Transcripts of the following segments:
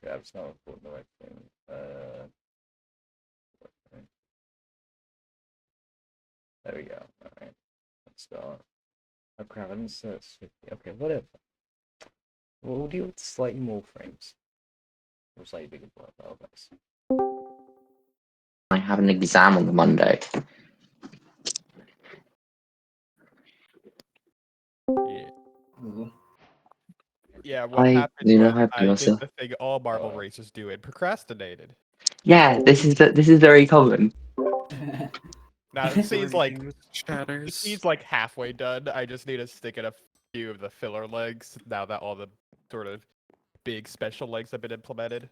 crap, it's not recording the right thing. There we go. Alright. Let's start. Oh crap, I didn't set it 50. Okay, whatever. We'll deal with slightly more frames. Or slightly bigger base. I have an exam on the Monday. Yeah. Ooh. Yeah, what I happened do not was have I did myself. the thing all marble racers do and procrastinated. Yeah, this is very common. Now the scene's like Chatters. halfway done. I just need to stick in a few of the filler legs now that all the sort of big special legs have been implemented.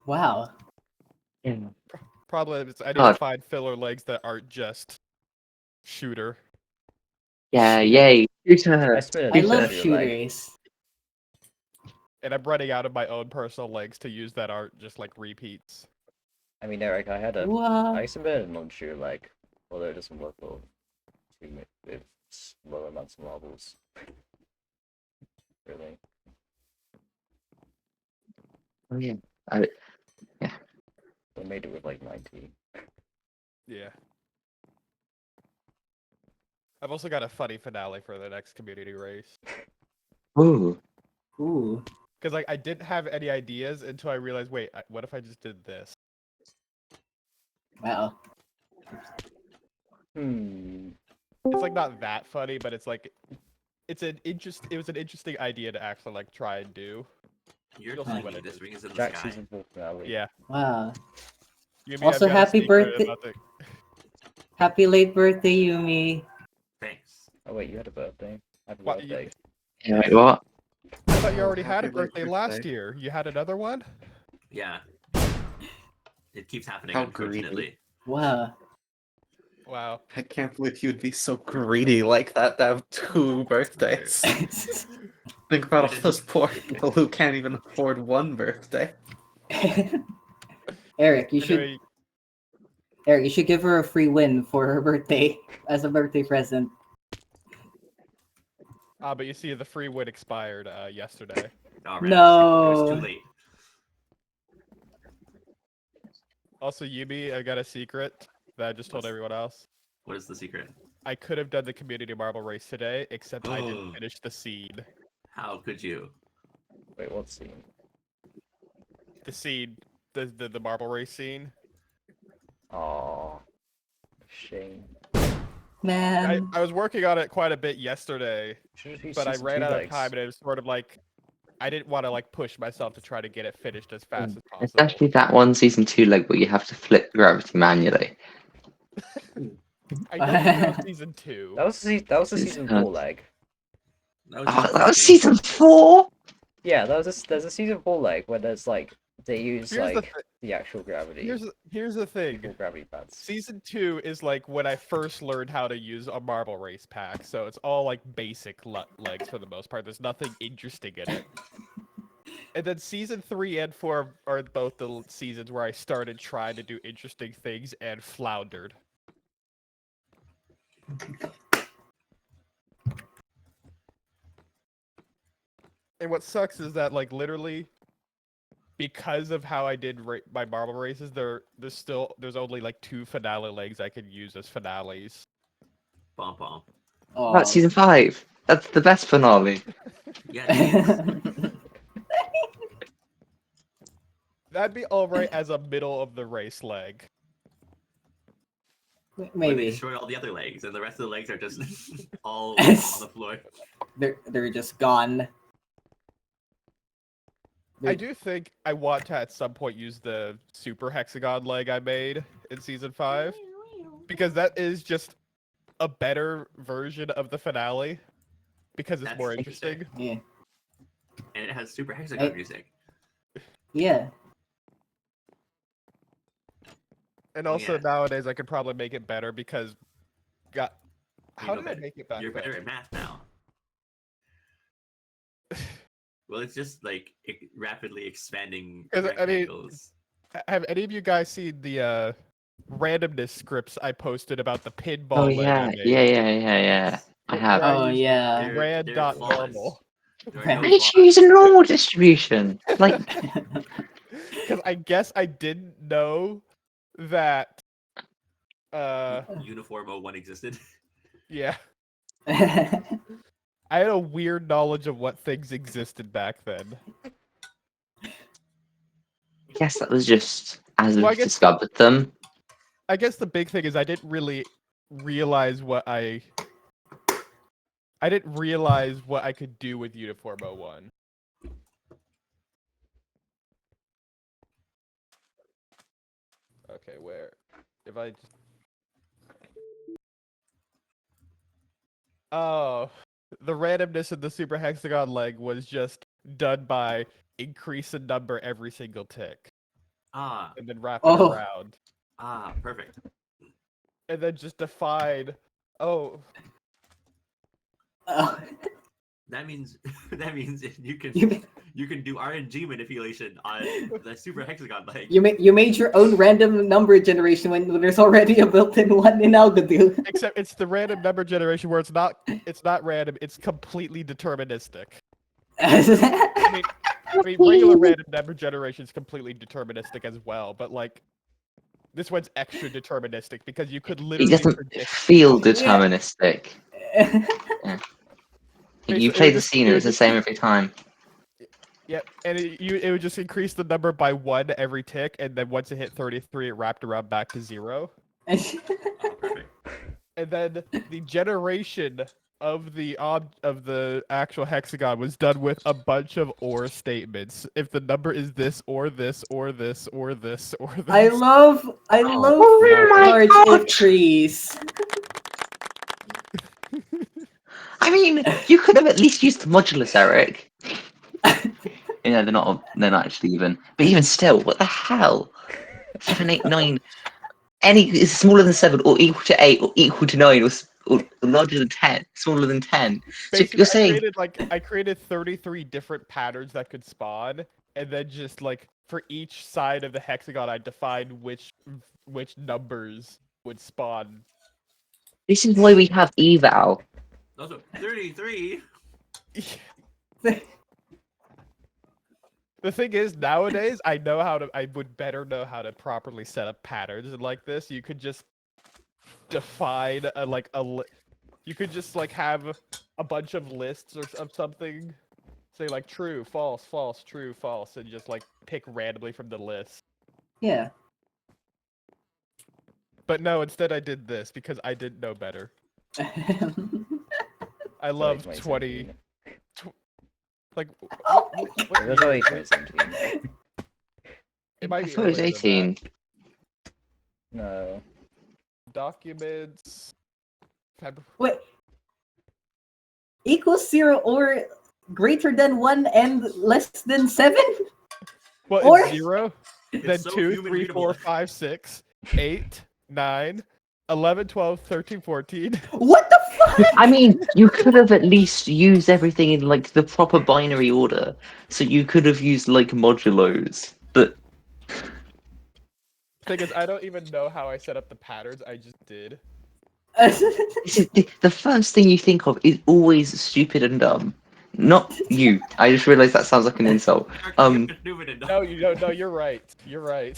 Wow. Yeah. Problem is I need to God. find filler legs that aren't just shooter. Yeah, yay. Shooter. I spent I a love shooter, like, shooters. And I'm running out of my own personal legs to use that aren't just like repeats. I mean, Eric, I What? submitted a non-shooter, like, although it doesn't work well with lower amounts of marbles. Really. Oh, yeah. They made it with like 90. Yeah. I've also got a funny finale for the next community race. Ooh. Ooh. Because like I didn't have any ideas until I realized, wait, what if I just did this? Wow. It's like not that funny, but it's like it was an interesting idea to actually like try and do. You're You'll see telling what me it this is. ring is in the Jack sky. season 4 finale. Yeah. Wow. Yumi, Also, I've got a happy secret birthday- about the- Happy late birthday, Yumi. Thanks. Oh wait, you had a birthday? Happy What, birthday. Yeah, wait, what? I thought you already had a Happy late birthday last birthday. year. You had another one? Yeah. It keeps happening, How greedy. unfortunately. Wow. Wow. I can't believe you'd be so greedy like that to have 2 birthdays. Think about all those poor people who can't even afford 1 birthday. Eric, you should Anyway, Eric, you should give her a free win for her birthday as a birthday present. but you see, the free win expired yesterday. Alright, No. it was too late. Also, Yumi, I got a secret that I just told everyone else. What is the secret? I could have done the community marble race today, except I didn't finish the seed. How could you? Wait, what scene? The seed, the marble race scene. Aww. Shame. Man. I was working on it quite a bit yesterday, Should've used but I season ran 2 out of legs. time, and it was sort of like I didn't want to like push myself to try to get it finished as fast as possible. Especially that one season 2 leg where you have to flip gravity manually. I don't think that was season 2. That was the season 4 leg. That was Oh, just that was season 4? Yeah, there's a season 4 leg where there's like they use Here's like the actual gravity. Here's the thing. Actual gravity pads. Season 2 is like when I first learned how to use a marble race pack, so it's all like basic legs for the most part. There's nothing interesting in it. And then season 3 and 4 are both the seasons where I started trying to do interesting things and floundered. And what sucks is that like literally because of how I did my marble races, there's only like 2 finale legs I could use as finales. Bomb bomb. Oh. That's season 5. That's the best finale. Yeah, it is. That'd be alright as a middle of the race leg. Where they Maybe. destroy all the other legs, and the rest of the legs are just all on the floor. They're just gone. I do think I want to at some point use the super hexagon leg I made in season 5. Because that is just a better version of the finale. Because it's That's more interesting. interesting. Yeah. And it has super hexagon music. Yeah. And also Yeah. nowadays I could probably make it better because how know did I better. make it back You're then? better at math now. Well, it's just like rapidly expanding 'Cause, I mean, rectangles. Have any of you guys seen the randomness scripts I posted about the pinball Oh leg I yeah, made? yeah. I have. Oh, yeah. Rand They're dot flawless. normal. There are no Why did you use a normal distribution? Like, Because I guess I didn't know that. Uniform 01 existed. Yeah. I had a weird knowledge of what things existed back then. I guess that was just as Well, I we've guess- discovered them. I guess the big thing is I didn't really realize what I didn't realize what I could do with Uniform 01. Okay, where? If I just... Oh, the randomness of the super hexagon leg was just done by increase in number every single tick, Ah, and then wrap it Oh. around, perfect. and then just define. Oh, Oh, That means you can you, do RNG manipulation on the super hexagon leg. you made your own random number generation when there's already a built-in one in Algodoom. except it's the random number generation where it's not random, it's completely deterministic. I mean, regular random number generation is completely deterministic as well, but like this one's extra deterministic because you could It literally doesn't predict. feel Yeah. deterministic. You play the scene and it's the same every time. Yep, and it would just increase the number by 1 every tick, and then once it hit 33, it wrapped around back to 0. Perfect. And then the generation of the actual hexagon was done with a bunch of or statements. If the number is this or this or this or this or this. I love Oh my large God. if trees. I mean, you could have at least used the modulus, Eric. Yeah, they're not actually even. But even still, what the hell? 7, 8, 9. Any is smaller than 7 or equal to 8 or equal to 9 or larger than 10, smaller than 10. So Basically, you're saying I created 33 different patterns that could spawn, and then just like for each side of the hexagon, I defined which numbers would spawn. this is why we have eval. Also, 33. The thing is, nowadays, I would better know how to properly set up patterns like this. You could just define you could just like have a bunch of lists of something, say like true, false, false, true, false, and just like pick randomly from the list. Yeah. But no, instead I did this because I didn't know better. I love 20. Like, Oh, what It was year only is it? 2017. It might I be thought it was earlier than that. 18. No. Documents. Wait. Equals 0 or greater than 1 and less than 7? Well, Or- it's 0, then It's so 2, human 3, readable. 4, 5, 6, 8, 9, 11, 12, 13, 14. What the fuck? I mean, you could have at least used everything in like the proper binary order. So you could have used like modulos. But Thing is, I don't even know how I set up the patterns. I just did. this is the first thing you think of is always stupid and dumb. Not you. I just realized that sounds like an insult. You're stupid and dumb. No, no, you're right. You're right.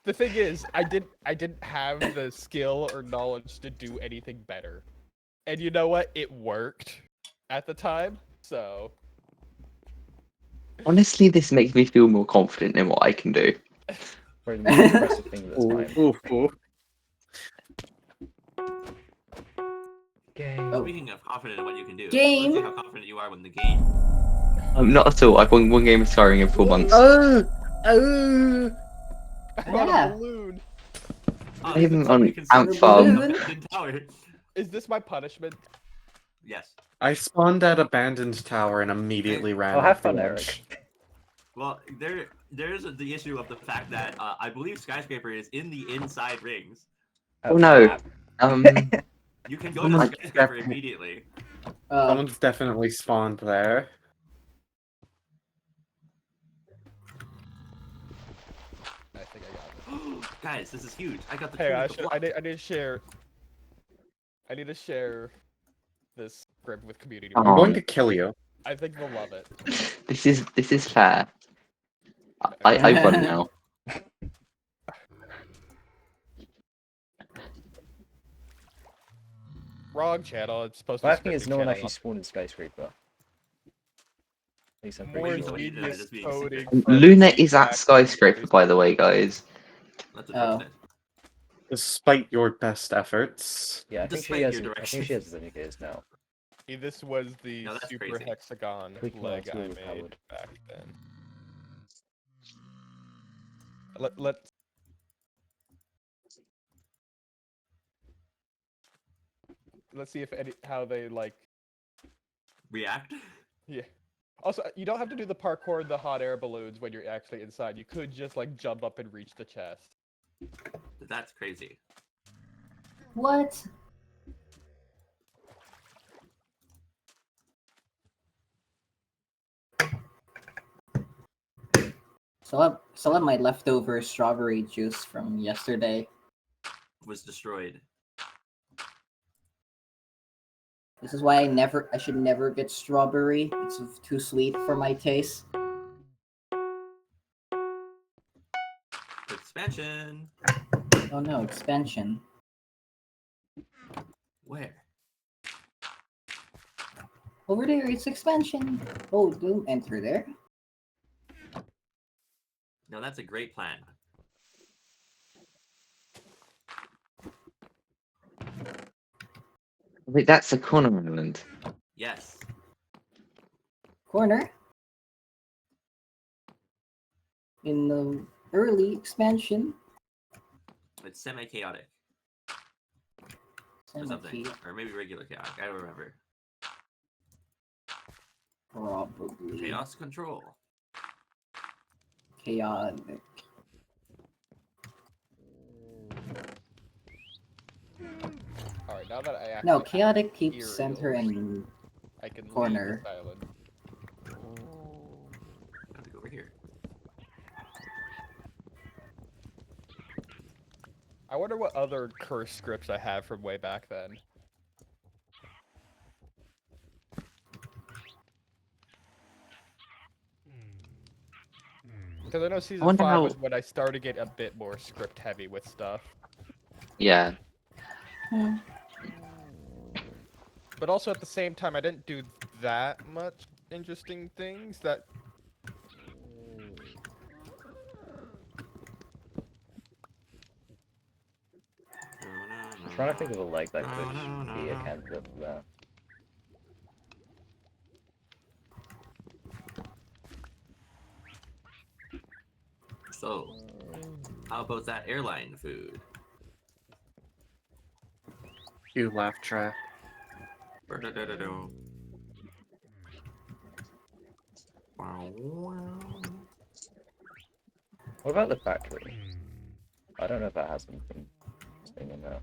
The thing is, I didn't have the skill or knowledge to do anything better. And you know what? It worked at the time. So Honestly, this makes me feel more confident in what I can do. Probably the most impressive thing of this Ooh, time. ooh, ooh. Okay. Oh. Speaking of confident in what you can do, Game. let's see how confident you are with the game. Not at all. I've won one game of Skyring in 4 months. Oh, I bought Yeah. a balloon. Oh, I even this is on we can see Ant the Farm. abandoned tower. Is this my punishment? Yes. I spawned at abandoned tower and immediately ran Oh, off have the fun, ledge. Eric. Well, there's the issue of the fact that I believe skyscraper is in the inside rings. Oh no. crap. You can go Someone- to skyscraper immediately. Someone's definitely spawned there. I think I got it. Guys, this is huge. I got the Hey, tree I with the block. need to share. I need to share this script with community. Oh. I'm work. going to kill you. I think they'll love it. This is fair. I won now. Wrong channel. It's supposed to My be thing is scripted no one channel. actually spawned in Skyscraper. At least I'm More pretty Maybe sure. someone did genius this being coding. secret. from Luna is at feedback Skyscraper, users. by the way, guys. That's Oh. unfortunate. Despite your best efforts. Yeah, I think she Despite has. your I think she has indicators now. This was the No, that's super crazy. hexagon Quick leg mouse I will made powered. back then. Let's see if how they like. React? Yeah. Also, you don't have to do the parkour in the hot air balloons when you're actually inside. You could just like jump up and reach the chest. That's crazy. What? Still have my leftover strawberry juice from yesterday. Was destroyed. This is why I should never get strawberry. It's too sweet for my taste. Expansion. Oh no, expansion. Where? Over there, it's expansion. Oh, don't enter there. No, that's a great plan. Wait, that's a corner island. Yes. Corner. In the early expansion. It's semi-chaotic. Or something. Or maybe regular chaotic. I don't remember. Probably. Chaos control. Chaotic. Alright, now that I actually No, have chaotic keeps center materials, and I can leave corner. this island. I have to go over here. I wonder what other curse scripts I have from way back then. Because I know season wonder 5 how- was when I started getting a bit more script heavy with stuff. Yeah. But also at the same time, I didn't do that much interesting things that... I'm trying to think of a leg that could be a candidate for that. So, how about that airline food? You laugh track. Ba-da-da-da-do. What about the factory? I don't know if that has anything in there.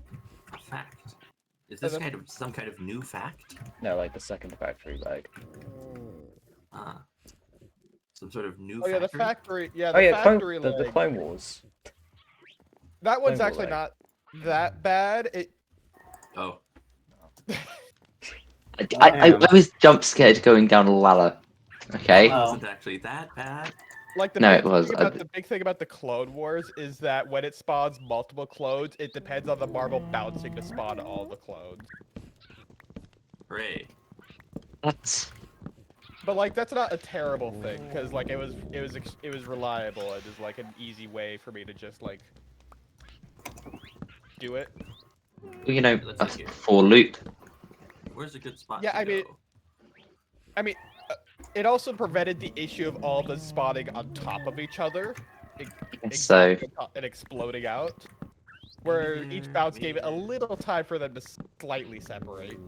Fact. Is this kind of some kind of new fact? No, like the second factory leg. Ah. Some sort of new Oh yeah, the factory? factory. Yeah, Oh the yeah, factory the leg. Clone Wars. That one's Clone War actually leg. not that bad. It. Oh. I was jump scared going down a ladder. Okay. That Oh. wasn't actually that bad. Like the No, big it was. thing about the big thing about the Clone Wars is that when it spawns multiple clones, it depends on the marble bouncing to spawn all the clones. Hooray. That's But like that's not a terrible thing because like it was reliable and is like an easy way for me to just like do it. you know Let's a see here. for loop. Where's a good spot Yeah, to I mean- go? It also prevented the issue of all of them spawning on top of each other So and exploding out. Where each bounce gave it a maybe. little time for them to slightly separate.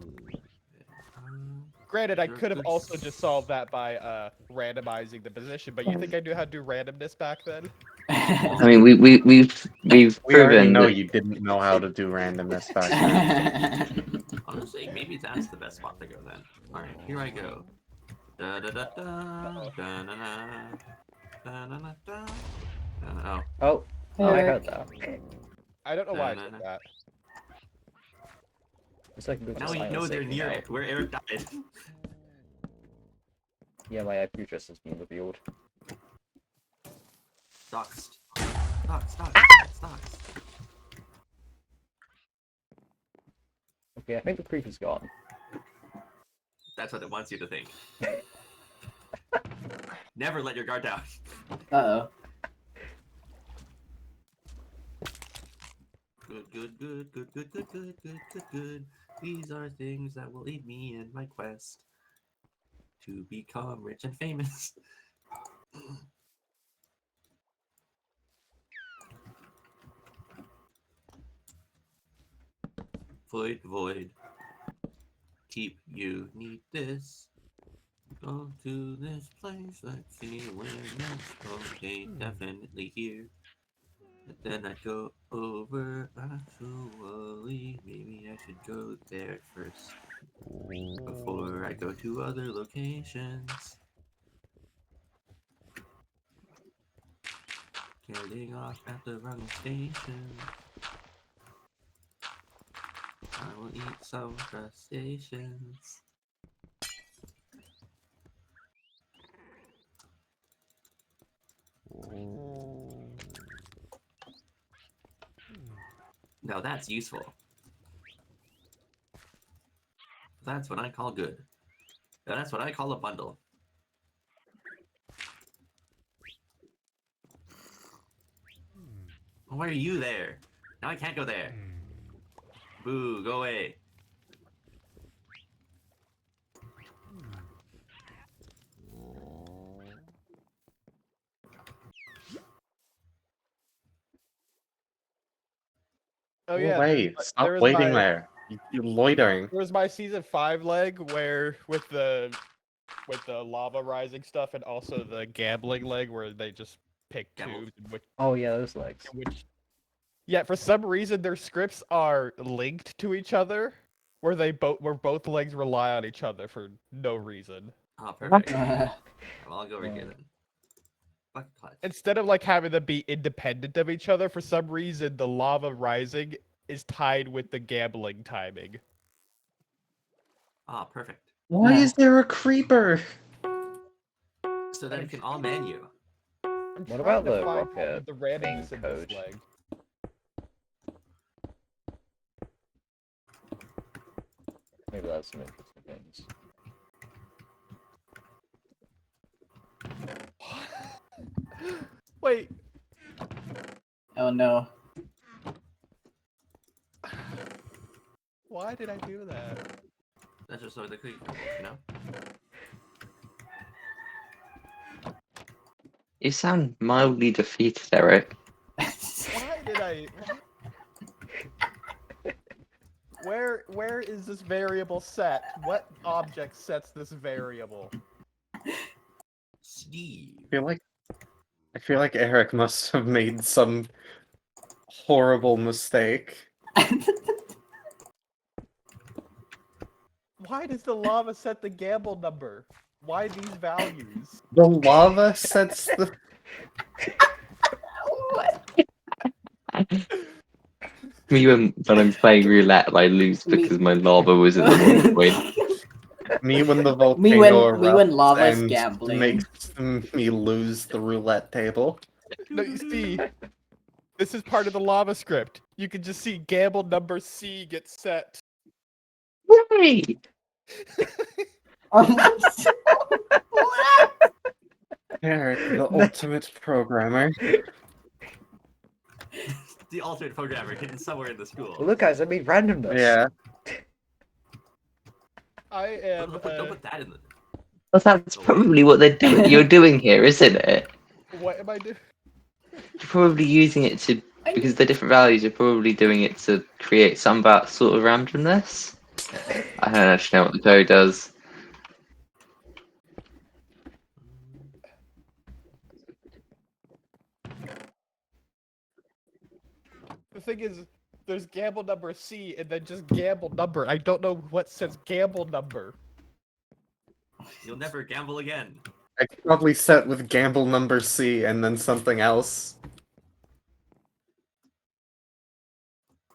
Granted, I There could have could also just solved that by randomizing the position, but you think I knew how to do randomness back then? I mean we've We already proven know that you didn't know how to do randomness back then. Honestly, maybe that's the best spot to go then. Alright, here I go. Da da da da da na na da na na da. Oh, Oh, I heard that. I don't know why I No, did no. that. It's like Now we know they're near it, where Eric died. Yeah, my IP address has been revealed. Doxed. Doxed. Okay, I think the creeper's gone. That's what it wants you to think. Never let your guard down. Uh-oh. Good. These are things that will aid me in my quest to become rich and famous. Void. Keep, you need this. Go to this place, let's see where next. Okay, definitely here. And then I go over actually. Maybe I should go there first before I go to other locations. Getting off at the wrong station. I will eat some crustaceans. Now that's useful. That's what I call good. Now that's what I call a bundle. Why are you there? Now I can't go there. Boo, go away. Oh Go yeah, away. there Stop was waiting my, there. You're loitering. There was my season 5 leg where with the lava rising stuff, and also the gambling leg where they just pick Gambled. tubes and Oh yeah, those legs. yeah, for some reason their scripts are linked to each other, where both legs rely on each other for no reason. Oh, perfect. Uh, Well, I'll go right here then. Bucket clutch. Instead of like having them be independent of each other, for some reason the lava rising is tied with the gambling timing. Ah, perfect. Why is there a creeper? So that it can all menu. I'm What trying about to the find rocket the randomness thing of this code? leg. Maybe that's some interesting things. Wait, oh no. why did I do that? That's just so the creek, you know? You sound mildly defeated, Eric. Why did I? Where is this variable set? What object sets this variable? Steve. I feel like Eric must have made some horrible mistake. Why does the lava set the gamble number? Why these values? The lava sets the. Me when I'm playing roulette and I lose because my lava was at the wrong point. Me when the volcano me when erupts lava's and gambling. makes me lose the roulette table. No, you see, this is part of the lava script. You can just see gamble number C get set. Right. Eric, the ultimate programmer. The alternate programmer hidden somewhere in the school. Well, look, guys, I made randomness. Yeah. I am. Don't put that in the. Well, that's probably what you're doing here, isn't it? What am I doing? You're probably using it to, because they're different values, you're probably doing it to create some sort of randomness. I don't actually know what the code does. The thing is, there's gamble number C and then just gamble number. I don't know what says gamble number. You'll never gamble again. I could probably set with gamble number C and then something else.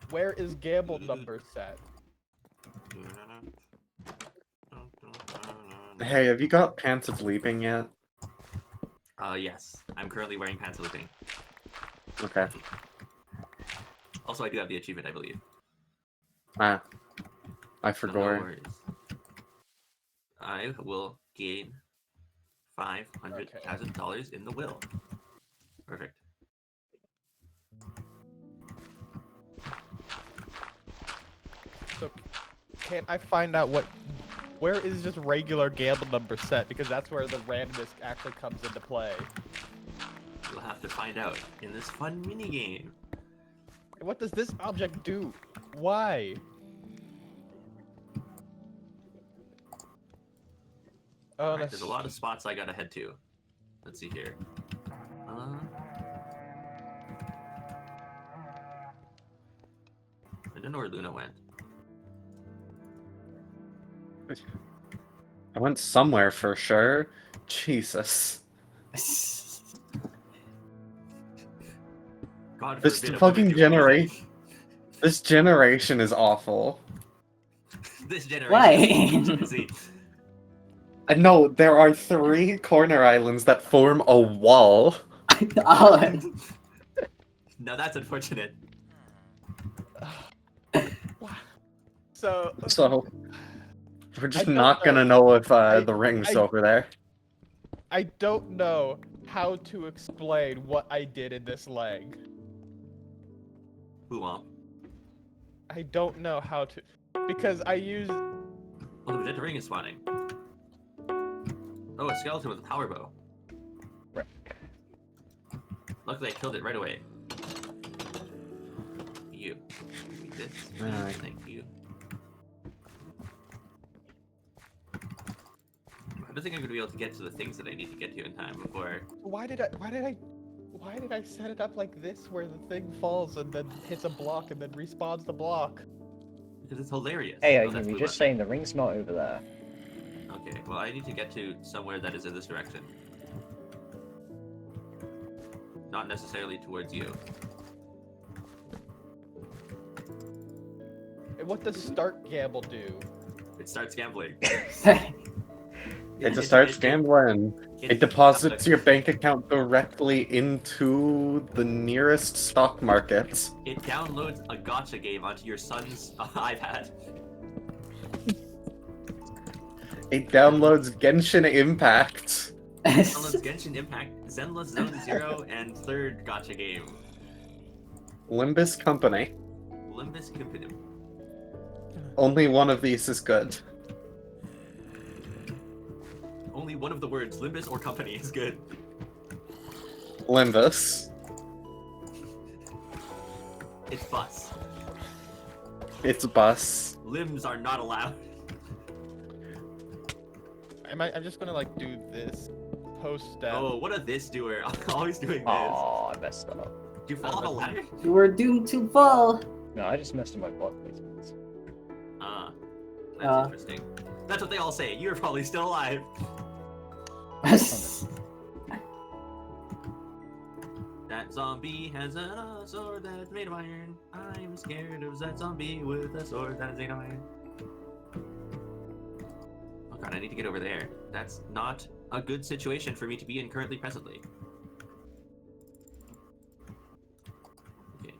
Where is gamble number set? Hey, have you got Pants of Leaping yet? Yes. I'm currently wearing pants of leaping. Okay. Also, I do have the achievement, I believe. Ah, I So no forgot. worries. I will gain $500,000 in the will. Perfect. So, can't I find out where is just regular gamble number set? Because that's where the randomness actually comes into play. You'll have to find out in this fun mini game. What does this object do? Why? Oh, Alright, there's a lot of spots I gotta head to. Let's see here. I don't know where Luna went. I went somewhere for sure. Jesus. God This forbid a fucking woman do generation. anything. This generation is awful. This generation Why? is easy. No, there are 3 corner islands that form a wall. Oh, Now that's unfortunate. So, So we're I just don't not know. gonna know if the ring's I- over there. I don't know how to explain what I did in this leg. Who I don't know how to, because I used. Well, the magenta ring is spawning. Oh, a skeleton with a power bow. Right. Luckily, I killed it right away. You. Give me this. Alright. Thank you. I don't think I'm gonna be able to get to the things that I need to get to in time before. Why did I set it up like this, where the thing falls and then hits a block and then respawns the block? Because it's hilarious. Hey, Oh, you're that's blue just button. saying the ring's not over there. Okay, well, I need to get to somewhere that is in this direction. Not necessarily towards you. And what does start gamble do? It starts gambling. It just starts gambling. It deposits your bank account directly into the nearest stock market. It downloads a gacha game onto your son's iPad. It downloads Genshin Impact. Downloads Genshin Impact, Zenless Zone Zero, and third gacha game, Limbus Company. Limbus Company. Only one of these is good. Only one of the words, Limbus or Company, is good. Limbus. It's bus. It's bus. Limbs are not allowed. I'm just gonna like do this post step. Oh, what a this doer. Always doing this. Oh, I messed up. Do you fall off a ladder? you were doomed to fall. No, I just messed up my block placements. That's interesting. That's what they all say. You're probably still alive. That zombie has a sword that's made of iron. I'm scared of that zombie with a sword that is made of iron. Oh god, I need to get over there. That's not a good situation for me to be in currently presently. Okay,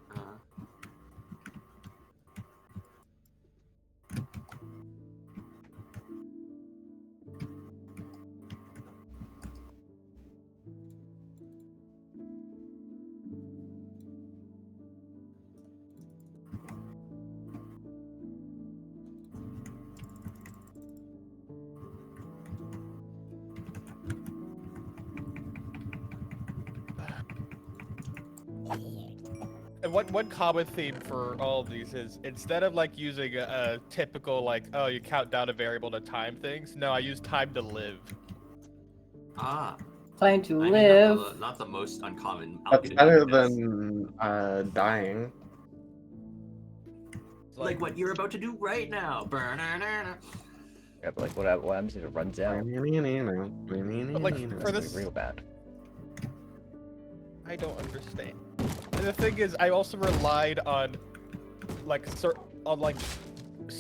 And one common theme for all of these is, instead of like using a typical like, oh, you count down a variable to time things, no, I use time to live. Time to I mean, live. not the most uncommon. That's better than dying. It's like what you're about to do right now. Yeah, but like what happens if it runs out? But like for That's this, real bad. I don't understand. And the thing is, I also relied on like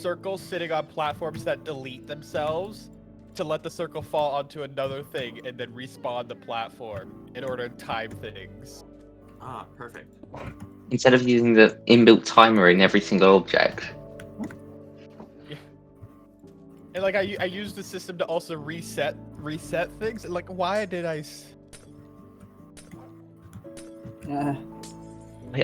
circles sitting on platforms that delete themselves to let the circle fall onto another thing and then respawn the platform in order to time things. Ah, perfect. Instead of using the inbuilt timer in every single object. And like I used the system to also reset things. And like, why did I? Uh,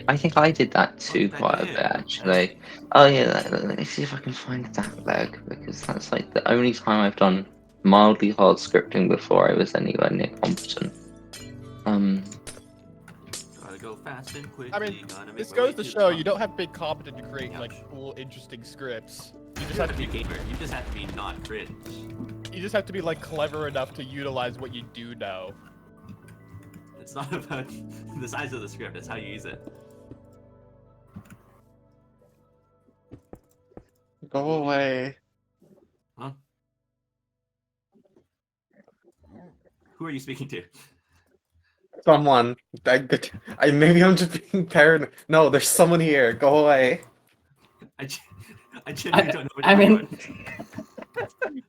I think I did that too Look at quite a that bit game. actually. Oh yeah, let me see if I can find that leg because that's like the only time I've done mildly hard scripting before I was anywhere near competent. Gotta go fast and quickly. I mean, gotta make this my goes way to the show you top. don't have to be competent to create like Ouch. cool, interesting scripts. You You just don't have to be gamer. You just have to be not cringe. you just have to be like clever enough to utilize what you do know. It's not about the size of the script. It's how you use it. Go away. Huh? Who are you speaking to? Someone. Maybe I'm just being paranoid. No, there's someone here. Go away. I genuinely don't know what I you're mean, doing.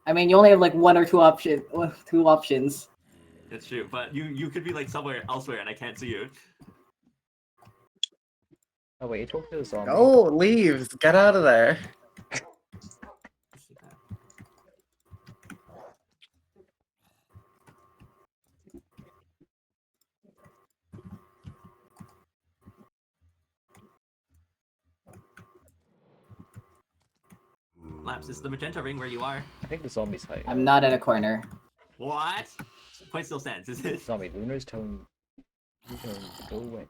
I mean, you only have like one or two options. It's true, but you could be like somewhere elsewhere and I can't see you. Oh wait, you talking to the zombie? Oh, leaves. Get out of there. Laps, is the magenta ring where you are? I think the zombie's hiding. I'm not in a corner. What? Point still stands, is it? Zombie, Luna's telling you to go away.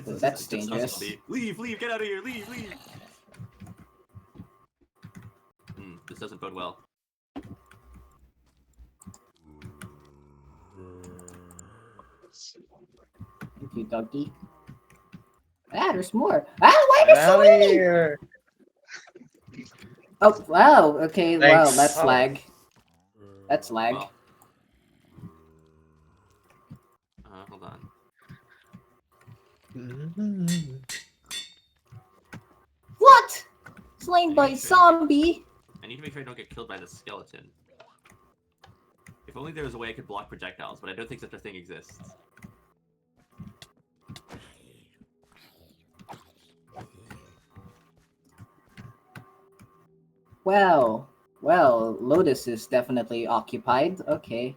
That's Just dangerous. zombie. Leave, get out of here, leave. This doesn't bode well. Thank you, doggy. Ah, there's more. Ah, why Get there's so out of many? here. Oh, wow. Okay, wow, Thanks. that's Oh. lag. That's lag. Well. Hold on. What? Slain by zombie. I need to make sure I don't get killed by the skeleton. If only there was a way I could block projectiles, but I don't think such a thing exists. Well, Lotus is definitely occupied. Okay.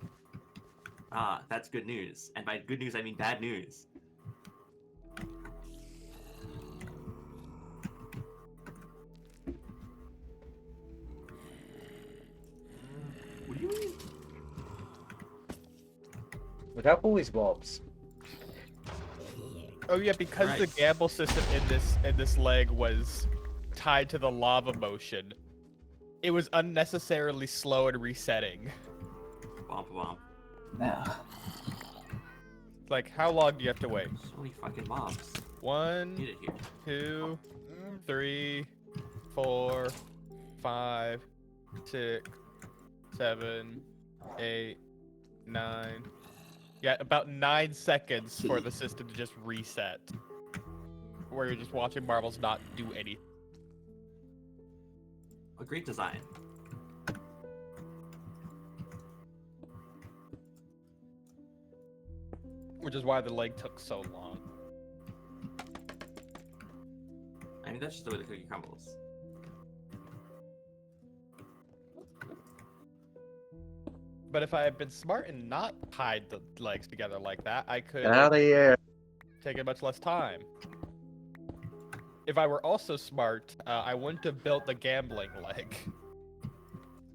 Ah, that's good news. And by good news, I mean bad news. What do you mean? Look how cool these mobs. Oh yeah, because the Right. gamble system in this leg was tied to the lava motion, it was unnecessarily slow in resetting. Womp womp. No. Like, how long do you have to wait? So many fucking mobs. 1, Need it here. 2, 3, 4, 5, 6, 7, 8, 9. Yeah, about 9 seconds for the system to just reset. Where you're just watching marbles not do anything. A great design. Which is why the leg took so long. I mean, that's just the way the cookie crumbles. But if I had been smart and not tied the legs together like that, I could Get out of here. take much less time. If I were also smart, I wouldn't have built the gambling leg.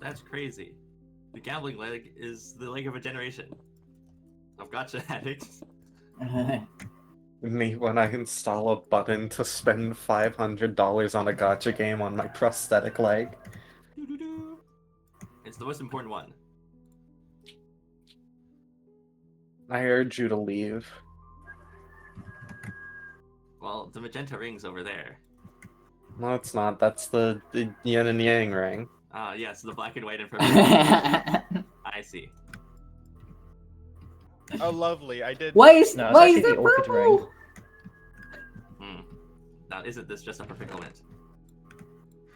That's crazy. The gambling leg is the leg of a generation. I've gotcha, addicts. Me when I install a button to spend $500 on a gacha game on my prosthetic leg. Doo-doo-doo. It's the most important one. I urge you to leave. Well, the magenta ring's over there. No, it's not. That's the yin and yang ring. Ah, yes, the black and white information. I see. Oh, lovely! I did. Why is No, it's why actually is there the orchid ring. purple? Now, isn't this just a perfect moment?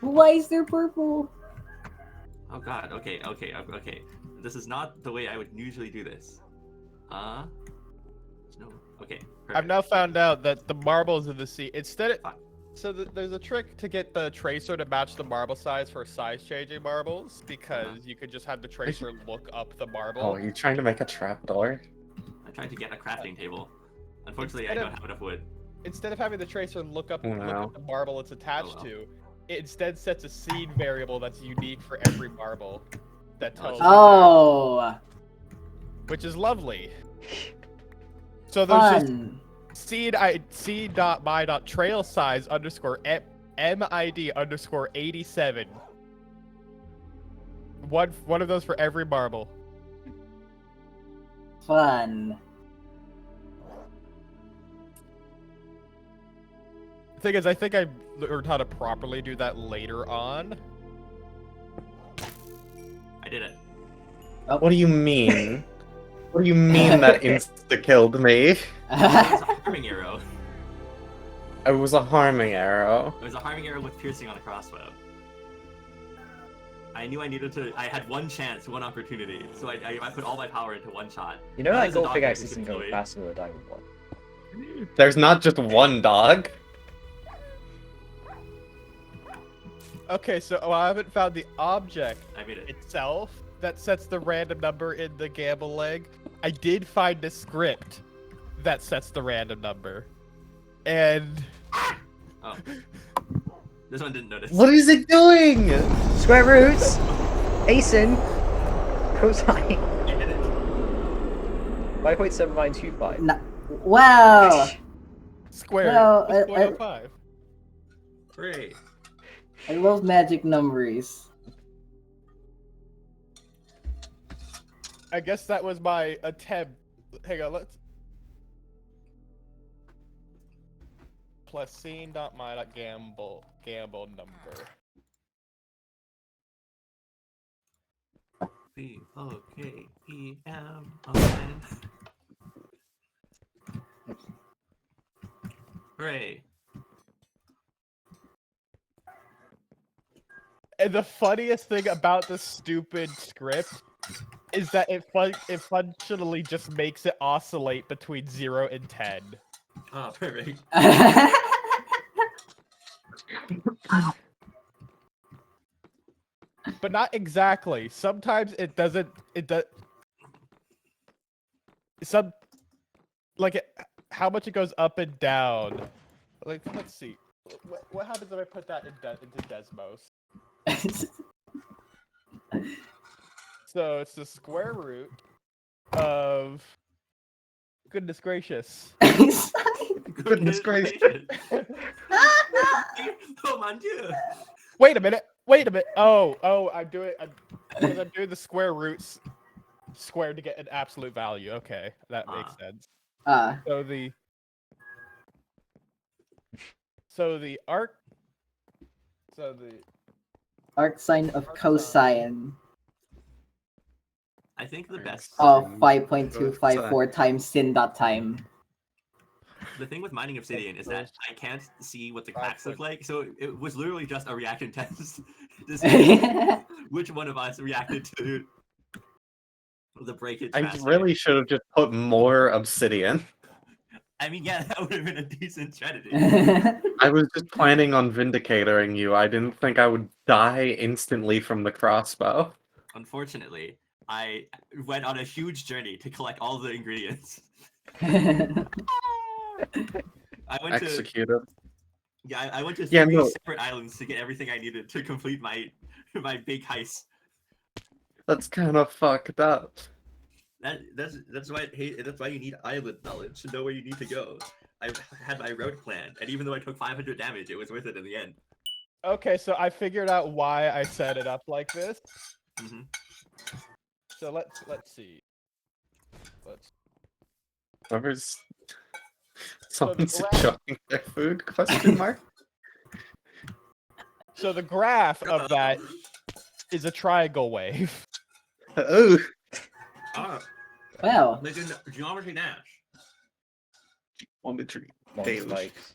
Why is there purple? Oh god, okay. This is not the way I would usually do this. No. Okay. Perfect. I've now found out that the marbles in the sea, instead of, Fuck. so there's a trick to get the tracer to match the marble size for size changing marbles, because you could just have the tracer look up the marble. Oh, are you trying to make a trapdoor? I'm trying to get a crafting table. Unfortunately, I Instead don't of- have enough wood. Instead of having the tracer look up Wow. the marble it's attached well. to, it instead sets a seed variable that's unique for every marble that tells Oh, which is lovely. So there's just fun. seed.my.trail size underscore MID underscore 87. One of those for every marble. Fun. The thing is, I think I learned how to properly do that later on. I did it. What do you mean? What do you mean that insta-killed me? It was a harming arrow. It was a harming arrow. It was a harming arrow with piercing on a crossbow. I knew I needed to. I had one chance, one opportunity, so I put all my power into one shot. You know That that is a gold dog pickaxe that you isn't can going kill faster than a diamond one. There's not just one dog. Okay, so I haven't found the object I made it. itself that sets the random number in the gamble leg. I did find a script that sets the random number. And Oh. This one didn't notice. What is it doing? Square roots! Asin! Cosine! I did it. 5.7925. No. Wow. square Well, is I- 0.05. Hooray. I love magic numbers. I guess that was my attempt. Hang on, let's. Plus scene.my.gamble number. B-O-K-E-M-O-N. Hooray. And the funniest thing about this stupid script is that it functionally just makes it oscillate between 0 and 10. Oh, perfect. But not exactly. Sometimes it doesn't. It does. Some, like how much it goes up and down. Like, let's see. What happens if I put that into Desmos? So it's the square root of. Goodness gracious. Goodness gracious. Oh, mon Dieu. Wait a minute. Oh, I'm doing the square roots squared to get an absolute value. Okay, that makes sense. So the arc Arc sine of cosine I think the best. of 5.254 times sin dot time. The thing with mining obsidian is that I can't see what the cracks look like, so it was literally just a reaction test to see which one of us reacted to the breakage. I faster. really should have just put more obsidian. I mean, yeah, that would have been a decent strategy. I was just planning on vindicatoring you. I didn't think I would die instantly from the crossbow. Unfortunately, I went on a huge journey to collect all the ingredients. I went Executed. I went to Yeah, three no. separate islands to get everything I needed to complete my big heist. That's kind of fucked up. That's why you need island knowledge to know where you need to go. I had my route planned, and even though I took 500 damage, it was worth it in the end. Okay, so I figured out why I set it up like this. hmm So let's see. Whoever's So the someone's graph- enjoying their food? Question mark. So the graph of that is a triangle wave. Oh, Ah, Wow. like in Geometry Dash. geometry. Monster Daily. likes.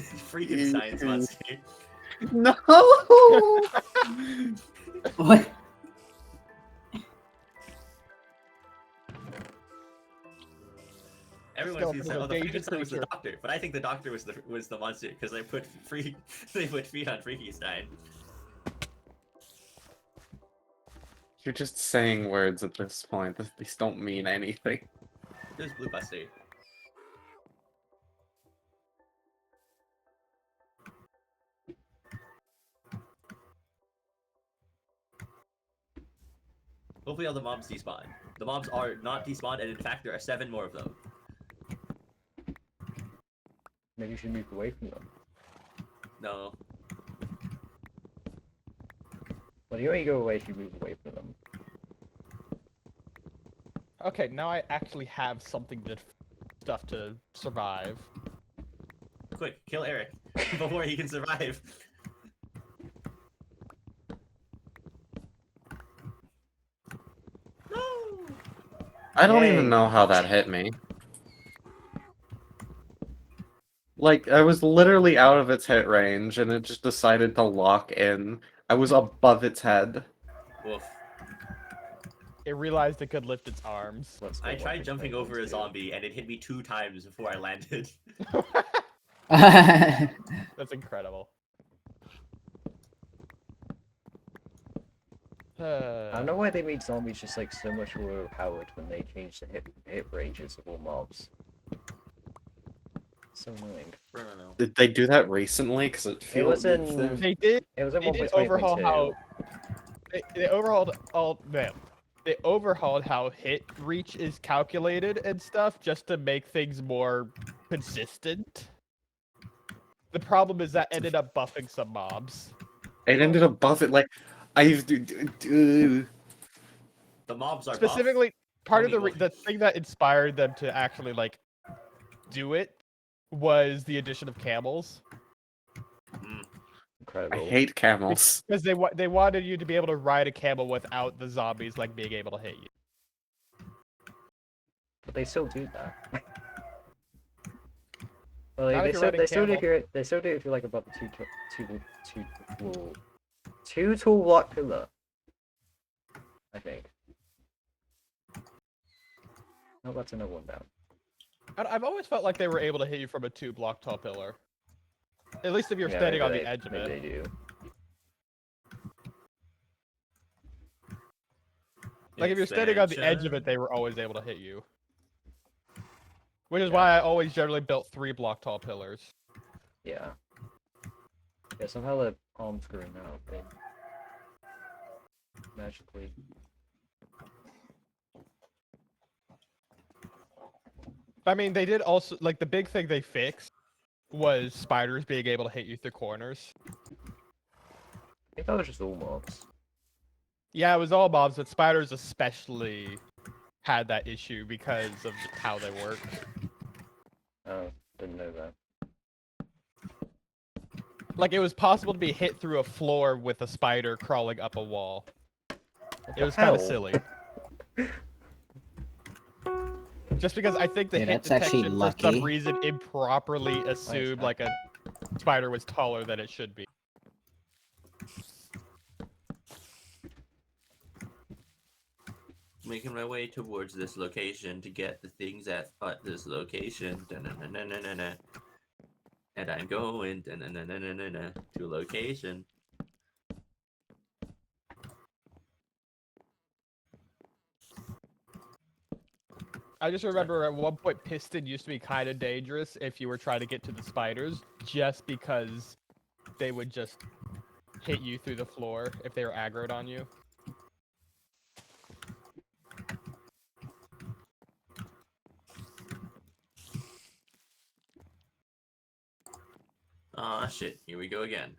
Frankenstein's monster. No. What? Everyone Skeleton seems is to a oh, the dangerous Frankenstein was the creature. doctor, but I think the doctor was the monster because they put feet on Frankenstein. You're just saying words at this point. These don't mean anything. It was Blue Buster. Hopefully all the mobs despawn. The mobs are not despawned, and in fact there are 7 more of them. Maybe you should move away from them. No. Well, the only you go away if you move away from them. Okay, now I actually have something stuff to survive. Quick, kill Eric before he can survive. No! I don't Yay. even know how that hit me. Like, I was literally out of its hit range, and it just decided to lock in. I was above its head. Woof. It realized it could lift its arms. Let's go I watch tried it jumping play over a once, zombie, and it hit me 2 times before I landed. That's incredible. I don't know why they made zombies just like so much more overpowered when they changed the hit ranges of all mobs. So annoying. I don't know. Did they do that recently? Because it feels was in- They did. It was in They did 1.20.2. overhaul how. They overhauled all. Man, they overhauled how hit reach is calculated and stuff just to make things more consistent. The problem is that ended up buffing some mobs. It ended up buffing. Like, The mobs are Specifically, part of Tell me the thing that inspired them to actually like do it was the addition of camels. buff. I Incredible. hate camels. Because they wanted you to be able to ride a camel without the zombies like being able to hit you. But they still do that. Well, Not they if you're still riding they still do camel. if you're they still do if you're like above the two tall block pillar. I think. Oh, that's another one down. I've always felt like they were able to hit you from a 2-block tall pillar. At least if you're Yeah, standing on maybe the edge of maybe it. they do. Like if you're standing on the edge of it, they were always able to hit you. Which is why I always generally built 3-block tall pillars. Yeah. Yeah, somehow the arms grew out, they magically. I mean, they did also like the big thing they fixed was spiders being able to hit you through corners. I think that was just all mobs. Yeah, it was all mobs, but spiders especially had that issue because of how they work. Oh, didn't know that. Like it was possible to be hit through a floor with a spider crawling up a wall. What It the was kind of hell? silly. Just because I think the Yeah, hit that's actually detection for lucky. some reason improperly assumed like a spider was taller than it should be. Making my way towards this location to get the things at this location. Da-na-na-na-na-na. And I'm going da-na-na-na-na-na, to location. I just remember at one point Piston used to be kind of dangerous if you were trying to get to the spiders, just because they would just hit you through the floor if they were aggroed on you. Ah, shit. Here we go again.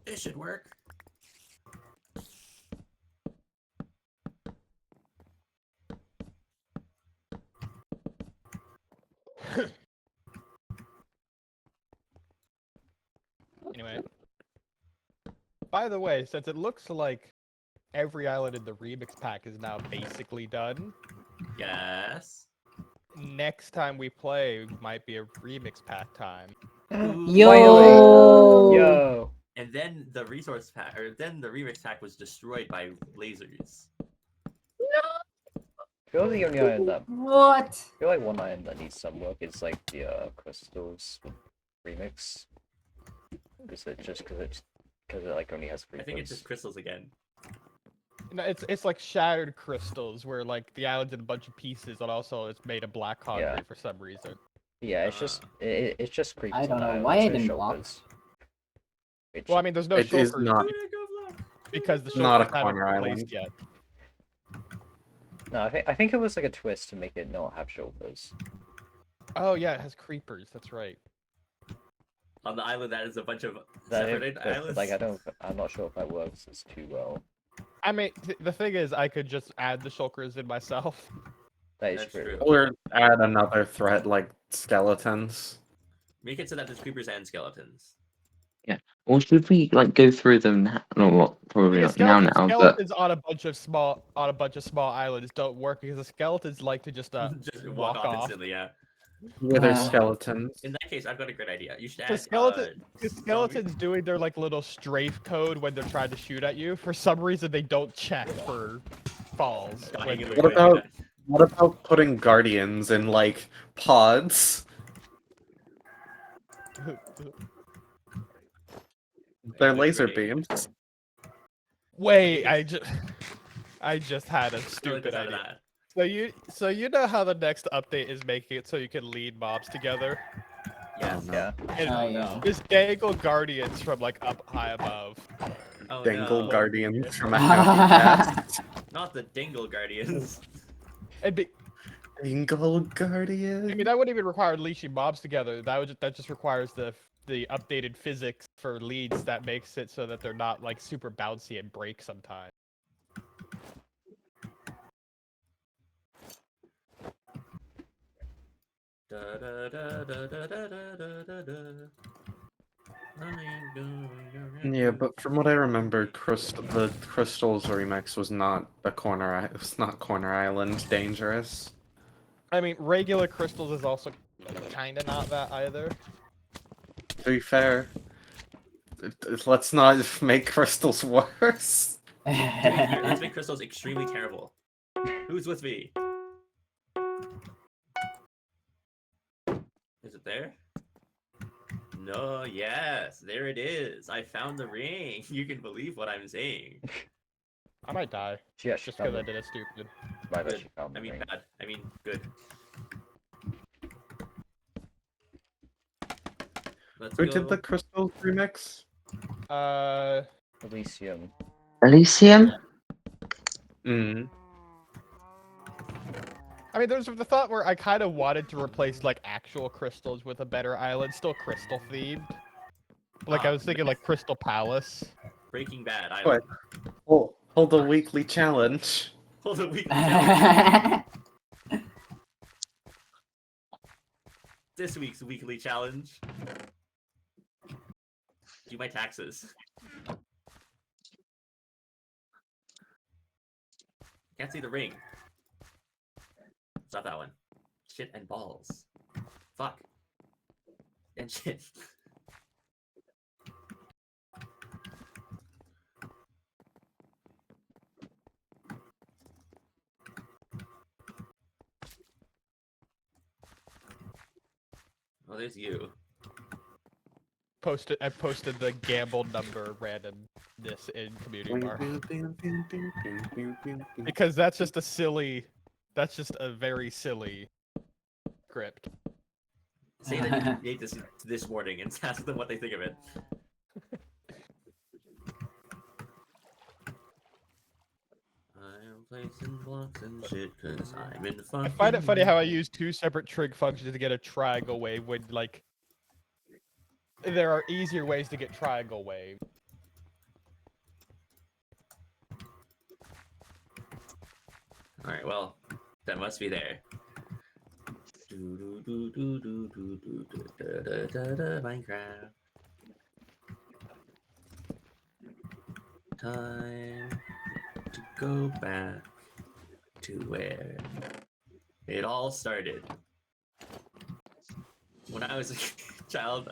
It should work. By the way, since it looks like every island in the remix pack is now basically done, Yes. next time we play might be a remix pack time. Yo! Yo. And then the resource pack, or then the remix pack was destroyed by lasers. I feel like the only iron that What? I feel like one iron that needs some work is like the crystals remix. Because it like only has I think it's creepers. just crystals again. No, it's like shattered crystals where like the island's in a bunch of pieces, and also it's made of black concrete Yeah. for some reason. Yeah, it's just it's just creepers. I don't on know the why island, I so didn't block. shulkers. Which, Well, I mean, there's no It is shulkers not. because the not a shulkers haven't corner been island. placed yet. no, I think it was like a twist to make it not have shulkers. Oh yeah, it has creepers. That's right. On the island that is a bunch of That separated but, islands. like I'm not sure if that works as too well. I mean, the thing is, I could just add the shulkers in myself. That is That's true. true. Or add another threat like skeletons. Make it so that there's creepers and skeletons. Or should we like go through them now? No, what? Probably Because not now. But skeletons on a bunch of small islands don't work because the skeletons like to just Just walk off. instantly, yeah. Wither Uh, skeletons. In that case, I've got a great idea. You should add Because skeletons doing their like little strafe code when they're trying to shoot at you. For some reason, they don't check for falls. when zombie- they're- What about putting guardians in like pods? They're Good laser grenade. beams. Wait, I just had a Really stupid decided idea. that. So you know how the next update is making it so you can lead mobs together? Yes. no. Yeah. And Oh, yeah. just dangle guardians from like up high above. Oh, Dangle no. guardians from a happy cast. Not the Dingle Guardians. And Dangle I guardian. mean that wouldn't even require leashing mobs together. That just requires the updated physics for leads that makes it so that they're not like super bouncy and break sometimes. Da, da, da, da, da, da, da, da, da. I ain't going around. Yeah, but from what I remember, the Crystals remix was not a corner. It was not Corner Island dangerous. I mean, regular crystals is also kind of not that either. To be fair, let's not make crystals worse. Here, let's make crystals extremely terrible. Who's with me? Is it there? No, yes, there it is. I found the ring. You can believe what I'm saying. I might die She actually just because found I it. did it stupid. Might Good. actually found I the mean ring. bad. I mean good. Let's Who go. did the Crystals remix? Elysium. Elysium? Mm. I mean, there's the thought where I kind of wanted to replace like actual crystals with a better island, still crystal themed. Like I was thinking like Crystal Palace. Breaking Bad. I What? Hold a weekly challenge. Hold a week. This week's weekly challenge. Do my taxes. Can't see the ring. It's not that one. Shit and balls. Fuck. And shit. Oh, there's you. I posted the gamble number randomness in community bar because that's just a very silly script. Say that you made this morning and ask them what they think of it. I am placing blocks and shit because I'm in the fun. I find it funny how I use two separate trig functions to get a triangle wave when like there are easier ways to get triangle wave. Alright, well, that must be there. Minecraft. time to go back to where it all started. When I was a child.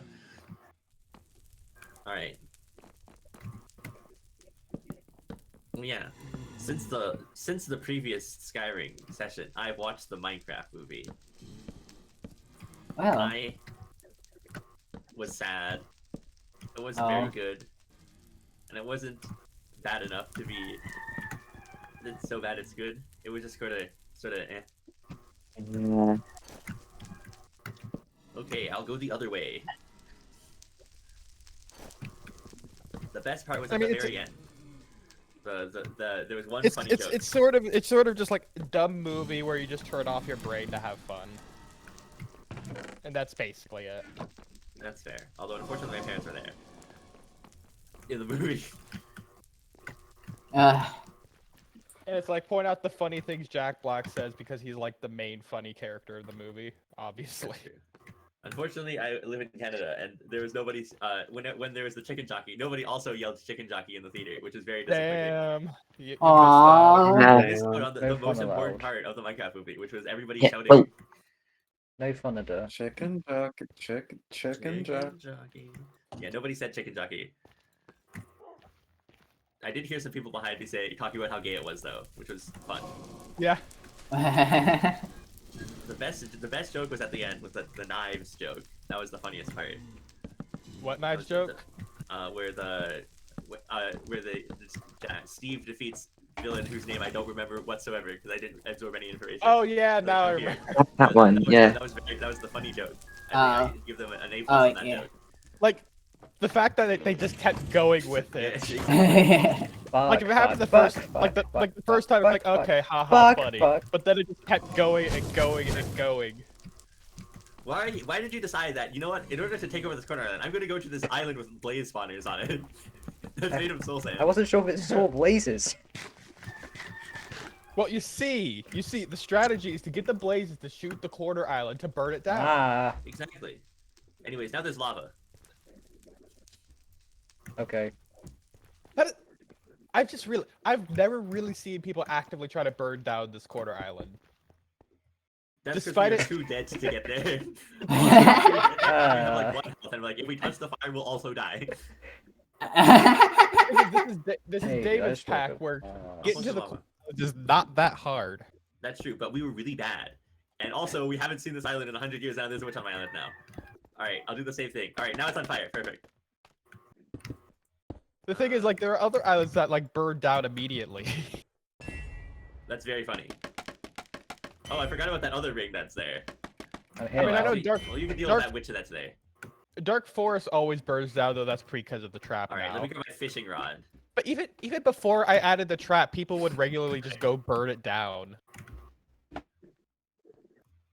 Alright. Yeah. Since the previous Skyring session, I've watched the Minecraft movie. Wow. I was sad. It wasn't very good. And it wasn't bad enough to be it's so bad it's good. It was just sort of eh. Okay, I'll go the other way. The best part was at the very end. There was one funny joke. It's sort of just like a dumb movie where you just turn off your brain to have fun. And that's basically it. That's fair. Although unfortunately my parents were there. In the movie. And it's like point out the funny things Jack Black says because he's like the main funny character in the movie, obviously. Unfortunately, I live in Canada, and there was nobody. When there was the chicken jockey, nobody also yelled chicken jockey in the theater, which is very disappointing. Damn. You Aww. I missed out on the No most fun important allowed. part of the Minecraft movie, which was everybody Yeah, shouting. well- No fun at all. Chicken jockey, chicken jockey. jockey. Yeah, nobody said chicken jockey. I did hear some people behind me talking about how gay it was though, which was fun. Yeah. The best joke was at the end with the knives joke. That was the funniest part. What knives joke? Where Steve defeats villain whose name I don't remember whatsoever because I didn't absorb any information. Oh yeah, But now I from here. remember. That one, yeah. That was the funny joke. I think I give them an A+ on that yeah. joke. Like the fact that they just kept going with it. Fuck, Like if it happened the fuck, first, fuck, like the fuck, first time, fuck, it's like fuck, okay, haha, fuck, funny. fuck. But then it just kept going and going and going. Why did you decide that? You know what? In order to take over this corner island, I'm gonna go to this island with blaze spawners on it. That made him so sad. I wasn't sure if it saw blazes. Well, you see, the strategy is to get the blazes to shoot the corner island to burn it down. Ah, Exactly. Anyways, now there's lava. okay. I've never really seen people actively try to burn down this corner island. That's Despite because it- we're too dead to get there. We have like one health, and like if we touch the fire, we'll also die. This is Hey, I David's just woke pack up. where Ah. getting to the Lava. corner is not that hard. That's true, but we were really bad. And also, we haven't seen this island in 100 years now. There's a witch on my island now. Alright, I'll do the same thing. Alright, now it's on fire. Perfect. The thing is, like, there are other islands that like burn down immediately. That's very funny. Oh, I forgot about that other ring that's there. I'm I here mean, I now. know Well, Dark Well, you can deal Dark- with that witch that's there. Dark Forest always burns down, though. That's because of the trap Alright, now. let me grab my fishing rod. But even before I added the trap, people would regularly just go burn it down.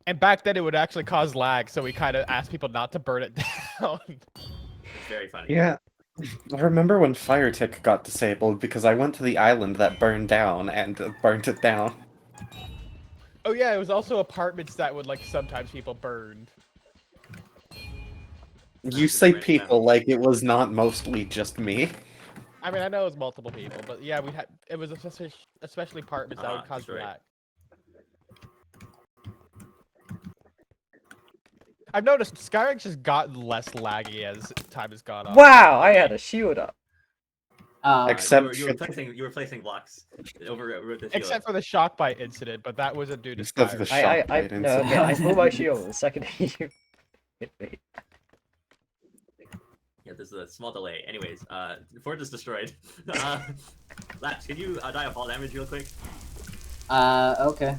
And back then, it would actually cause lag, so we kind of asked people not to burn it down. It's very funny. Yeah. I remember when Fire Tick got disabled because I went to the island that burned down and burnt it down. Oh yeah, it was also apartments that would like sometimes people burned. You say people like it was not mostly just me. I mean, I know it was multiple people, but yeah, it was especially apartments that would cause destroyed. lag. I've noticed Skyring's just gotten less laggy as time has gone on. Wow, I had a shield up. Except you were placing blocks over the shield. Except for the shock bite incident, but that wasn't due to Except for the Skyrim. shock I blade no, incident. okay, I pulled my shield the second you hit me. Yeah, there's a small delay. Anyways, fort is destroyed. Laps, can you die of fall damage real quick? Okay.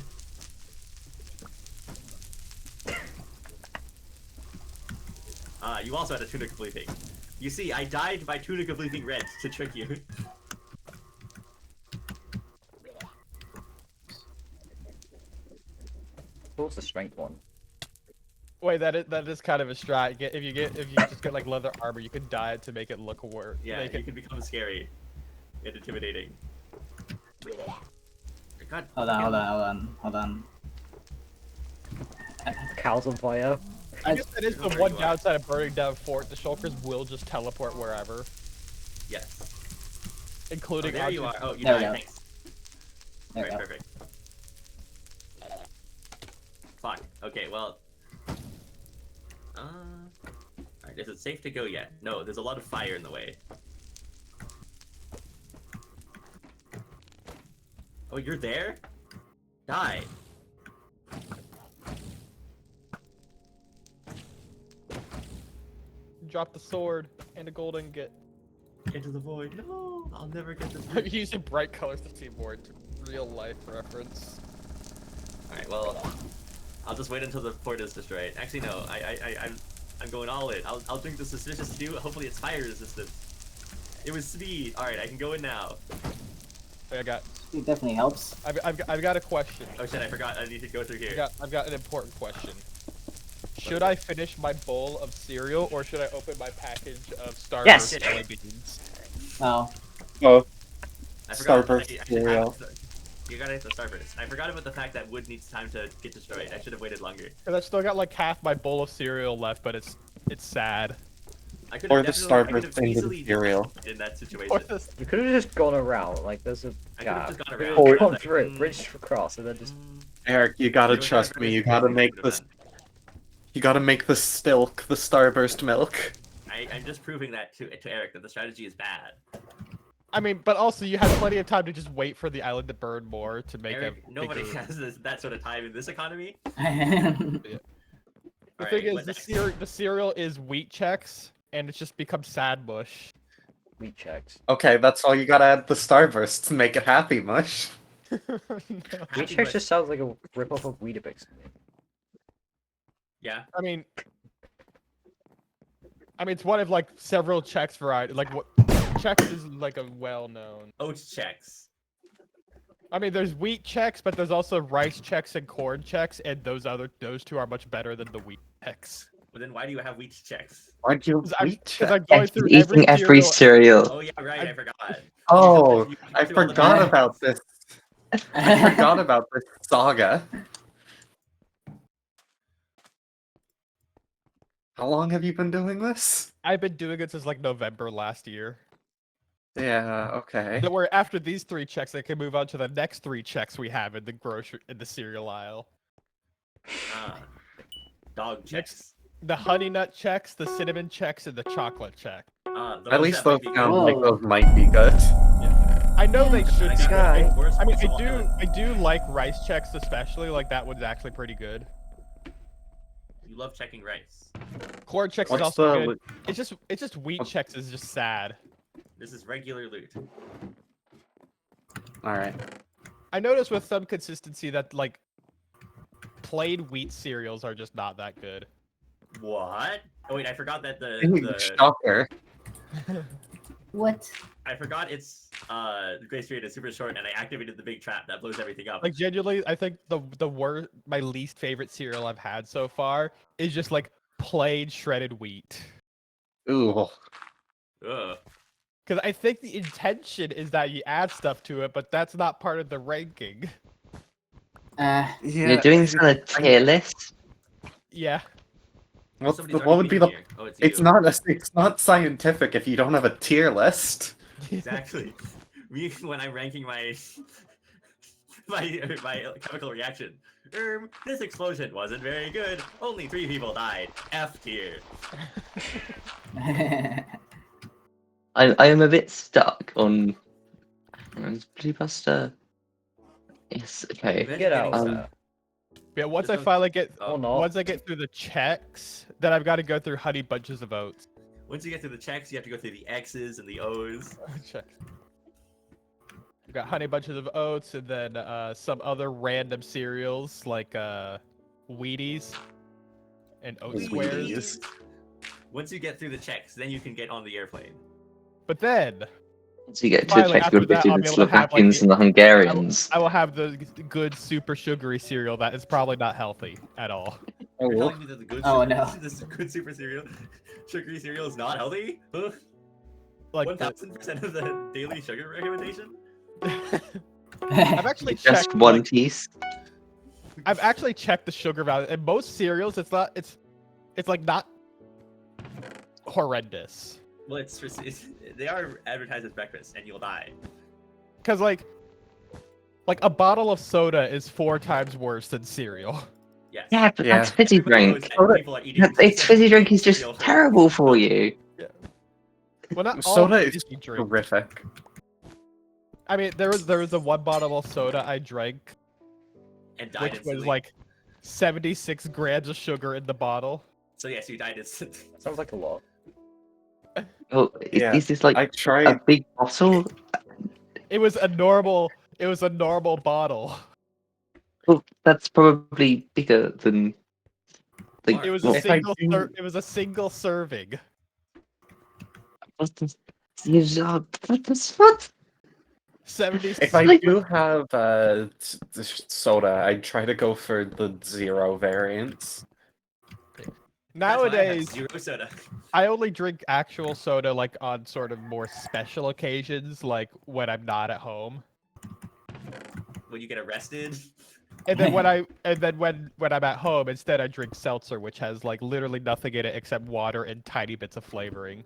You also had a tunic of bleeding. You see, I died by tunic of bleeding red to trick you. What was the strength one? Wait, that is kind of a strat. If you just get like leather armor, you can dye it to make it look worse. Yeah, you can become scary and intimidating. God, Hold on. Cows on fire. I guess that is the one downside of burning down fort. The shulkers will just teleport wherever. yes. including there you are. objects- Oh, you There we died. go. Thanks. There we Alright, go. perfect. Fuck. Okay, well. Alright, is it safe to go yet? No, there's a lot of fire in the way. Oh, you're there? Die. Drop the sword and a gold ingot. Into the void. No, I'll never get this. I'm using bright colors to see more into real life reference. Alright, well, I'll just wait until the fort is destroyed. Actually, no, I'm going all in. I'll drink the suspicious stew. Hopefully, it's fire resistant. It was speed. All right, I can go in now. I got. It definitely helps. I've got a question. Oh shit! I forgot. I need to go through here. I've got an important question. Should I finish my bowl of cereal or should I open my package of Starburst Yes. jelly beans? Oh. Oh, I forgot. Starburst I should cereal. have- You gotta hit the Starburst. I forgot about the fact that wood needs time to get destroyed. I should have waited longer. Cause I still got like half my bowl of cereal left, but it's sad. I could Or have the definitely- I could Starburst have into the easily cereal. died in that situation. Or this, You could have just gone around. Like there's a I could have gap. just gone You around. could've Or- gone Like, through it, bridged across, and then just. Eric, you gotta You know, trust me. Starburst You gotta is make what I this. could've You gotta make the stilk, the Starburst milk. done. I'm just proving that to Eric that the strategy is bad. I mean, but also you have plenty of time to just wait for the island to burn more to make Eric, a nobody bigger... has that sort of time in this economy. The Alright, thing is, what the cereal is wheat checks, and it's just become sad mush. Wheat checks. Okay, that's all you gotta add the Starburst to make it happy mush. No. Wheat Happy checks Mush- just sounds like a rip-off of Weetabix. Yeah. I mean, it's one of like several checks variety. Like what checks is like a well-known. Oats checks. I mean, there's wheat checks, but there's also rice checks and corn checks, and those two are much better than the wheat checks. Well, then why do you have wheat checks? Why'd you Because I'm, wheat 'cause check? I'm going And through he's eating every cereal. Oh yeah, right. I forgot. Oh, You I threw all the forgot bad about ones. this. I forgot about this saga. How long have you been doing this? I've been doing it since like November last year. Yeah, okay. Where after these 3 checks, I can move on to the next 3 checks we have in the cereal aisle. Ah, dog checks. The honey nut checks, the cinnamon checks, and the chocolate check. At least those might be sound good. like Whoa. those might be good. I know they should be. This good. guy- I mean, So, I do like rice checks especially. Like that one's actually pretty good. You love checking rice. Corn checks is What's also the good. It's just wheat checks is just sad. This is regular loot. Alright. I noticed with some consistency that like plain wheat cereals are just not that good. What? Oh wait, I forgot that the Shocker. What? I forgot its grace period is super short, and I activated the big trap that blows everything up. Like genuinely, I think the worst, my least favorite cereal I've had so far is just like plain shredded wheat. Ooh. Ugh. Because I think the intention is that you add stuff to it, but that's not part of the ranking. You're doing this on a tier list? Yeah. Somebody's What would be the? arguing here. Oh, It's you. not it's not scientific if you don't have a tier list. Exactly. Me when I'm ranking my my chemical reaction. This explosion wasn't very good. Only 3 people died. F tier. I am a bit stuck on. Blue Buster. Yes. Okay. Get out. Um, Yeah, once There's I no- finally get Oh, no. once I get through the checks, then I've got to go through honey bunches of oats. Once you get through the checks, you have to go through the X's and the O's. Check. We've got honey bunches of oats and then some other random cereals like Wheaties and oat squares. Wheaties. Once you get through the checks, then you can get on the airplane. But then once you get to Finally, check after your bit that, through I'll the be able to have, like, Slovakians and the Hungarians. I will have the good super sugary cereal that is probably not healthy at all. You're Oh, telling me that the good Oh, sugar, no. this good super cereal, sugary cereal is not healthy? Huh? Like 1000% of the daily sugar recommendation? I've actually Just checked one like, piece. I've actually checked the sugar value. In most cereals, it's like not horrendous. Well, they are advertised as breakfast, and you'll die. Because like a bottle of soda is 4 times worse than cereal. Yes. Yeah, but Yeah. that's fizzy Everybody knows drink. that people are eating. It's fizzy drink is just cereal for- terrible for you. Well, not all Soda is fizzy drinks. horrific. I mean, there was a 1 bottle of soda I drank, And died which was instantly. like 76 grams of sugar in the bottle. So yes, you died instantly. Sounds like a lot. Oh, Yeah, is this like I a tried. big bottle? It was a normal bottle. Well, that's probably bigger than. Like, It was what, a If I single do- it was a single serving. what's this? What? 76. If I Like- do have soda, I try to go for the zero variants. That's why I have Nowadays, 0 soda. I only drink actual soda like on sort of more special occasions, like when I'm not at home. When you get arrested. And then when I'm at home, instead I drink seltzer, which has like literally nothing in it except water and tiny bits of flavoring.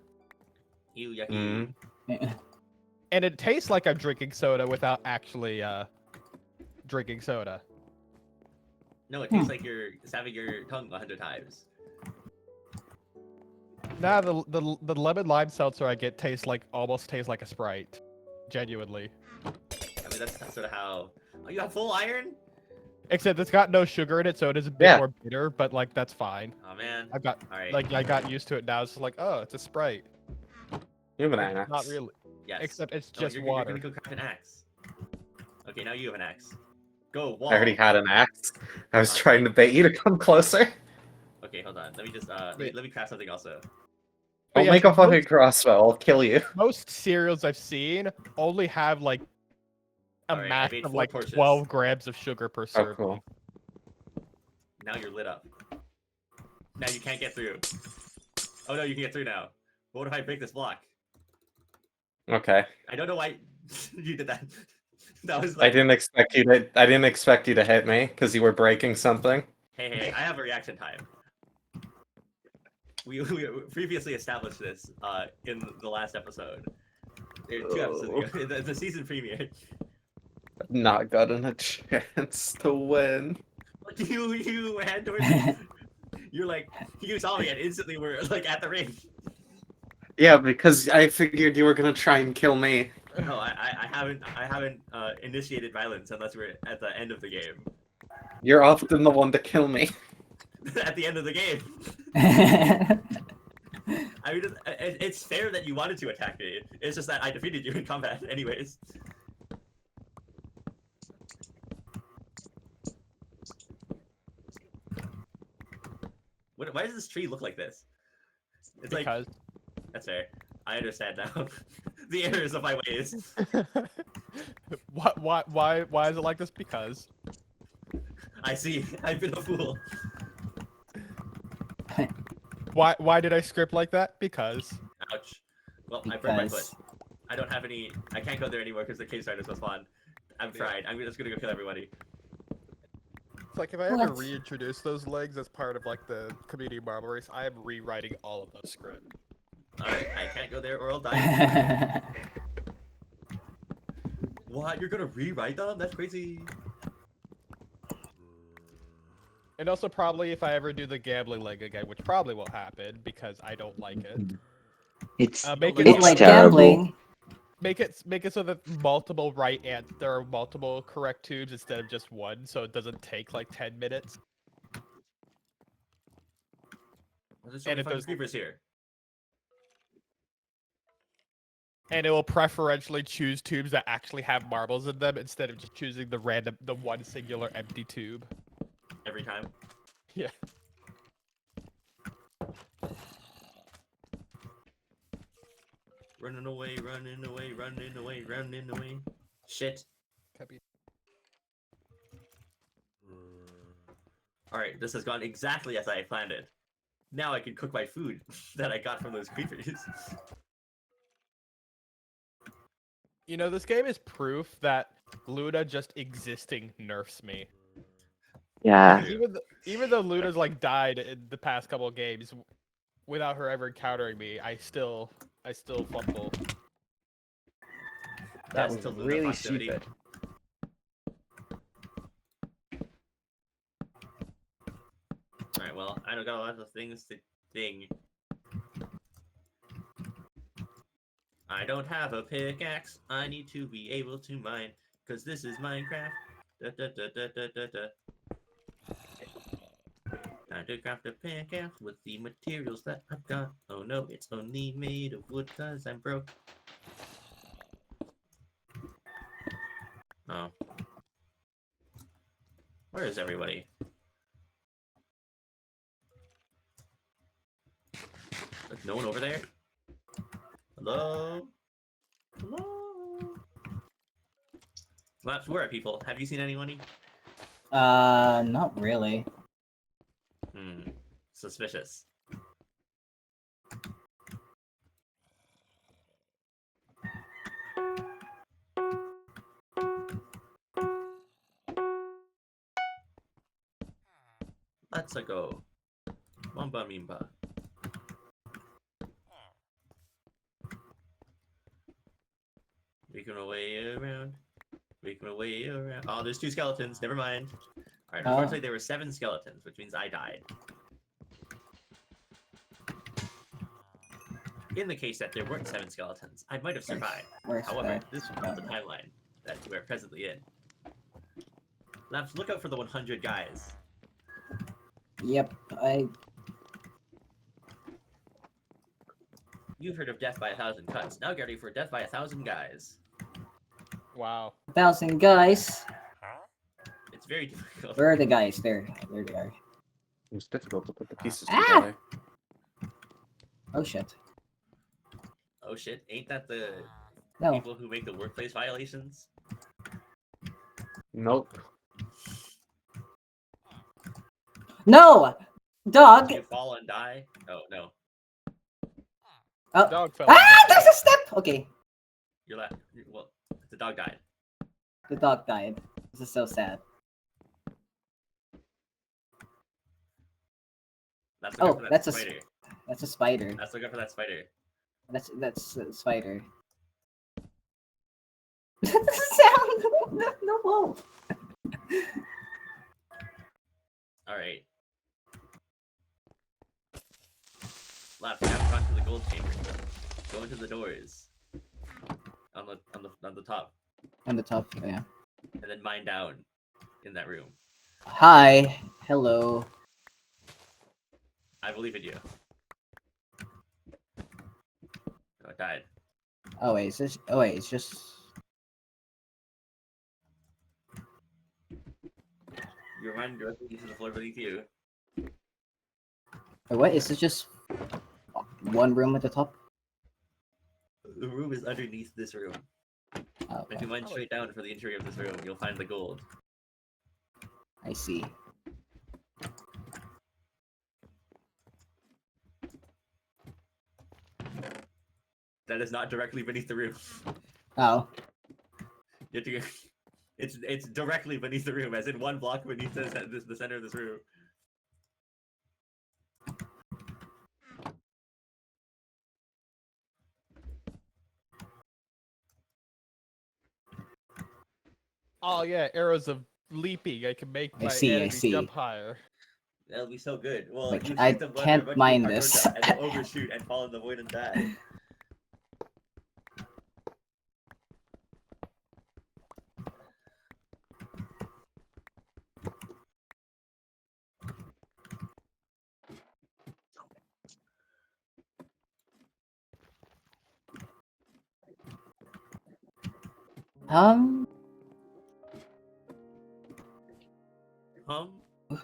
Ew, yucky. Mm. And it tastes like I'm drinking soda without actually drinking soda. No, it tastes like you're stabbing your tongue 100 times. Nah, the lemon lime seltzer I get almost tastes like a Sprite. Genuinely. I mean, that's sort of how. Oh, you have full iron? Except it's got no sugar in it, so it is a bit Yeah. more bitter, but like that's fine. Oh man. I've got All right. I got used to it now. It's just like, oh, it's a Sprite. You have an axe. Not really. Yes. Except it's No, just you're water. gonna go craft an axe. Okay, now you have an axe. Go wall. I already had an axe. I was trying to bait you to come closer. Okay, hold on. Let me just let me craft something also. But I'll yeah, make so a fucking crossbow. I'll kill you. Most cereals I've seen only have like a Alright, I max made of 4 like torches. 12 grams of sugar per Oh, serving. cool. Now you're lit up. Now you can't get through. Oh no, you can get through now. What if I break this block? Okay. I don't know why you did that. That was I like, didn't expect you to. I didn't expect you to hit me because you were breaking something. hey, I have a reaction time. We previously established this in the last episode. 2 episodes ago, the season premiere. Not gotten a chance to win. You ran towards me. You're like, you saw me and instantly we're like at the ring. Yeah, because I figured you were gonna try and kill me. No, I haven't initiated violence unless we're at the end of the game. You're often the one to kill me. At the end of the game. I mean, it's fair that you wanted to attack me. It's just that I defeated you in combat, anyways. Why does this tree look like this? It's like Because that's fair. I understand now. The errors of my ways. why is it like this? Because I see. I've been a fool. why did I script like that? Because Ouch. Well, I burned my foot. Because- I don't have any. I can't go there anymore because the cave starters will spawn. I'm fried. I'm just gonna go kill everybody. it's like if I ever What? reintroduce those legs as part of like the community marble race, I am rewriting all of those scripts. Alright, I can't go there or I'll die. What? You're gonna rewrite them? That's crazy. And also probably if I ever do the gambling leg again, which probably won't happen because I don't like it. It's Make it it It's so like that- terrible. gambling. Make it so that multiple right and there are multiple correct tubes instead of just one, so it doesn't take like 10 minutes. There's so And many if fucking there's- creepers here. And it will preferentially choose tubes that actually have marbles in them instead of just choosing the one singular empty tube. Every time. Yeah. Running away, running away, running away, running away. Shit. Alright, this has gone exactly as I planned it. Now I can cook my food that I got from those creepers. You know, this game is proof that Luna just existing nerfs me. Yeah. Even though Luna's like died in the past couple of games without her ever encountering me, I still I still fumble. That Yes, was tilted really proximity. stupid. Alright, well, I don't got a lot of things to ding. I don't have a pickaxe. I need to be able to mine, because this is Minecraft. Da, da, da, da, da, da, da. Time to craft a pickaxe with the materials that I've got. Oh no, it's only made of wood because I'm broke. Oh. Where is everybody? There's no one over there? Hello? Hello? Maps, where are people? Have you seen anyone? Not really. Suspicious. Let's go. Mamba Mimba. Making our way around. Making our way around. Oh, there's 2 skeletons. Never mind. Alright, unfortunately, there were 7 skeletons, which means I died. In the case that there weren't 7 skeletons, I might have survived. Where's However, that? this is not the timeline that we're presently in. Laps, look out for the 100 guys. Yep, You've heard of death by 1,000 cuts. Now get ready for death by 1,000 guys. Wow. 1,000 guys. It's very difficult. Where are the guys? There they are. It's difficult to put the pieces Ah! together. Oh shit. Oh shit, ain't that the No. people who make the workplace violations? Nope. No! Dog! You fall and die? Oh, no. Oh. Dog fell. Ah! There's a step! Okay. You're left. Well, the dog died. The dog died. This is so sad. Let's Oh, look out for that that's a spider. That's a spider. Let's look out for that spider. That's a spider. Sound! No wolf! Alright. Left, you haven't gone to the gold chamber. Go into the doors. On the top. On the top, yeah. And then mine down in that room. Hi. Hello. I believe in you. Oh, it died. Oh wait, is this? Oh wait, it's just. You're running directly into the floor beneath you. Wait, what? Is it just one room at the top? The room is underneath this room. Oh, If okay. you mine straight down for the interior of this room, you'll find the gold. I see. That is not directly beneath the room. Oh. You have to go. It's directly beneath the room, as in 1 block beneath the center of this room. Oh yeah, arrows of leaping. I can make I my see, I enemies see. jump higher. That'll be so good. Well, Like, you I shoot them when can't they're about to mine be this. parkour and they'll overshoot and fall in the void and die.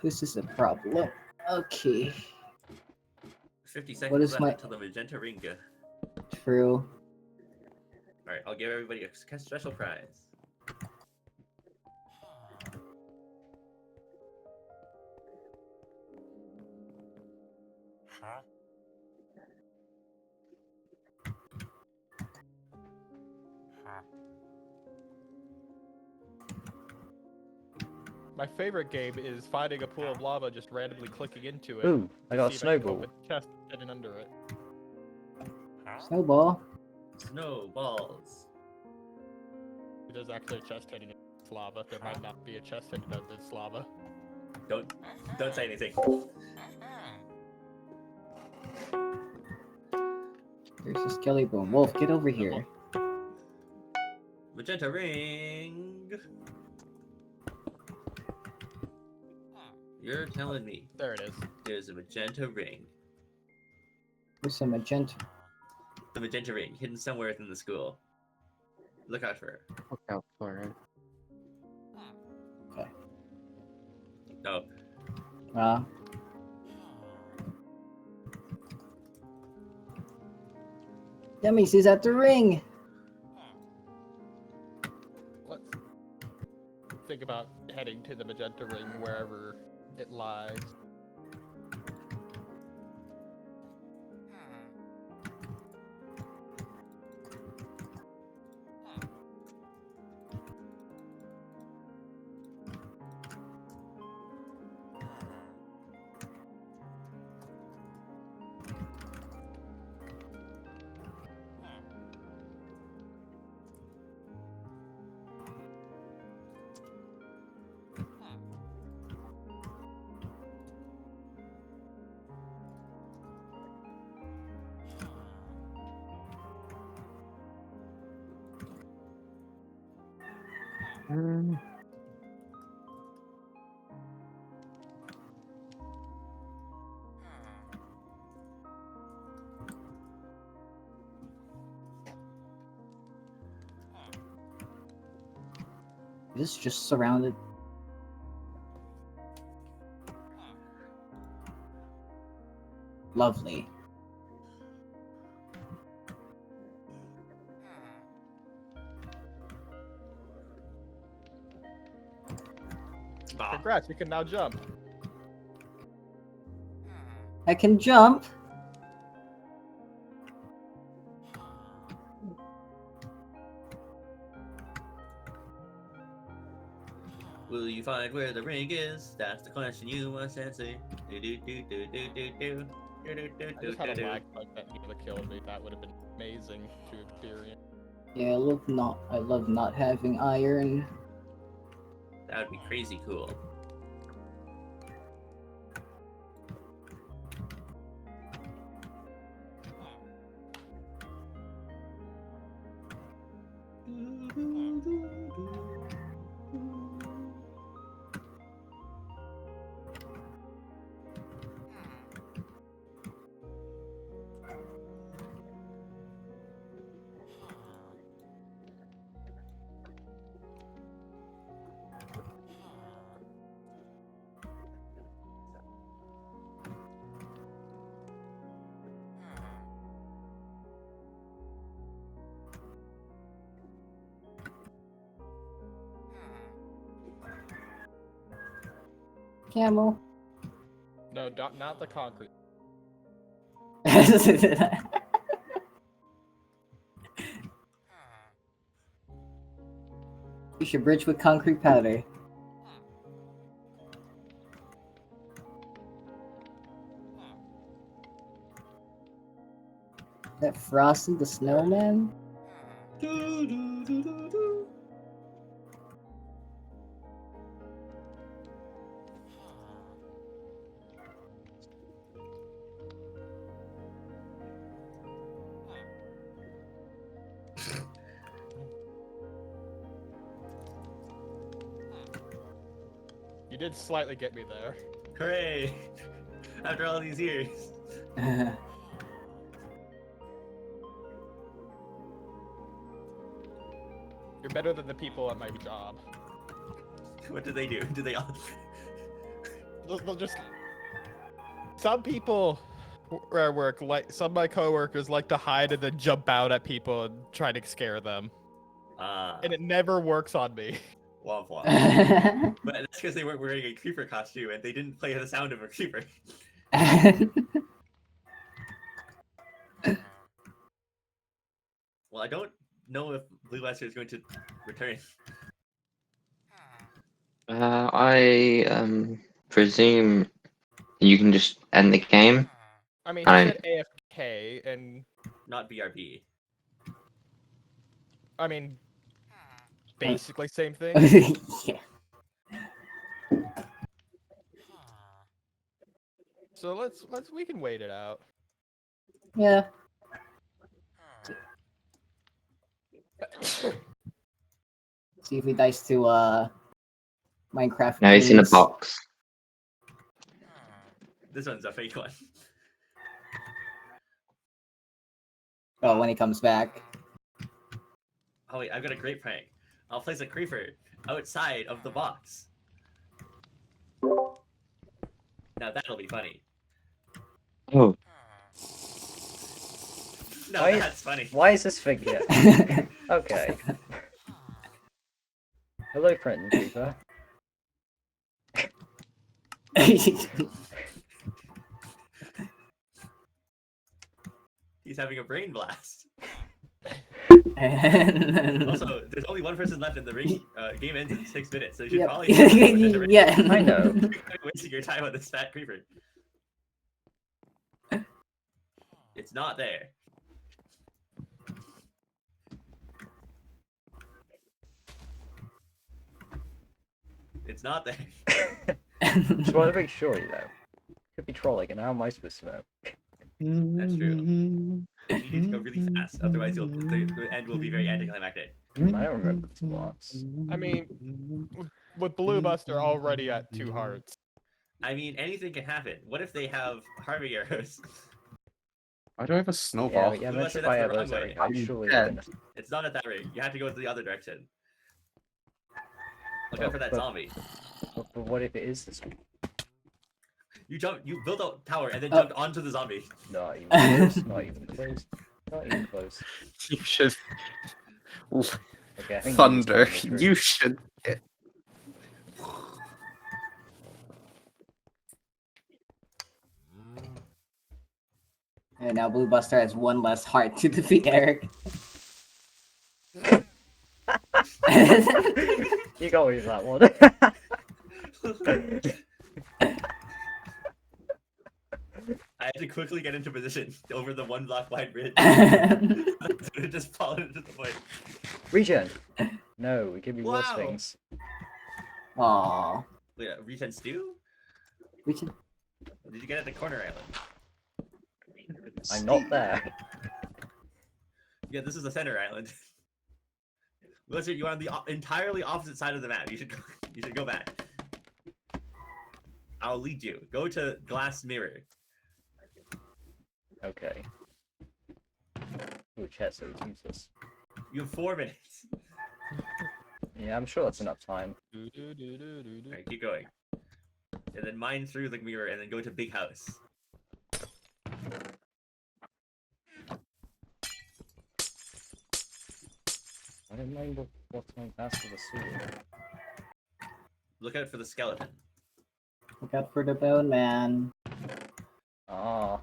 This is a problem. Okay. 50 seconds is left my- until the magenta ring. True. Alright, I'll give everybody a special prize. My favorite game is finding a pool of lava, just randomly clicking into it. Ooh, I to got a see if I can snowball. open a chest hidden under it. Snowball. Snowballs. There's actually a chest hidden in this lava. There might not be a chest hidden in this lava. Don't say anything. There's a skelly bone. Wolf, get over here. Magenta ring. You're telling me There it is. there's a magenta ring. There's some magenta. The magenta ring hidden somewhere within the school. Look out for it. Look out for it. Okay. No. Yummies is at the ring. Let's think about heading to the magenta ring wherever it lies. This is just surrounded. Lovely. Bah. Congrats, you can now jump. I can jump. Will you find where the ring is? That's the question you must answer. Do do do do do do do. Do, do, do, I just had do, a do. lag bug that nearly killed me. That would have been amazing to experience. Yeah, I love not having iron. That would be crazy cool. Camel. No, not the concrete. You should bridge with concrete powder. That Frosty the Snowman? Do, do, do, do, do. You did slightly get me there. Hooray! After all these years. You're better than the people at my job. What do they do? Do they all? They'll just. Some people where I work, like some of my coworkers, like to hide and then jump out at people and try to scare them, and it never works on me. Womp womp. But that's because they weren't wearing a creeper costume and they didn't play the sound of a creeper. Well, I don't know if Blue Lester is going to return. I presume you can just end the game. I mean, he Fine. said AFK, and not BRB. I mean, basically same thing. Yeah. So we can wait it out. Yeah. See if he dies to Minecraft. No, he's in a memes. box. This one's a fake one. Oh, when he comes back. Oh wait, I've got a great prank. I'll place a creeper outside of the box. Now that'll be funny. Oh, No, Why- that's funny. Why is this figure? Okay. Hello, friend Creeper. He's having a brain blast. And- Also, there's only one person left in the ring. Game ends in 6 minutes, so you should Yep. probably finish it. Yeah. I know. You're wasting your time on this fat creeper. It's not there. It's not there. Just want to make sure, you know. Could be trolling, and how am I supposed to know? That's true. You need to go really fast, otherwise the end will be very anticlimactic. I don't remember the blocks. I mean, with Blue Buster already at 2 hearts. I mean, anything can happen. What if they have harming arrows? Why do I have a Yeah, snowball? but yeah, Who mentioned said by that's the others, wrong way? I surely dead. wouldn't. It's not at that rate. You have to go the other direction. Look out for that But- zombie. But what if it is this one? You built a tower and then Oh. jumped onto the zombie. Not even close. Not even close. Not even close. You should. Okay, I think Thunder. this one will You should. And now Blue Buster has one less heart to defeat Eric. work. You got me with that one. I had to quickly get into position over the 1 block wide bridge. Just fall into the void. Regen. No, give me worse Wow. things. Aww. Wait, regen stew? We can. Or did you get at the corner island? I'm not there. Yeah, this is the center island. Listen, you're on the entirely opposite side of the map. You should go back. I'll lead you. Go to glass mirror. Okay. Ooh, chat, so it's useless. You have 4 minutes. Yeah, I'm sure that's enough time. Alright, keep going. And then mine through the mirror and then go to big house. I don't know what's my pass with the sword. Look out for the skeleton. Look out for the bone man. Ah,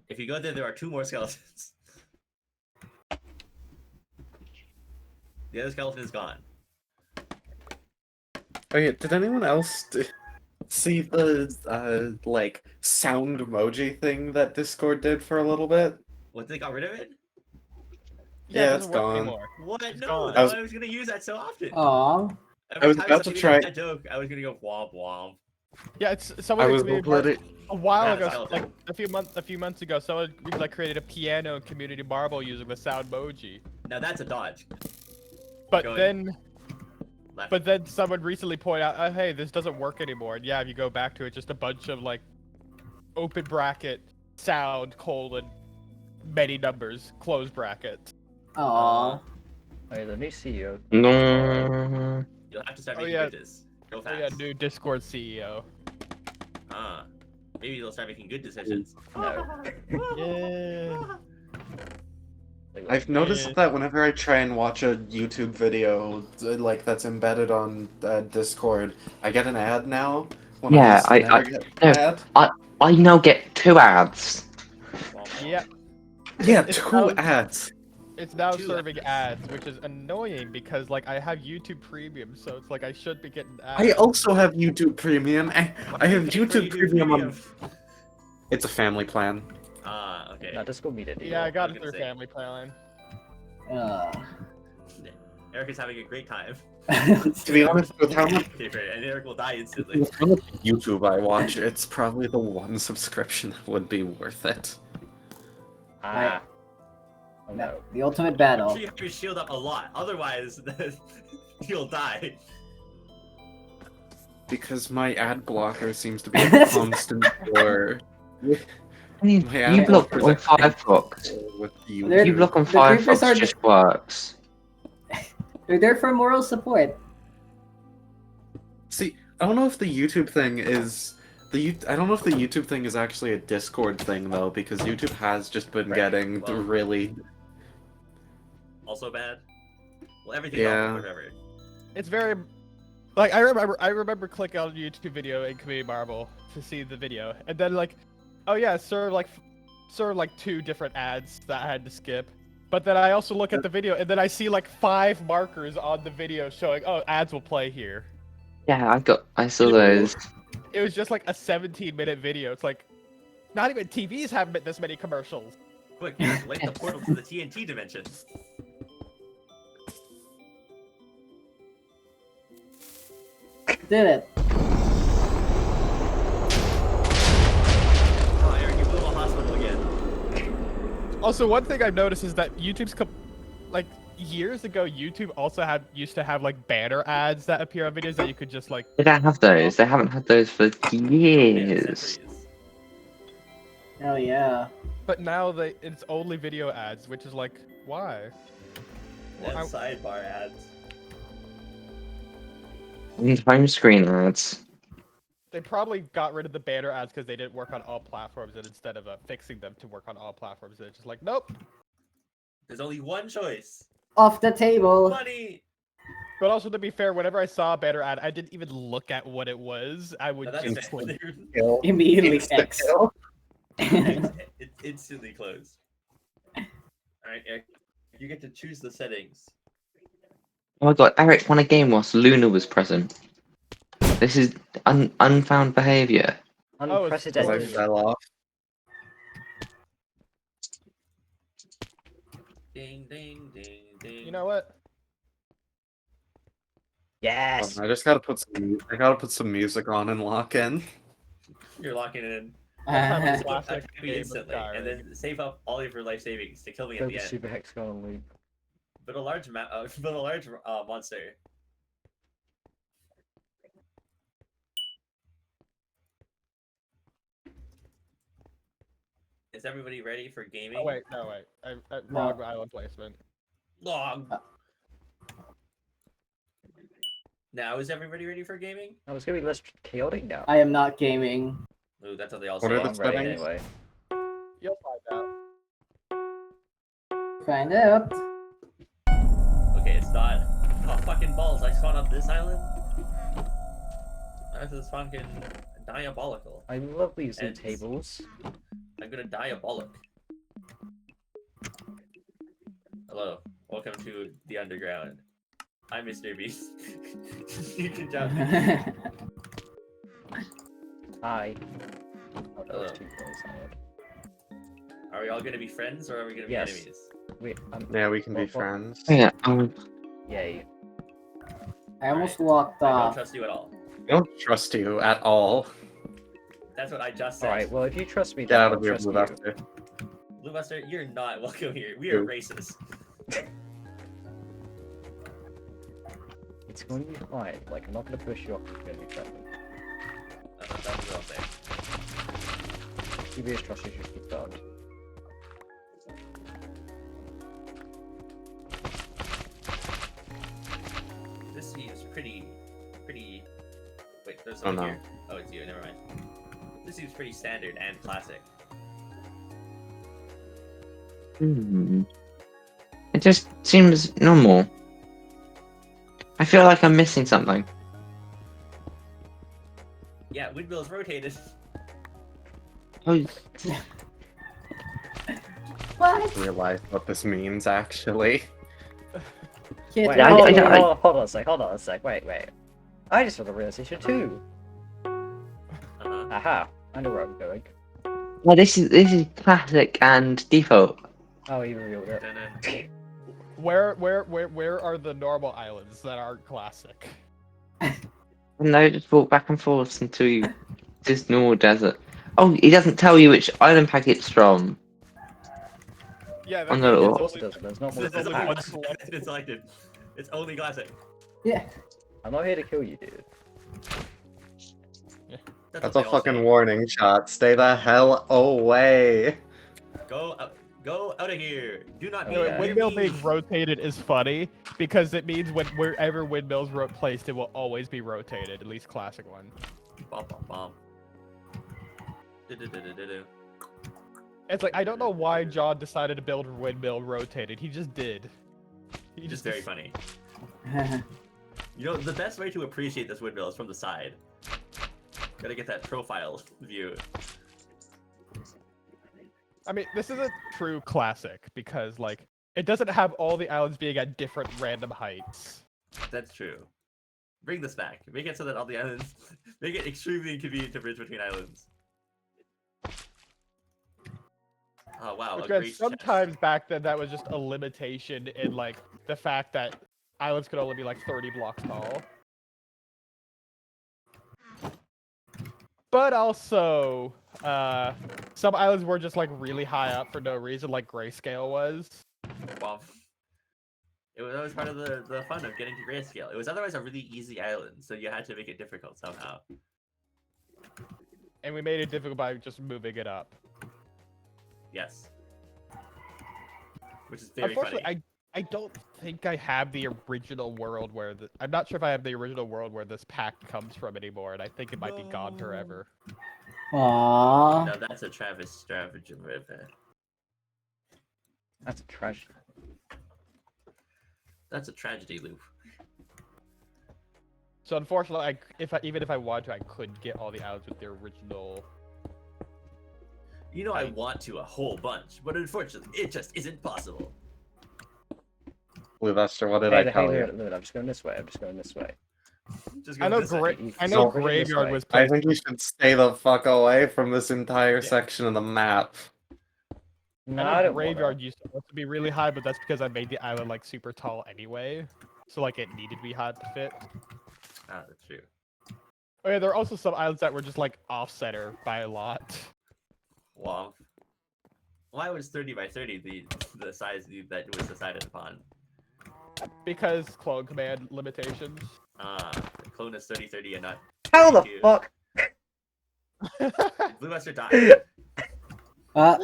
If you go there, there are 2 more skeletons. The other skeleton is gone. Oh yeah, did anyone else see the like sound emoji thing that Discord did for a little bit? What, they got rid of it? Yeah, it it's doesn't work gone. anymore. What? It's No, gone. I was gonna use that so often. Aww. Every was time about to somebody try- made that joke, I was gonna go womp womp. Yeah, it's I someone was created literally. a while Yeah, ago, skeleton. like a few months ago, someone like created a piano in Community Marble using the sound emoji. Now that's a dodge. But Going. then Left. someone recently pointed out, oh, hey, this doesn't work anymore. And yeah, if you go back to it, just a bunch of like open bracket sound colon many numbers close bracket. Aww. hey, the new CEO. no. You'll have to start Oh, making yeah. bridges. Go Oh fast. yeah, new Discord CEO. Ah. Maybe they'll start making good decisions. No. Yeah. I've noticed Yeah. that whenever I try and watch a YouTube video like that's embedded on Discord, I get an ad now. When Yeah, used to I- never get no. an ad. I now get 2 ads. Womp womp. Yeah. Yeah, It 2 sounds- ads. It's now Two serving ads. ads, which is annoying because like I have YouTube Premium, so it's like I should be getting ads. I also have YouTube Premium. I have Pay for YouTube Premium on. It's a family plan. Ah, okay. No, just go meet it. Yeah, I got was it gonna through say. Family Plan. Eric is having a great time. To be honest, with how much Pay for it, and Eric will die instantly. with how much YouTube I watch, it's probably the one subscription that would be worth it. Ah. Oh no. The ultimate I'm battle. sure you have your shield up a lot, otherwise you'll die. Because my ad blocker seems to be a constant war. I mean, My ad you block blockers on are Firefox. with They're- YouTube. You block on The creepers are Firefox just works. They're there for moral support. See, I don't know if the YouTube thing is I don't know if the YouTube thing is actually a Discord thing though, because YouTube has just been Right, getting well- really. Also bad. Well, everything Yeah. else, whatever. It's very like I remember clicking on a YouTube video in Community Marvel to see the video, and then like, oh yeah, serve like 2 different ads that I had to skip. But then I also look at the video, and then I see like 5 markers on the video showing, oh, ads will play here. Yeah, I saw those. It was just like a 17-minute video. It's like, not even TVs have this many commercials. Quick, Eric, light the portal to the TNT dimension. Did it. Oh, Eric, you blew a hospital again. Also, one thing I've noticed is that like years ago, YouTube also used to have like banner ads that appear on videos that you could just like. They don't have those. They haven't had those for years. Centuries. Hell yeah. But now it's only video ads, which is like, why? And I- sidebar ads. And home screen ads. They probably got rid of the banner ads because they didn't work on all platforms, and instead of fixing them to work on all platforms, they're just like, nope. There's only one choice. Off the table. Money. But also, to be fair, whenever I saw a banner ad, I didn't even look at what it was. I would No, that's just fair. click. Immediately Insta X. kill. It instantly closed. Alright, Eric. You get to choose the settings. Oh my god, Eric won a game whilst Luna was present. This is unfound behaviour. Oh, it's- I Unprecedented. fell off. Ding, ding, ding, ding. You know what? Yes. I just gotta put some music on and lock in. You're locking it in. Classic Activate game of instantly, and then save up all of your life savings to kill me at Go the to end. Super Hexagon loop. But a large monster. Is everybody ready for gaming? Oh wait, no wait. Wrong island placement. Long. Now is everybody ready for gaming? Oh, it's gonna be less chaotic now. I am not gaming. Ooh, that's what they all What say. are the I'm ready settings? anyway. You'll find out. Find out. Okay, it's not. Oh, fucking balls! I spawned on this island. This is fucking diabolical. I love these It's- tables. I'm gonna diabolic. Hello, welcome to the underground. I'm Mr. Beast. You can jump. Hi. Oh, no, Hello. it's too close. Are we all gonna be friends or are we gonna be Yes. enemies? Wait, Yeah, we can be Well, friends. Oh, yeah, yay. I almost walked I don't off. trust you at all. I don't trust you at all. That's what I just said. Alright, well, if you trust me, Get then out I'll of here, trust Blue you. Buster. Blue Buster, you're not welcome here. We are Ooh. racist. It's going to be fine. Like, I'm not going to push you off. It's going to be friendly. That's what I'll say. CBS trust issues confirmed. This seems pretty. Wait, there's Oh, someone no. here. Oh, it's you. Never mind. This seems pretty standard and classic. It just seems normal. I feel like I'm missing something. Yeah, windmills rotated. Oh, What? realize what this means actually. Kid, Wait, Yeah, hold on a sec. Wait. I just had a realization too. Uh-huh. Aha, I know where I'm going. Well, this is classic and default. Oh, you revealed it. Dun-dun. Where are the normal islands that aren't classic? No, just walk back and forth until you just normal desert. Oh, he doesn't tell you which island pack it's from. Yeah, On that the means little- it's Of course only, it doesn't. There's not there's multiple only one packs. select. It's selected. It's only classic. Yeah. I'm not here to kill you, dude. That's That's what a they all fucking say. warning shot. Stay the hell away. Go out of here. Do not be Okay. near Windmill me. being rotated is funny because it means wherever windmills placed, it will always be rotated. At least classic one. Bom, bom, bom. Du-du-du-du-du-du. It's like I don't know why John decided to build a windmill rotated. He just did. He Just very funny. You know, the best way to appreciate this windmill is from the side. Gotta get that profile view. I mean, this is a true classic because like it doesn't have all the islands being at different random heights. That's true. Bring this back. Make it so that all the islands... Make it extremely inconvenient to bridge between islands. Oh, wow. A Because great chest. sometimes back then that was just a limitation in like the fact that islands could only be like 30 blocks tall. But also, some islands were just like really high up for no reason, like Grayscale was. Well, that was part of the fun of getting to Grayscale. It was otherwise a really easy island, so you had to make it difficult somehow. And we made it difficult by just moving it up. Yes. Which is very Unfortunately, funny. I don't think I have the original world where I'm not sure if I have the original world where this pack comes from anymore, and I think it might be gone forever. Aww. Now that's a Travis stratagem right there. That's a treasure. That's a tragedy loop. So unfortunately, even if I wanted to, I couldn't get all the islands with the original. You know, I want to a whole bunch, but unfortunately, it just isn't possible. Blue Buster, what did I tell you? I'm just going this way. Just I go know, this way. I know No, bring it this Graveyard way. was I placed. think you should stay the fuck away from this entire Yeah. section of the map. No, I I know don't Graveyard want used to be really high, but that's because I made the island like super tall anyway. So like it needed to be high to fit. Ah, that's true. Oh yeah, there are also some islands that were just like off-center by a lot. Womp. Why was 30 by 30 the size that was decided upon? Because clone command limitations. The clone is 30-30 and not How the 32. fuck? Blue Buster died. Well,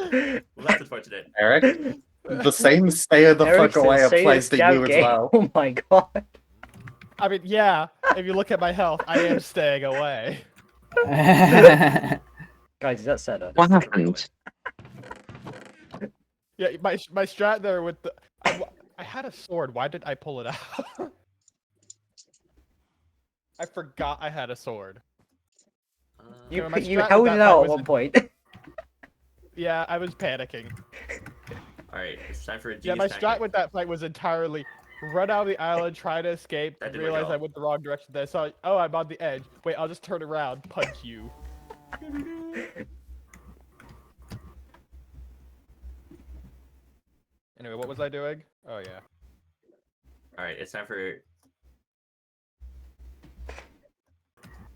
that's unfortunate. Eric, the same stay the Eric fuck away says, "Say applies this to you scout as game." well. Oh my god. I mean, yeah, if you look at my health, I am staying away. Guys, is that Seda? What happened? Yeah, my strat there with the I had a sword. Why did I pull it out? I forgot I had a sword. You, No, my you strat with held that it fight out at was one in- point. Yeah, I was panicking. Alright, it's time for a Yeah, genius my tactic. strat with that fight was entirely run out of the island, try to escape, That didn't realize work I out. went the wrong direction. Then I saw, oh, I'm on the edge. Wait, I'll just turn around, punch you. Anyway, what was I doing? Oh yeah. Alright, it's time for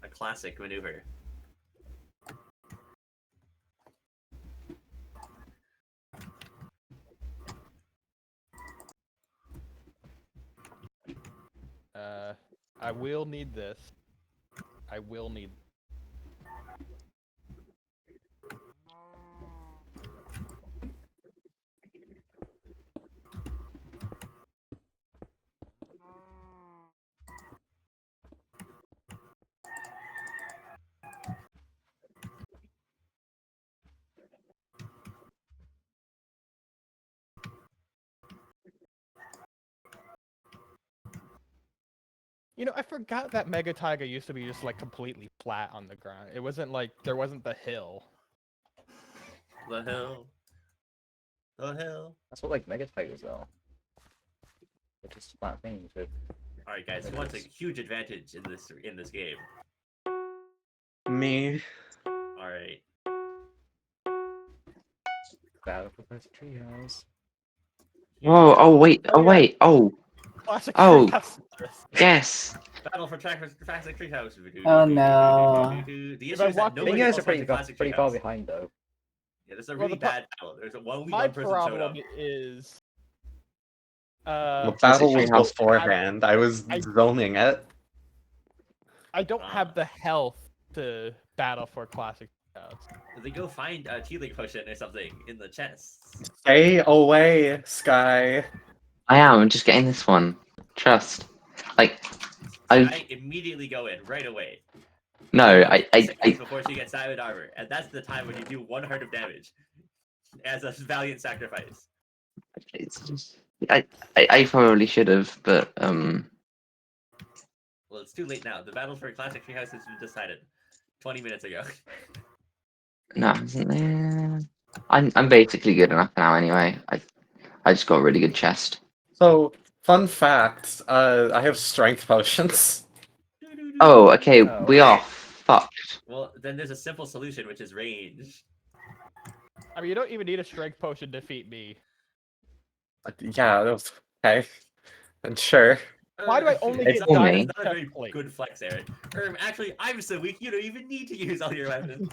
a classic maneuver. I will need this. I will need. You know, I forgot that Mega Taiga used to be just like completely flat on the ground. It wasn't like there wasn't the hill. The hill. the hell? That's what like Mega Tigers are. They're just flat things with. All right, guys. Who wants a huge advantage in this game? Me. All right. Battle for Professor Treehouse. Whoa! Oh wait! Oh wait! Oh Classic Oh. Treehouse. yes! Battle for Classic Treehouse. Oh, no. The If issue I is walk- that I think nobody you guys else are has a Classic pretty far Treehouse. behind though. Yeah, this is a Well, really the pro- bad battle. There's only My one person showed up. problem is, The Classic battle was Treehouse. beforehand. I was I- zoning it. I don't have the health to battle for Classic Treehouse. They go find a healing potion or something in the chest. Stay away, Sky. I am. I'm just getting this one. Trust. Like I immediately go in right away. no, 30 seconds before she gets diamond armor, and that's the time when you do 1 heart of damage as a valiant sacrifice. it's just, I probably should have, but Well, it's too late now. The battle for Classic Treehouse has been decided 20 minutes ago. no, isn't there? I'm basically good enough now anyway. I just got a really good chest. So, fun fact, I have strength potions. Oh, okay, Oh, we are okay. fucked. Well, then there's a simple solution, which is range. I mean, you don't even need a strength potion to defeat me. Yeah, that was okay. And sure. Why do I only It's get not- diamond It's not a very chest plate? good flex, Eric. Actually, I'm so weak, you don't even need to use all your weapons.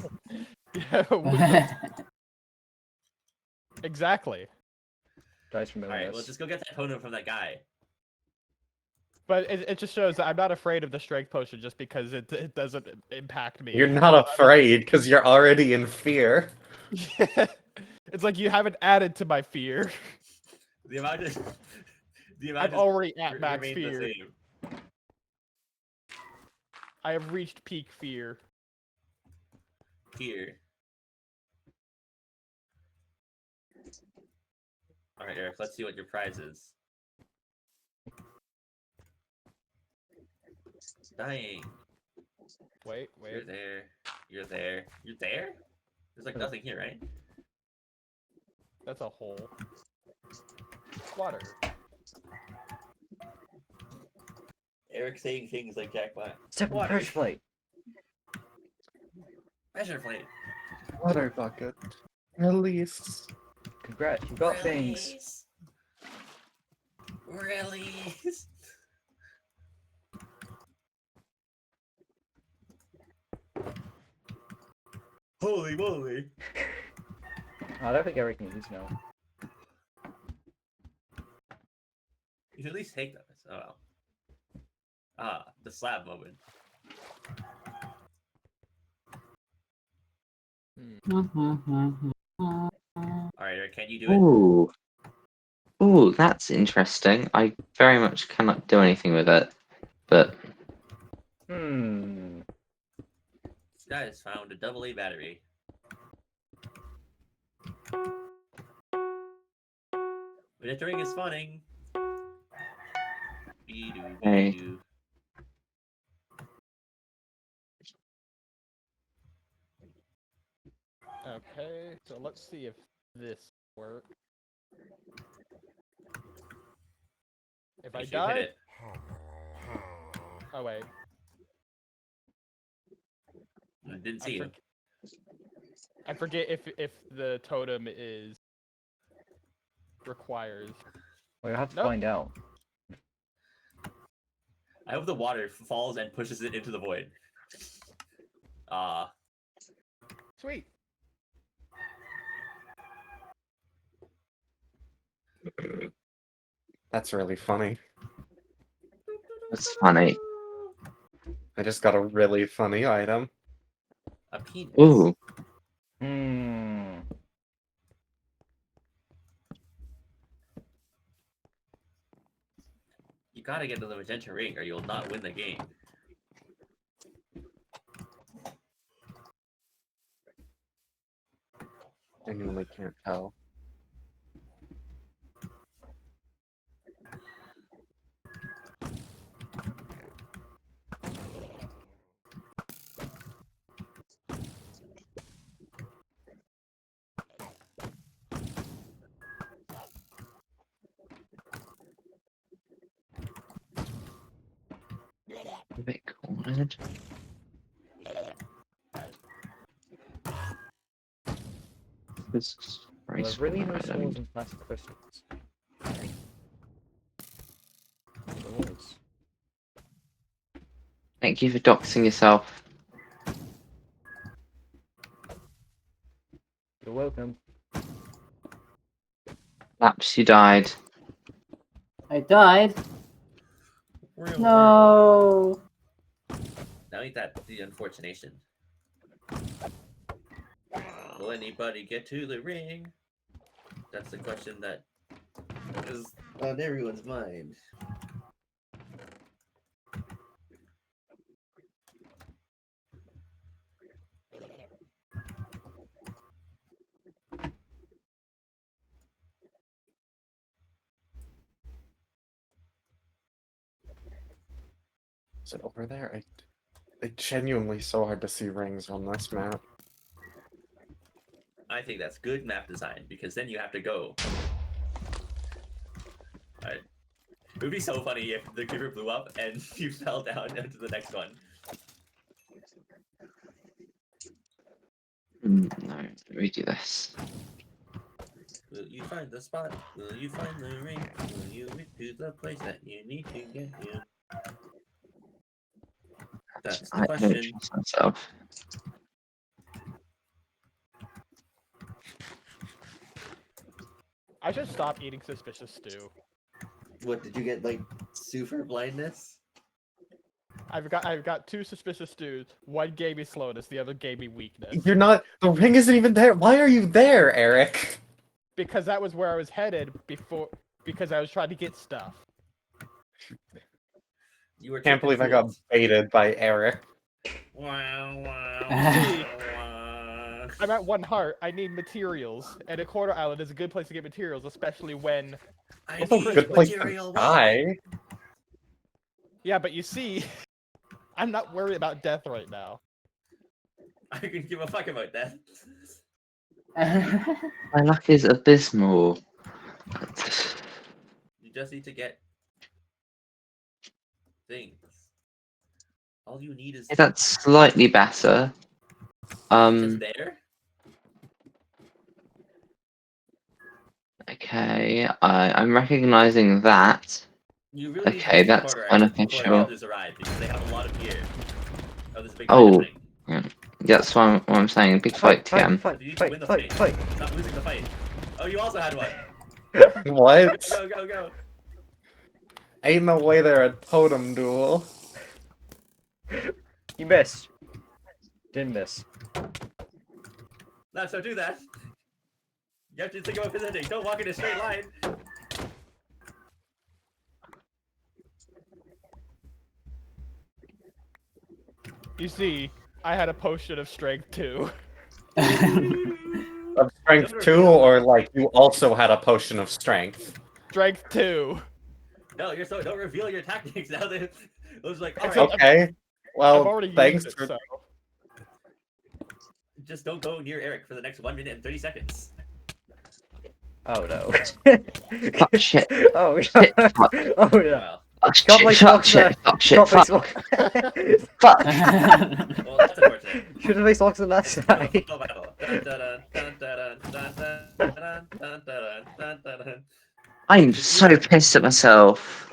Exactly. Dice from Alright, well, just go get that totem from that guy. But it just shows that I'm not afraid of the strength potion just because it doesn't impact me. You're not afraid, because you're already in fear. It's like you haven't added to my fear. The amount of... The amount I'm just already at max remains the fear. same. I have reached peak fear. Here. Alright, Eric, let's see what your prize is. Dying. Wait. You're there. You're there. You're there? There's like nothing here, right? That's a hole. Water. Eric saying things like Jack Black. Step on Water. Perch Plate. Pressure plate. Water bucket. Release. Congrats, you got things. Release. Holy moly. I don't think Eric needs now. You should at least take those. Oh well. Ah, the slab moment. Alright, Eric, can you do it? Ooh. Ooh, that's interesting. I very much cannot do anything with it. But Hmm. This guy has found a AA battery. Monitoring is spawning. Be-doo, Hey. be-doo. Okay, so let's see if this works. If I Make sure you hit die, it. oh wait, I didn't I, see you. I forget if the totem is requires. Well, you'll have to Nope. find out. I hope the water falls and pushes it into the void. Sweet. That's really funny. that's funny. I just got a really funny item. A penis. Ooh. Hmm. You gotta get to the magenta ring or you'll not win the game. Genuinely can't tell. Record. This is very There's really no small, I don't- swords and plastic crystals. Swords. Thank you for doxing yourself. You're welcome. Perhaps you died. I died. Real No. Now ain't that the unfortunation? Will anybody get to the ring? That's the question that is on everyone's mind. Is it over there? It's genuinely so hard to see rings on this map. I think that's good map design because then you have to go. Alright. It would be so funny if the creeper blew up and you fell down into the next one. No, redo this. Will you find the spot? Will you find the ring? Will you get to the place that you need to get to? That's the I don't question. trust myself. I should stop eating suspicious stew. What did you get? Like super blindness? I've got 2 suspicious stews. One gave me slowness, the other gave me weakness. You're not. The ring isn't even there. Why are you there, Eric? Because that was where I was headed before. Because I was trying to get stuff. You were Can't believe I got fooled. baited by Eric. Wow, wow, See, wow. I'm at 1 heart. I need materials, and a quarter island is a good place to get materials, especially when. I It's a need good place to material die. Yeah, but you see, I'm not worried about death right now. I can give a fuck about that. My luck is abysmal. You just need to get things. All you need is That's slightly better. just there. Okay, I'm recognizing that. You really need to Okay, get to that's quarter island before the unofficial. others arrive because they have a lot of gear. Oh, there's a big Oh. fight happening. That's what I'm saying. Big fight again. So you need to win the fight. Stop losing the fight. Oh, you also had one. What? Go, go, go. Ain't no way they're a totem duel. You missed. Didn't miss. No, so do that. You have to think about positioning. Don't walk in a straight line. You see, I had a potion of strength too. Of strength 2, or like you also had a potion of strength? Strength 2. No, you're so don't reveal your tactics now. It was like, all It's right, Okay. I've Well, already thanks used it, for. so. just don't go near Eric for the next 1 minute and 30 seconds. Oh no. Fuck shit. Oh no. Shit. Fuck. Oh no. Well, Fuck Can't play shit. Fuck Fox there. shit. Fuck shit. Can't play Fuck. Fox. Fuck. well, that's unfortunate. Should have faced Fox on that side. Go battle. Dun, dun, dun, dun, dun, dun, dun, dun, dun, dun, dun, dun, dun. I'm so pissed at myself.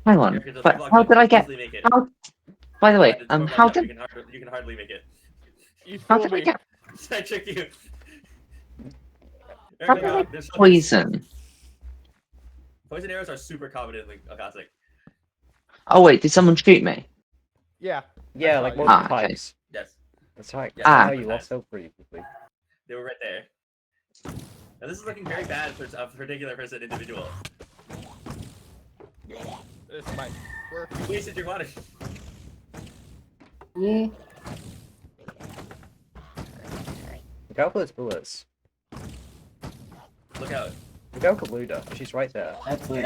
Hang on. Eric, But how did I get? easily make it. How? By the way, It's more how locked up, did? you can hardly make it. You How fooled did I me. get I tricked you. How Eric, did I there's poison? Poison arrows are super common in Akathic. Oh wait, did someone shoot me? Yeah. Yeah, I like saw you. multiple okay. times. Yes, That's how, Yeah, that's Ah. how you lost so pretty quickly. they were right there. Now this is looking very bad for a particular person, individual. This might work. You wasted your money. Yeah. Look out for those bullets. Look out. Look out for Luda. She's right there. That's it.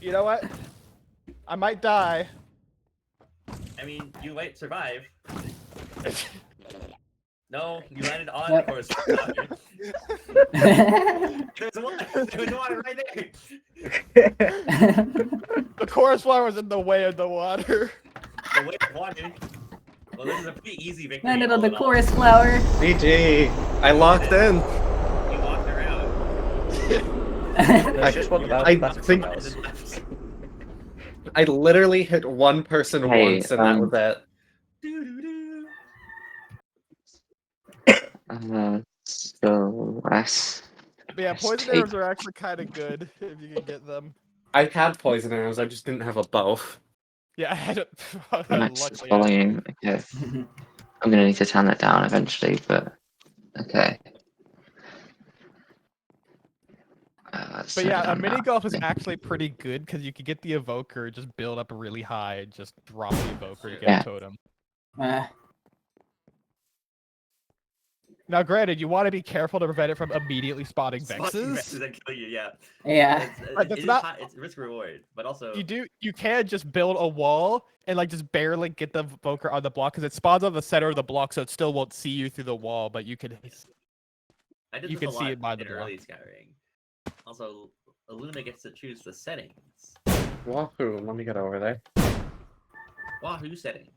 You know what? I might die. I mean, you might survive. No, you landed on Yep. the course. There's one right there. chorus flower was in the way of the water. The way of water. Well, this is a pretty easy victory. Landed on all the in all. chorus flower. GG. I locked in. You walked around. That's just what the I classic think- does. I literally hit one person Hey, once, and that was it. So let's But yeah, Let's poison take- arrows are actually kind of good if you can get them. I had poison arrows, I just didn't have a bow. Yeah, I had it. max Luckily, I had- volume. Okay, I'm gonna need to turn that down eventually, but okay. But yeah, a mini golf is actually pretty good because you can get the evoker, just build up really high, and just drop the evoker to get Yeah. a totem. Uh, Now, granted, you want to be careful to prevent it from immediately spotting Spotting vexes. vexes that kill you, yeah. yeah. But that's not- It's risk reward, but also You can just build a wall and like just barely get the evoker on the block because it spawns on the center of the block, so it still won't see you through the wall, but you can. I did you this can a see lot it by the in block. early Skyring. Also, Illumina gets to choose the settings. Wahoo, let me get over there. Wahoo setting.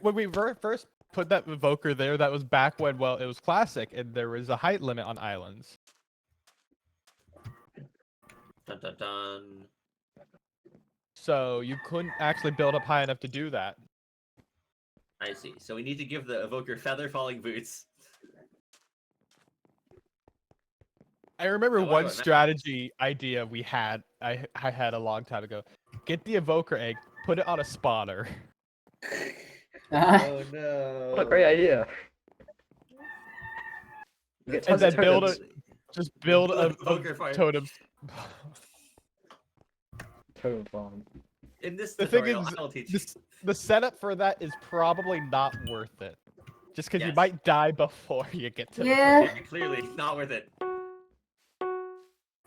When we first put that evoker there, that was back when it was classic and there was a height limit on islands. Dun dun dun. So you couldn't actually build up high enough to do that. I see. So we need to give the evoker feather falling boots. I remember Now, what one about that? strategy idea we had. I had a long time ago. Get the evoker egg, put it on a spotter. Oh no. What a great idea. You get And tons of then build totems. Just build Build a an evoker farm. totems. Totem farm. In this The thing tutorial, is, I'll teach you. the setup for that is probably not worth it. Just because you Yes. might die before you get to Yeah. Yeah, clearly not worth it.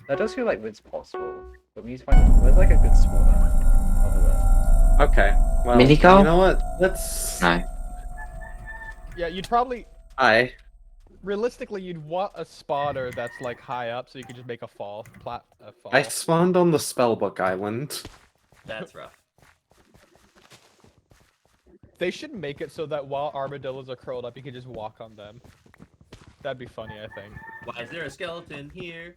That does feel like it's possible, but we need to find where's like a good spawner over there. Okay. Well, Mini you golf? know what? Let's. No. Yeah, you'd probably Realistically, you'd want a spotter that's like high up so you could just make a fall. I spawned on the Spellbook Island. That's rough. They should make it so that while armadillos are curled up, you can just walk on them. That'd be funny, I think. Why is there a skeleton here?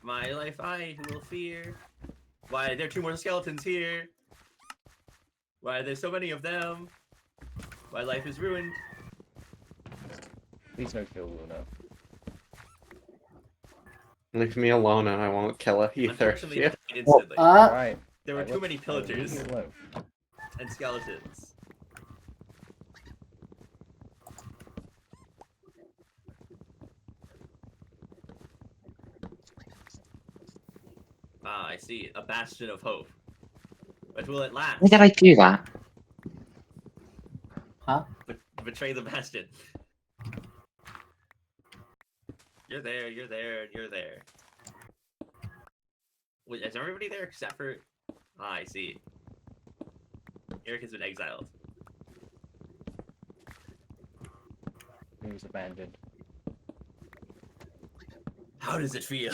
My life I will fear. Why are there 2 more skeletons here? Why are there so many of them? My life is ruined. Please no kill Luna. Leave me alone and I won't kill her either. Unfortunately, Yeah. it died instantly. Alright. There were too many Leave pillagers me alone. and skeletons. Ah, I see. A bastion of hope. But will it last? Why did I do that? Betray the bastion. You're there, you're there, you're there. Wait, is everybody there except for... Ah, I see. Eric has been exiled. He was abandoned. How does it feel?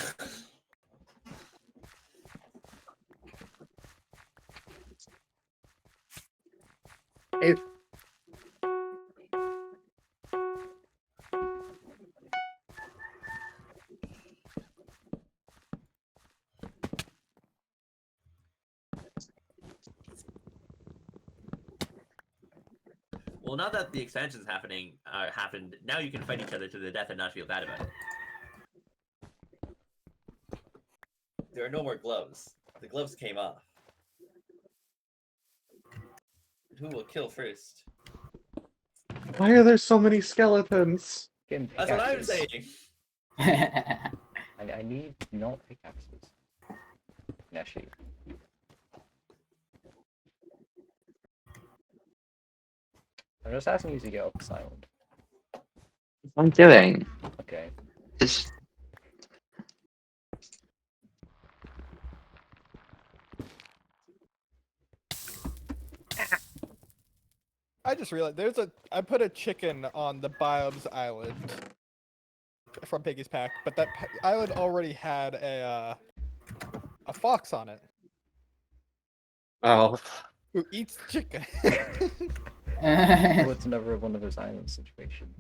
Well, now that the expansion's happened, now you can fight each other to the death and not feel bad about it. There are no more gloves. The gloves came off. Who will kill first? Why are there so many skeletons? Getting That's what I'm pickaxes. saying. I need not pickaxes. Actually. I'm just asking you to get off this island. What I'm doing Okay. is I just realized I put a chicken on the Biobs Island from Piggy's Pack, but that island already had a A fox on it Oh, who eats chicken. Oh, it's another one of those island situations.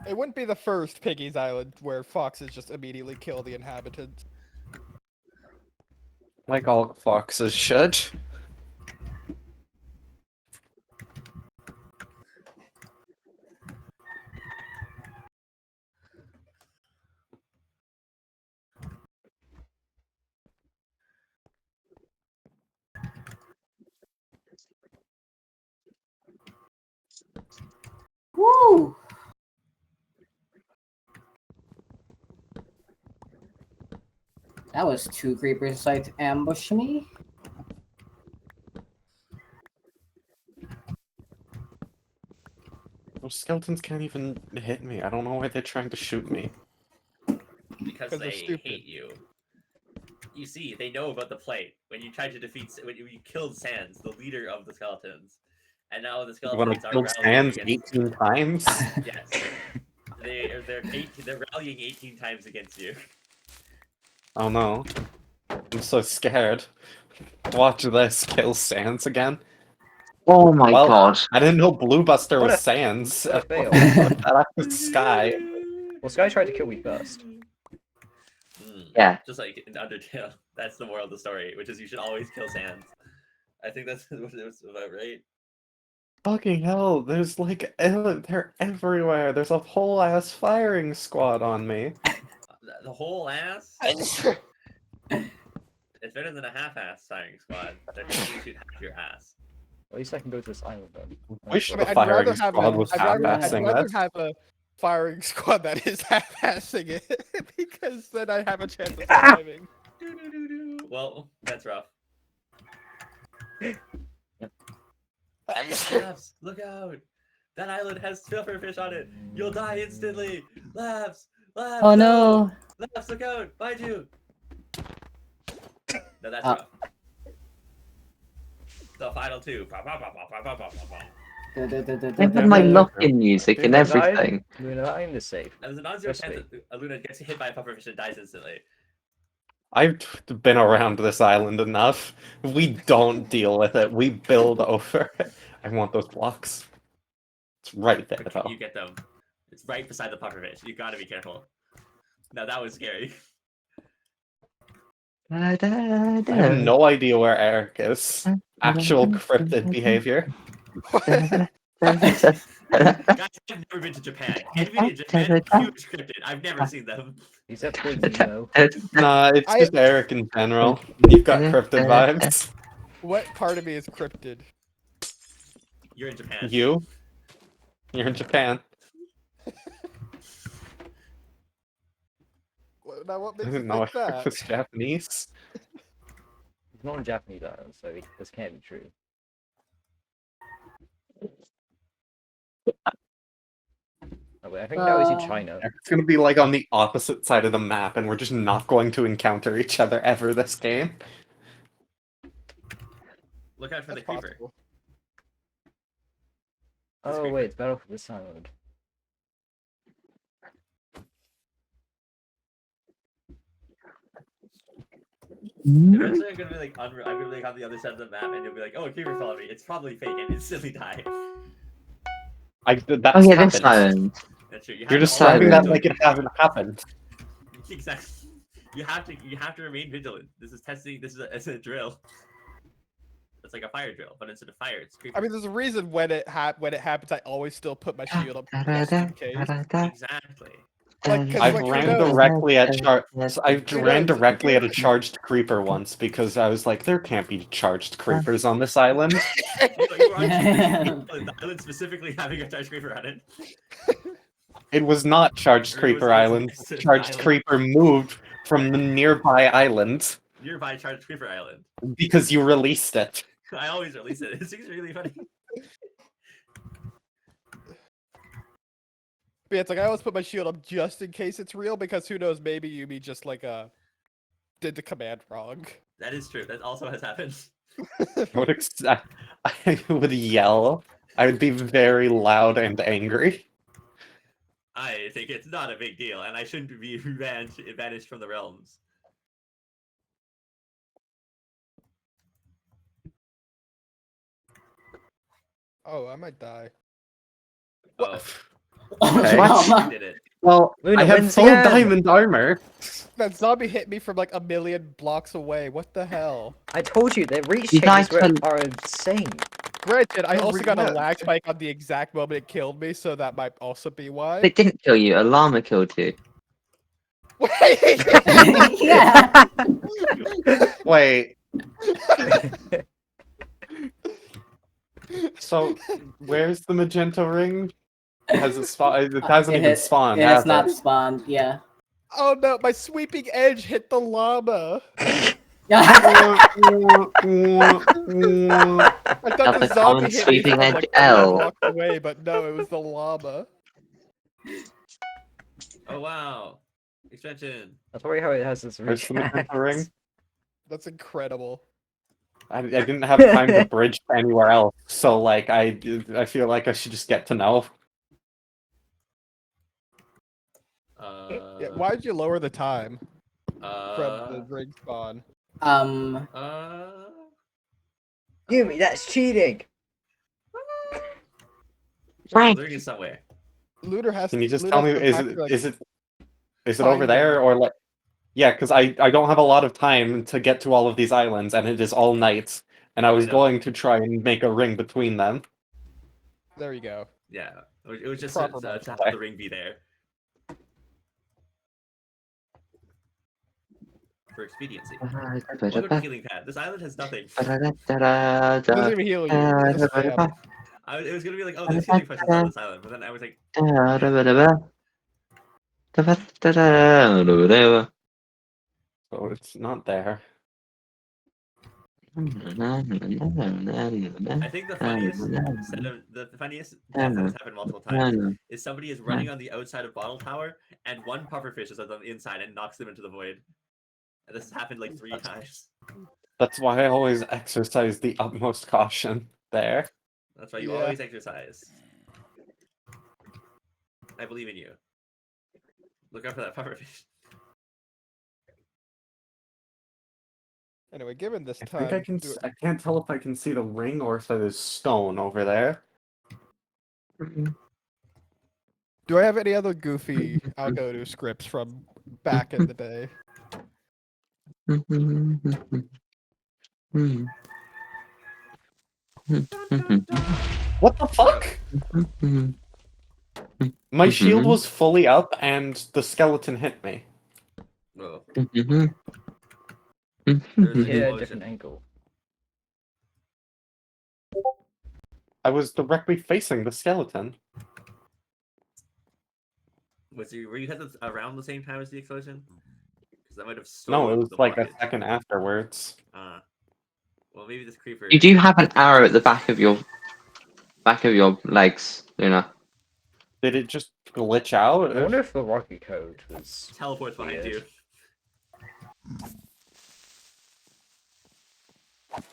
It wouldn't be the first Piggy's Island where foxes just immediately kill the inhabitants. like all foxes should. Woo! That was 2 creepers decided to ambush me. Those skeletons can't even hit me. I don't know why they're trying to shoot me. Because 'Cause they're they stupid. hate you. You see, they know about the plight. When you tried to defeat, when you killed Sans, the leader of the skeletons, and now the You want skeletons to are kill rallying Sans against. 18 times? Yes, they're rallying 18 times against you. Oh no. I'm so scared. Watch this, kill Sans again. Oh my Well, god. I didn't know Blue Buster What was a- Sans. what a fail. That was Sky. Well, Sky tried to kill me first. Yeah. Just like in Undertale, that's the moral of the story, which is you should always kill Sans. I think that's what it was about, right? Fucking hell, there's like, they're everywhere. There's a whole ass firing squad on me. The whole ass. It's better than a half-ass firing squad. That can only shoot half your ass. At least I can go to this island then. Wish I mean, the I'd firing rather have squad was I'd rather half-assing have a firing squad that is half-assing it because then I have a chance of surviving. Well, that's rough. Yep. Labs, look out! That island has silverfish on it. You'll die instantly. Labs, Labs. Oh no! Labs, look out! Behind you. No, that's Ah. rough. The final two. They had my lock-in music and Dude, guys, everything. Luna, I'm the safe. And there's an odds chance that Luna gets hit by a pufferfish and dies instantly. I've been around this island enough. We don't deal with it. We build over it. I want those blocks. It's right there, though. You get them. It's right beside the pufferfish. You gotta be careful. Now that was scary. I have no idea where Eric is. Actual cryptid behavior. Guys, I've never been to Japan. Envy in Japan, huge cryptid. I've never seen them. Except for Zeno. Nah, it's just Eric in general. You've got cryptid vibes. What part of me is cryptid? You're in Japan. You? You're in Japan. Now what I makes you didn't know think Eric that? was Japanese. He's not a Japanese island, so this can't be true. Oh, wait, I think that was in China. It's gonna be like on the opposite side of the map, and we're just not going to encounter each other ever this game. Look out for That's the creeper. possible. This Oh creeper. wait, it's battle for this island. Eventually, I'm gonna be like, I'm gonna be like on the other side of the map, and you'll be like, "Oh, a creeper followed me." It's probably fake, and instantly die. That's Oh yeah, this happened. island. That's true. You have You're to describing always that like it hasn't happened. Exactly. You have to remain vigilant. This is testing. It's a drill. It's like a fire drill, but instead of fire, it's creeper. I mean, there's a reason when it happens, I always still put my shield up just in case. Exactly. Like, 'cause, I've like, who ran knows? directly at I've Who ran knows? directly at a charged creeper once because I was like, there can't be charged creepers on this island. You are the island specifically having a charged creeper on it. It was not charged Or it creeper was island. listed Charged island. creeper moved from the nearby island Nearby charged creeper island. because you released it. I always release it. It seems really funny. But yeah, it's like I always put my shield up just in case it's real, because who knows, maybe Yumi just like did the command wrong. That is true. That also has happened. I would yell. I would be very loud and angry. I think it's not a big deal, and I shouldn't be banished from the realms. Oh, I might die. Oh, Okay. you did it. Well, Luna I have wins full again. diamond armor. That zombie hit me from like a million blocks away. What the hell? I told you, the reach You changes guys can- are insane. Granted, I No, also got a yeah. lag spike on the exact moment it killed me, so that might also be why. It didn't kill you. A llama killed you. Wait! Yeah. Wait, so where's the magenta ring? Has it spawned? It hasn't even spawned, It has has not it? spawned. Yeah. Oh no, my sweeping edge hit the llama. Yeah. I thought That's the a zombie common hit me sweeping from edge like 10 L. blocks away, but no, it was the llama. Oh wow, expansion. That's probably how it has this Where's reach. the magenta ring? That's incredible. I didn't have time to bridge to anywhere else, so like I feel like I should just get to know. Yeah, why'd you lower the time from the Uh, ring spawn? uh, Yumi, that's cheating. Right. the ring is somewhere. Lunar has. Can you just Lunar tell me, has to is back it to, like, is it is it find over there them. or like? Yeah, because I don't have a lot of time to get to all of these islands, and it is all night, and I was know. going to try and make a ring between them. There you go. Yeah, it was just Proper to method. have the ring be there for expediency. Welcome to Healing Pad. This island has nothing. It doesn't even heal you. It's just spam. It was gonna be like, oh, there's healing potions on this island, but then I was like, So it's not there. I think the funniest the funniest death that has happened multiple times is somebody is running on the outside of Bottle Tower, and one pufferfish is on the inside and knocks them into the void. And this has happened like 3 times. That's why I always exercise the utmost caution there. That's why you Yeah. always exercise. I believe in you. Look out for that pufferfish. Anyway, given this I time, think I can. I can't tell if I can see the ring or if there's stone over there. do I have any other goofy I'll go to scripts from back in the day? What the fuck? My shield was fully up, and the skeleton hit me. Oh. There's an Yeah, explosion. different angle. I was directly facing the skeleton. Were you headed around the same time as the explosion? Because that might have No, it slowed was the like a blockage. second afterwards. Well, maybe this creeper. You do have an arrow at the back of your legs, Luna. Did it just glitch out? I wonder if the rocket code was Teleports behind weird. you.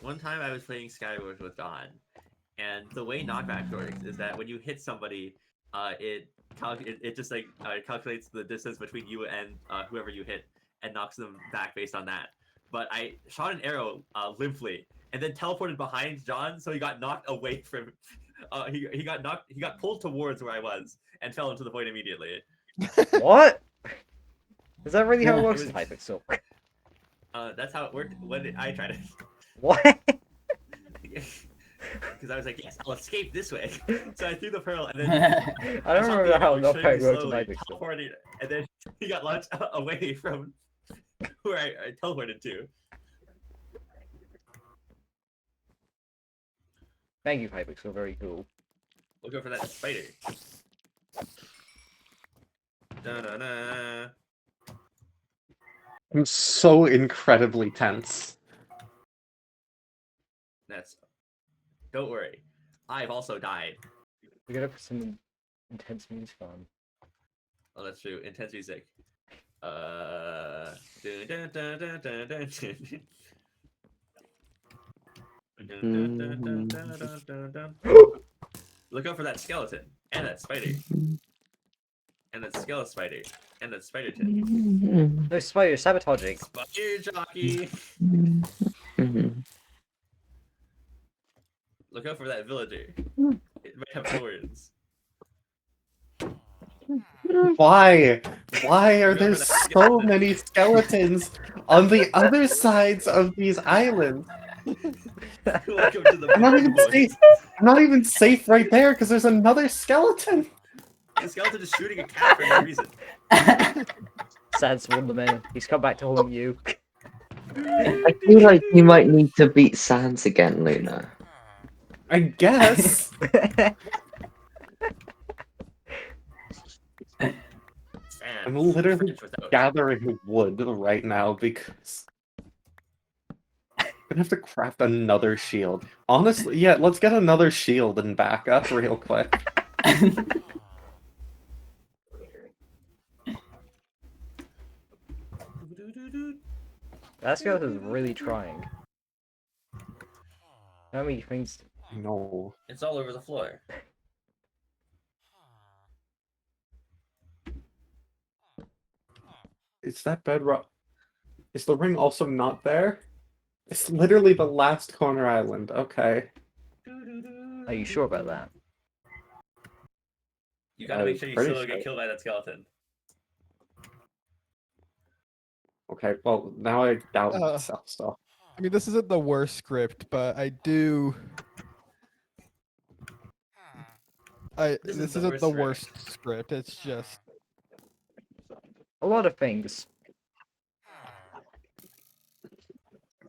One time I was playing Skyward with Dawn, and the way knockback works is that when you hit somebody, it just like calculates the distance between you and whoever you hit and knocks them back based on that. But I shot an arrow limply and then teleported behind John, so he got knocked away from. He got pulled towards where I was and fell into the void immediately. What? Is that really how it Yeah. works It in was- Hypixel? That's how it worked when I tried it. What? Because I was like, yes, I'll escape this way. So I threw the pearl, and then I don't shot the remember how arrow knockback extremely works in slowly, Hypixel. teleported, and then he got launched away from where I teleported to. Thank you, Hypixel. Very cool. We'll go for that spider. Da-da-da. I'm so incredibly tense. That's. Don't worry, I've also died. We gotta put some intense music on. Oh, that's true. Intense music. Dun, dun, dun, dun, dun, dun, dun. Dun, dun, dun, dun, dun, dun, dun. Look out for that skeleton and that spider. And then Skeleton Spider. And then Spider Tin. No, Spider, sabotaging. Spider Jockey! Look out for that villager. It might have thorns. Why? Why are Remember there that so skeleton. many skeletons on the other sides of these islands? Welcome to the I'm not even boys. safe. I'm not even safe right there because there's another skeleton. The skeleton is shooting a cat for no reason. Sans Wonderman. He's come back to haunt you. I feel like you might need to beat Sans again, Luna. I guess. I'm literally gathering wood right now because I'm gonna have to craft another shield. Honestly, yeah, let's get another shield and back up real quick. That skeleton's really trying. How many things? No. It's all over the floor. Is that bedrock? Is the ring also not there? It's literally the last corner island. Okay. Are you sure about that? You gotta make sure you Pretty still don't get sure. killed by that skeleton. Okay, well, now I doubt myself, so. I mean, this isn't the worst script, but I do. This isn't the worst script. It's just A lot of things.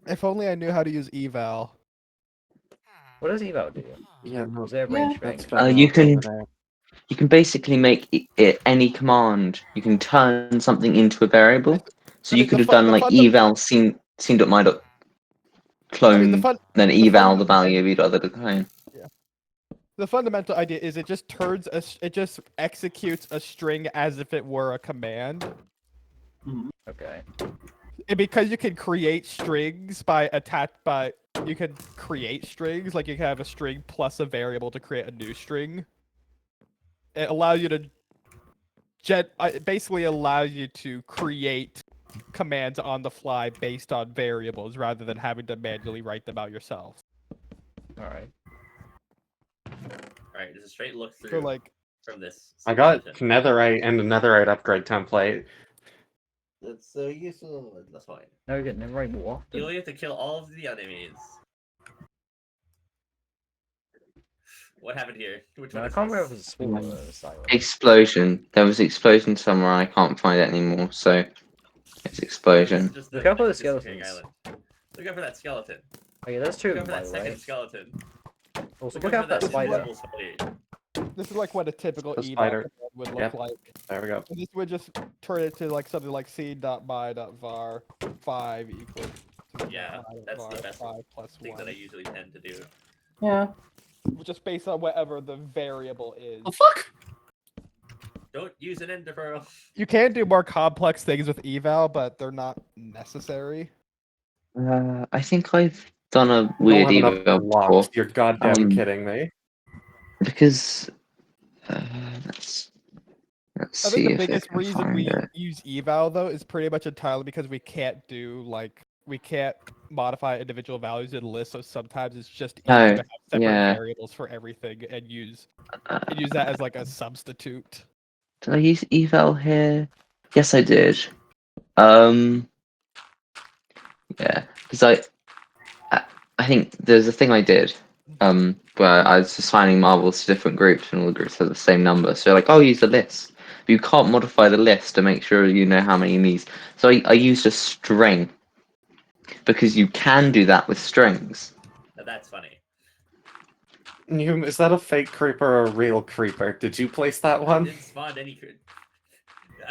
if only I knew how to use eval. What does eval do? Yeah, no, Is there a range that's thing? fine. You can basically make it any command. You can turn something into a variable. So I you mean, could the have done like eval scene.my clone, then eval the value of either other decline. The fundamental idea is it just it just executes a string as if it were a command. Okay. And because you can create strings you can create strings, like you can have a string plus a variable to create a new string. It allows you to it basically allows you to create commands on the fly based on variables rather than having to manually write them out yourself. Alright. Alright, there's a straight look through So like from this. I got simulation. netherite and a netherite upgrade template. That's so useful. That's fine. No, you get never right more You often. only have to kill all of the enemies. What happened here? Which No, one I is can't remember if this? it's a smaller asylum. Explosion. There was explosion somewhere. I can't find it anymore. So it's This is explosion. just Look out for the disappearing skeletons. island. Look out for that skeleton. Okay, there's two Look of out them, for by that the way. second skeleton. Also, Look look out for that spider. invisible spider. this is like what a typical The eval spider. command would look Yep. like. There we go. And this would just turn it to like something like c.my.var 5 equals Yeah, that's the best 5 plus thing 1. that I usually tend to do. Yeah. Just based on whatever the variable is. Oh, fuck! Don't use an ender pearl. You can do more complex things with eval, but they're not necessary. I think I've done a I weird don't have enough eval before. blocks. You're goddamn Um, kidding me. Because let's I see think the if I biggest can reason find we it. use eval though is pretty much entirely because we can't modify individual values in lists, so sometimes it's just easier Oh, to have separate yeah. variables for everything and use Uh, that as like a substitute. Did I use eval here? Yes, I did. Yeah, because I think there's a thing I did, where I was assigning marbles to different groups, and all the groups have the same number. So like, I'll use the list, but you can't modify the list to make sure you know how many you need. So I used a string, because you can do that with strings. Now that's funny. Is that a fake creeper or a real creeper? Did you place that I one? didn't spawn any.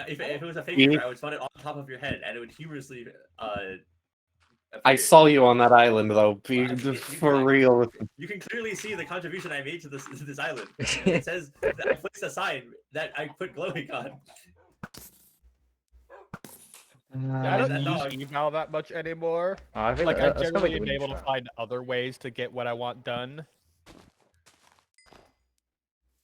If it was a fake Me? creeper, I would spawn it on top of your head, and it would humorously I appear. saw you on that island, though. Be You for can- real. You can clearly see the contribution I made to this island. It says that I placed a sign that I put glowing on. Yeah, I don't that use dog. eval that much anymore. I think Like I that's probably generally the am able to trap. find other ways to get what I want done.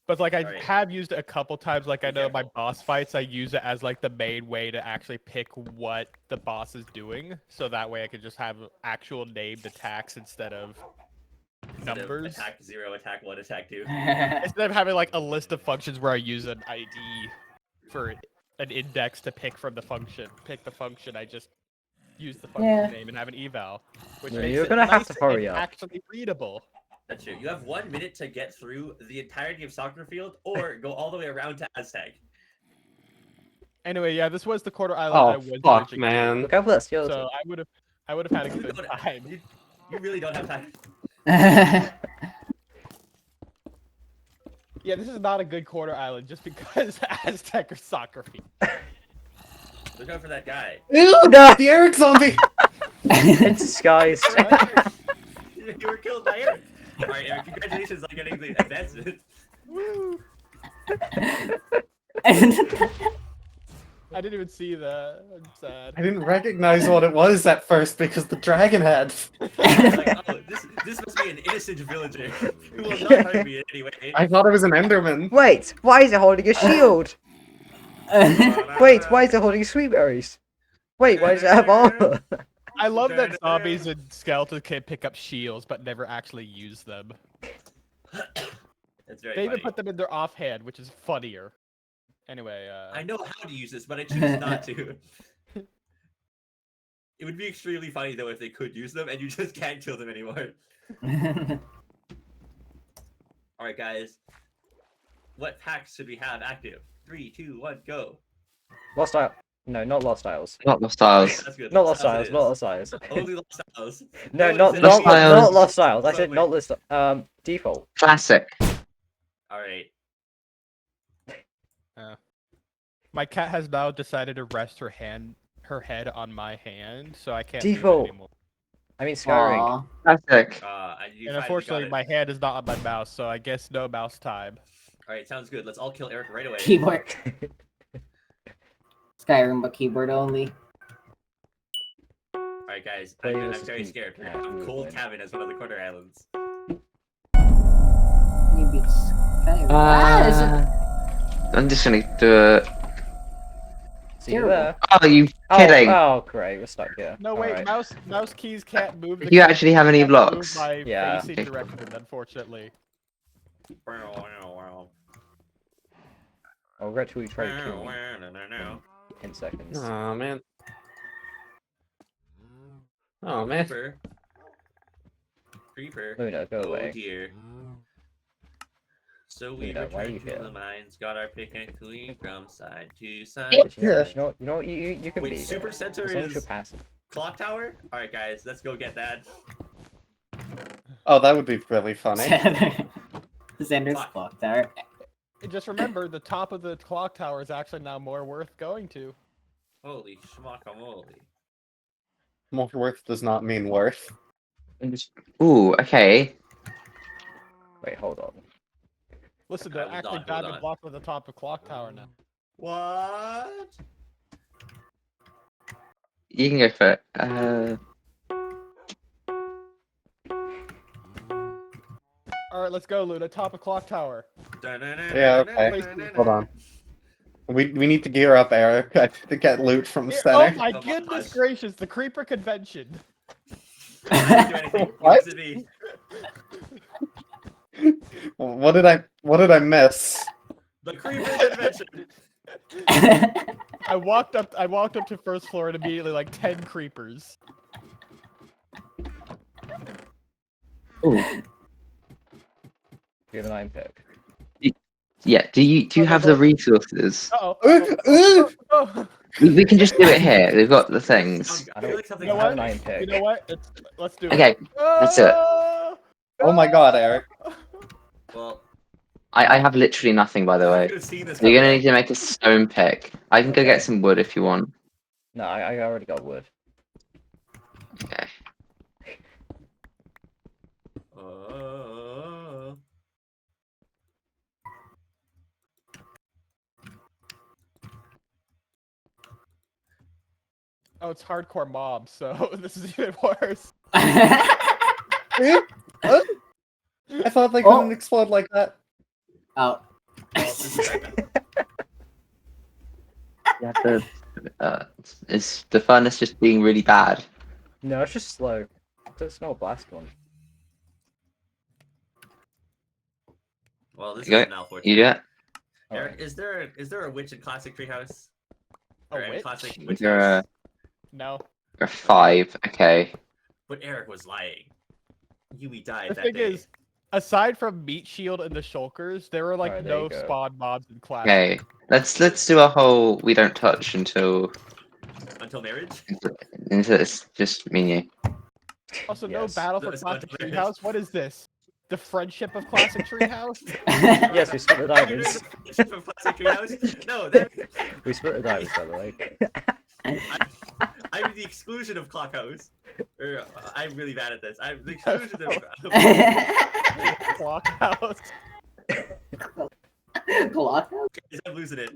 But like I Alright. have used it a couple times. Like I Be know my careful. boss fights, I use it as like the main way to actually pick what the boss is doing, so that way I can just have actual named attacks instead of Instead of numbers. Attack 0, attack 1, attack 2. Instead of having like a list of functions where I use an ID for an index to pick from the function, I just use the function Yeah. name and have an eval, which Yeah, makes you're it gonna have nice to hurry and up. actually readable. That's true. You have 1 minute to get through the entirety of Soccer Field, or go all the way around to Aztec. Anyway, yeah, this was the quarter island I Oh was fuck, switching man. Look how blessed you so I would have had a You good don't- time. You really don't have time. Yeah, this is not a good quarter island just because Aztec or soccer field. Look out for that guy. Ew, No! the Eric zombie! It's disguised. You were killed by Eric. Alright, Eric, congratulations on getting the advancement. Woo! I didn't even see that. I'm sad. I didn't recognize what it was at first because the dragon head. Like, oh, this must be an innocent villager who will not hurt me in any way. I thought it was an Enderman. Wait, why is it holding a shield? Wait, why is it holding sweet berries? Wait, why does it have armor? I love that zombies and skeletons can pick up shields but never actually use them. That's very They even funny. put them in their offhand, which is funnier. Anyway, I know how to use this, but I choose not to. It would be extremely funny though if they could use them and you just can't kill them anymore. Alright guys. What packs should we have active? 3, 2, 1, go. Lost Isles. No, not Lost Isles. Not the styles. That's good. Not Lost That's Isles, it not is. Lost Isles. Only Lost Isles. No, it's not a not, Lost Isles. not Lost Isles. I said Lovely. not list. Default. Classic. Alright. my cat has now decided to rest her head on my hand, so I can't Default. move it anymore. I mean Skyring. Aw. Classic. You And unfortunately, my hand is not on my mouse, so I guess no mouse time. Alright, sounds good. Let's all kill Eric right away. Keyboard. Skyrim, but keyboard only. Alright guys, Play I'm this very is scared. We're cat gonna have Cold movement. Cabin as one of the corner islands. You beat Skyrim. I'm just gonna do it. See you Terrible. there. Oh, you Oh, kidding? oh, great. We're stuck here. No, wait, Alright. mouse keys can't move. Do you actually have any can't move blocks? My Yeah. facing direction, unfortunately. I'll regret we tried to kill me 10 seconds. Oh man. Oh man. Creeper. Creeper. Luna, go Oh away. dear. So we Luna, why are you returned to here? the mines, got our picnic clean from side to side. You know what you can Wait, be. Super here. Center As long as you're is passive. Clock Tower? Alright guys, let's go get that. Oh, that would be really funny. Xander's clock tower. And just remember, the top of the clock tower is actually now more worth going to. Holy schmockamole. More worth does not mean worth. Ooh, okay. Wait, hold on. Listen, Hold they're actually on, hold diamond on. block at the top of clock tower now. What? You can go for it. Alright, let's go, Luna. Top of clock tower. Yeah, okay. Hold on. We need to gear up, Eric. I have to get loot from the Here- oh center. my Oh my goodness gosh. gracious, the creeper convention. I didn't do anything. What? It was me. What did I miss? The creeper convention. I walked up to first floor and immediately like 10 creepers. ooh. You have an iron pick. Yeah. Do you have the resources? Uh-oh. Oh. We can just do it here. We've got the things. I feel like something You know I have what? an iron pick. You know what? Let's do it. Okay. let's do it. Oh my god, Eric. Well, I have literally nothing, by the I way. could have seen this. You're gonna coming. need to make a stone pick. I can go Okay. get some wood if you want. No, I already got wood. Okay. Oh, it's hardcore mob, so this is even worse. I thought they Oh. couldn't explode like that. Oh, Well, this is bad. Yeah, is the furnace just being really bad? No, it's just slow. It's not a blast one. Well, this You is go. malfortune. You do it? Eric, Alright. is there a witch in Classic Treehouse? A Or in witch? Classic Witch You're House? No. a 5. Okay. But Eric was lying. Yui died The that thing day. is, aside from Meat Shield and the Shulkers, there were like Alright, there you no go. spawn mobs in Classic. Okay. Let's do a whole we don't touch until Until marriage? it's just me and you. Also, no Yes. battle for That's Classic not the Treehouse. What is this? The friendship of Classic Treehouse? Yes, we split the Are you doing diamonds. the friendship of Classic Treehouse? No, that We split the diamonds, by the way. I'm the exclusion of Clockhouse. I'm really bad at this. I'm the exclusion of Clockhouse. Clock? I'm losing it.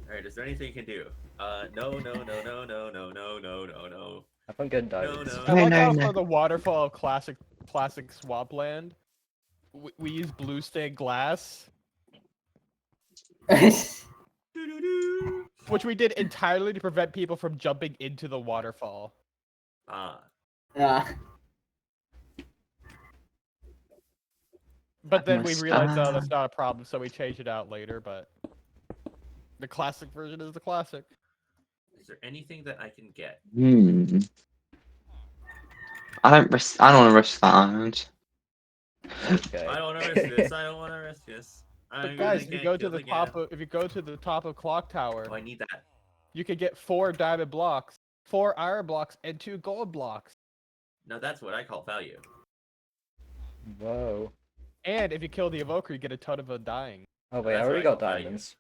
Alright, is there anything you can do? No. Have fun getting diamonds. no. I No, like no, how no. for the waterfall of classic swampland, we use blue stained glass, Doo-doo-doo. which we did entirely to prevent people from jumping into the waterfall. Ah, But then we realized, oh, Must- that's not a problem, so we changed it out later. But the classic version is the classic. is there anything that I can get? I don't want to risk that island. Okay. I don't want to risk this. I don't want to risk this. But guys, if you go to the top of Clock Tower, Oh, I need that. you could get 4 diamond blocks, 4 iron blocks, and 2 gold blocks. Now that's what I call value. Whoa. And if you kill the evoker, you get a ton of undying. Oh wait, I That's already what I got call value. diamonds.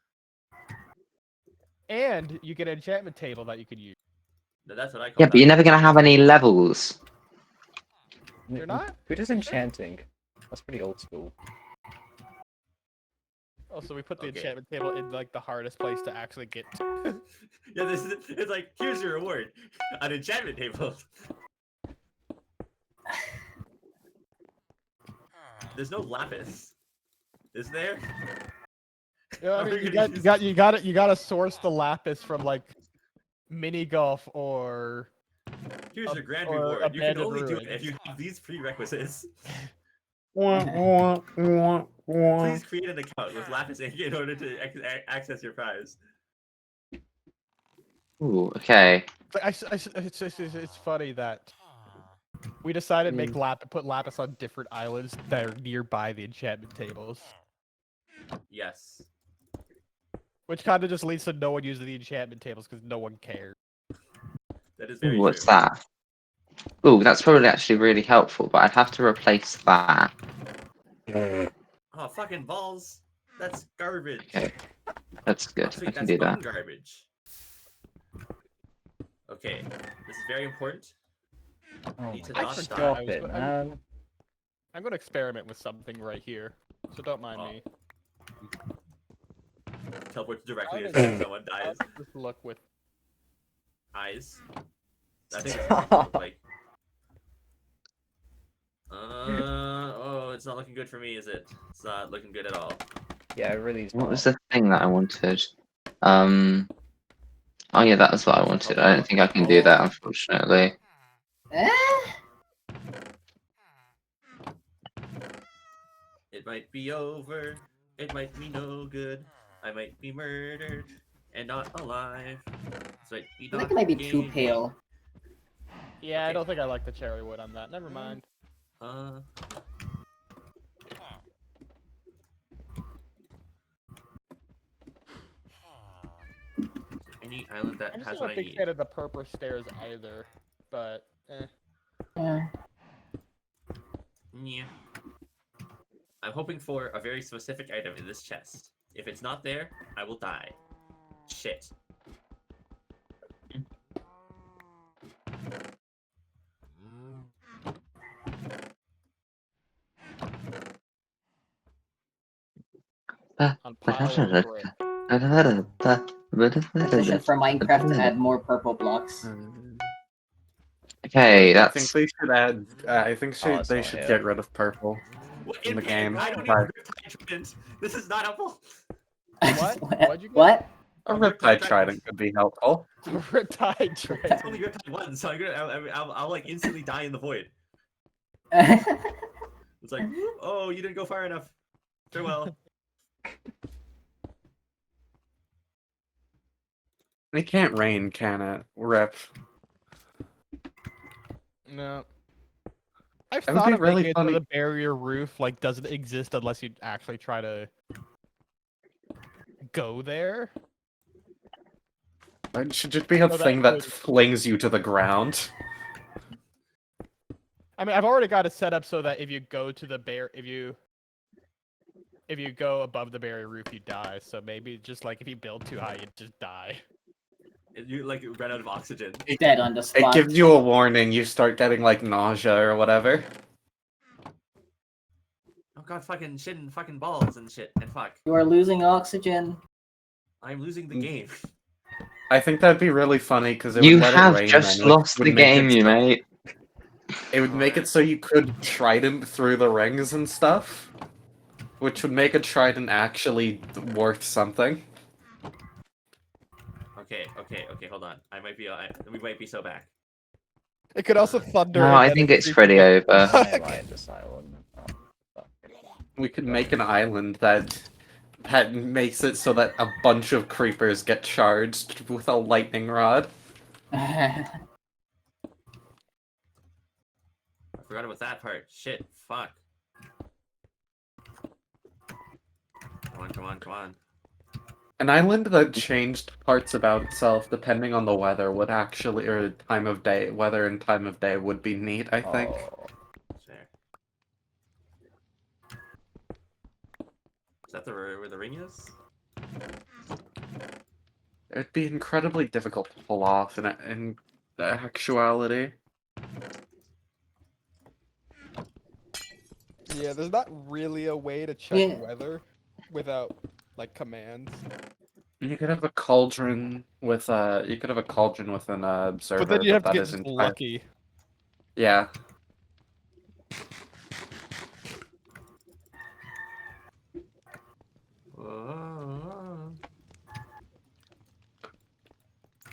And you get an enchantment table that you can use. Now that's what I call Yeah, but you're value. never gonna have any levels. You're not? Who does enchanting? That's pretty old school. Also, we put the Okay. enchantment table in like the hardest place to actually get to. Yeah, this is it's like here's your reward, an enchantment table. There's no lapis, is there? You know, I Are mean, we you gonna gotta source the lapis from like mini golf or Here's your grand or reward. You can abandoned only do it ruins. if you have these prerequisites. Wah. Please create an account with lapis ink in order to access your prize. Ooh, okay. But it's funny that we decided to put lapis on different islands that are nearby the enchantment tables, Yes. which kind of just leads to no one using the enchantment tables because no one cares. That is Ooh, very what's true. that? Ooh, that's probably actually really helpful, but I'd have to replace that. Oh, fucking balls. That's garbage. Okay. That's Oh, good. I sweet, can that's do that. garbage. Okay, this is very important. Oh Need to my not god, die. stop I was- it, man. I'm gonna experiment with something right here, so don't mind Oh. me. Teleport directly How as does- soon as someone How dies. does this look with Eyes. I think that's what it looks like. Oh, it's not looking good for me, is it? It's not looking good at all. Yeah, it really is What not. was the thing that I wanted? Oh yeah, that was what I wanted. I don't think I can do that, unfortunately. It might be over. It might be no good. I might be murdered and not alive. This might be I think not it might be too game. pale. Yeah, I Okay. don't think I like the cherry wood on that. Never mind. Any island that I'm just has not what a I big need. fan of the purple stairs either, but Yeah. Yeah. I'm hoping for a very specific item in this chest. If it's not there, I will die. Shit. on pile of brick. Petition for Minecraft to add more purple blocks. Okay, I think that's they should add. I think it's they not should here. get rid of purple. What In the impact? game, I don't but- need Riptide Trident. This is not helpful. What? What'd you get? What? A A Riptide Riptide Trident could be helpful. Riptide Trident. It's only Riptide once, so I'll like instantly die in the void. It's like, oh, you didn't go far enough. Farewell. It can't rain, can it? Rip. No. I've That would thought be of really making it so funny. the barrier roof like doesn't exist unless you actually try to go there. It should just be a So that thing that would- flings you to the ground. I mean, I've already got it set up so that if you go to the if you go above the barrier roof, you die. So maybe just like if you build too high, you just die. You like run out of oxygen. Dead on the It spot. gives you a warning. You start getting like nausea or whatever. Oh god, fucking shit and fucking balls and shit and fuck. You are losing oxygen. I'm losing the Mm. game. I think that'd be really funny because it you would let it have rain. just then, which lost would the make game, it you so- mate. It would make it so you could trident through the rings and stuff, which would make a trident actually worth something. Okay, hold on. We might be so back. It could also thunder. No, and I then think it it's creeps pretty up. over. I like this island. Oh, fuck. We could make an island that makes it so that a bunch of creepers get charged with a lightning rod. I forgot about that part. Shit, fuck. Come on. An island that changed parts about itself depending on the weather would actually, or time of day, weather and time of day would be neat, I think. Oh, There. Is that where the ring is? It'd be incredibly difficult to pull off in actuality. Yeah, there's not really a way to check Yeah. weather without like commands. You could have a cauldron with an observer, But then you have to that get isn't just lucky. Yeah. Oh.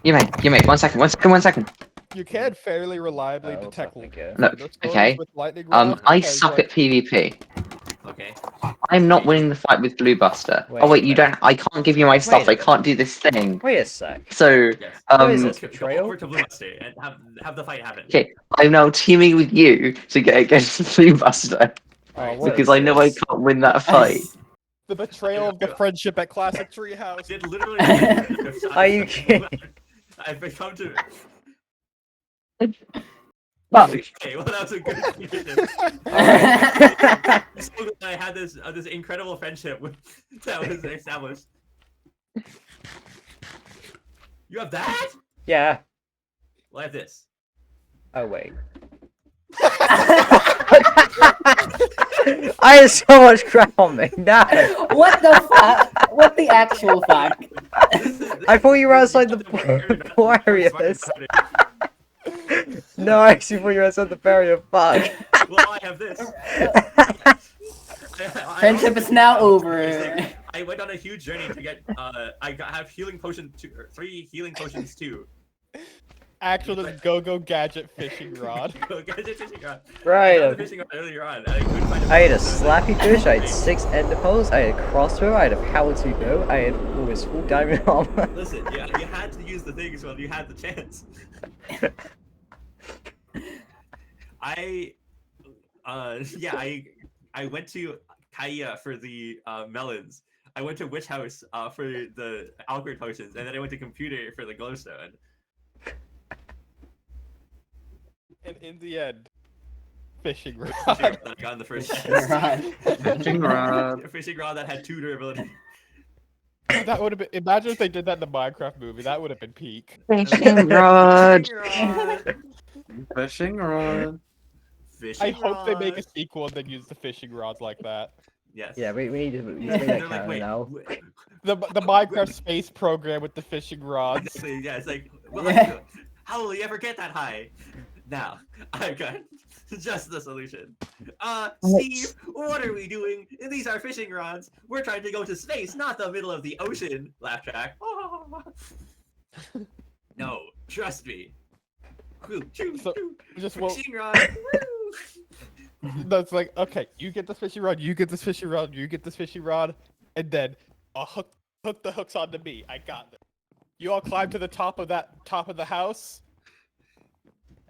You mate, 1 second, 1 second. You can fairly reliably Oh, detect something good. Look, thunderstorms okay. with lightning rods. I because, suck like, at PvP. Okay. I'm not winning the fight with Blue Buster. Wait, Oh wait, you wait. don't. I can't give you my stuff. Wait a I can't do this thing. wait a sec. So, Yes. What is um, this? Go Betrayal? over to Blue Buster and have the fight happen. okay, I'm now teaming with you to get against Blue Buster Oh, what because is I know I this? can't win that fight. the betrayal of the friendship at Classic Treehouse. Did literally. Are you kidding? I've come to. Fuck. Okay, well that was a good definition. So that I had this incredible friendship that was established. You have that? Yeah. Well, I have this. Oh wait. I had so much crap on me. No. What the fuck? What the actual fuck? I thought you were outside the poor areas. No, I actually thought you were outside the barrier. Fuck. Well, I have this. Friendship is now over. I went on a huge journey to get. Have healing potion 3 healing potions too. Actual just go gadget fishing rod. Gadget fishing rod. I Right. found the fishing rod earlier on. And I couldn't find I had a slappy fish, I had 6 ender pearls, I had a crossbow, I had a power 2 bow, I had almost full diamond armor. Listen, you had to use the things while you had the chance. I went to Kaya for the melons. I went to Witch House for the Alchemy potions, and then I went to Computer for the glowstone. And in the end, fishing rod. That I got in the first chance. Fishing rod. A fishing rod that had 2 durability. That would have been. Imagine if they did that in the Minecraft movie. That would have been peak. Fishing rod. Fishing rod. Fishing I hope they make a rod. sequel and then use the fishing rods like that. Yes. Yeah, we need to make They're that like, canon wait, now. The Minecraft space program with the fishing rods. Exactly, yeah, it's like, well, Yeah. how will you ever get that high? Now, I've got just the solution. Steve, what are we doing? These are fishing rods. We're trying to go to space, not the middle of the ocean. Laugh track. No, trust me. So, just Fishing rod. that's like, okay, you get this fishing rod, you get this fishing rod, you get this fishing rod, and then I'll hook the hooks onto me. I got this. You all climb to the top of the house,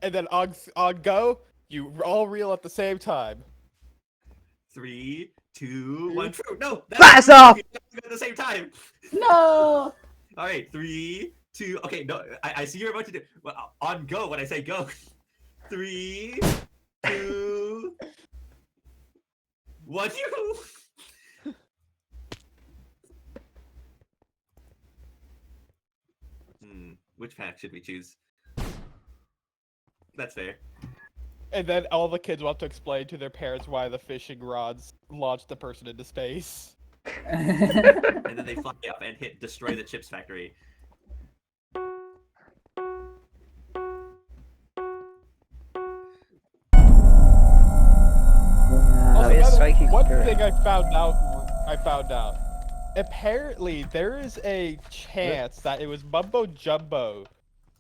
and then on go, you all reel at the same time. 3, 2, 1. True. No. Pass off! At the same time. No. All right. 3, 2. Okay. No. I see you're about to do. Well, on go when I say go. 3, 2, 1. You. Which pack should we choose? That's fair. And then all the kids will have to explain to their parents why the fishing rods launched the person into space. And then they fly up and destroy the chips factory. Also, It's by the way, striking one spirit. thing I found out. Apparently, there is a chance that it was Mumbo Jumbo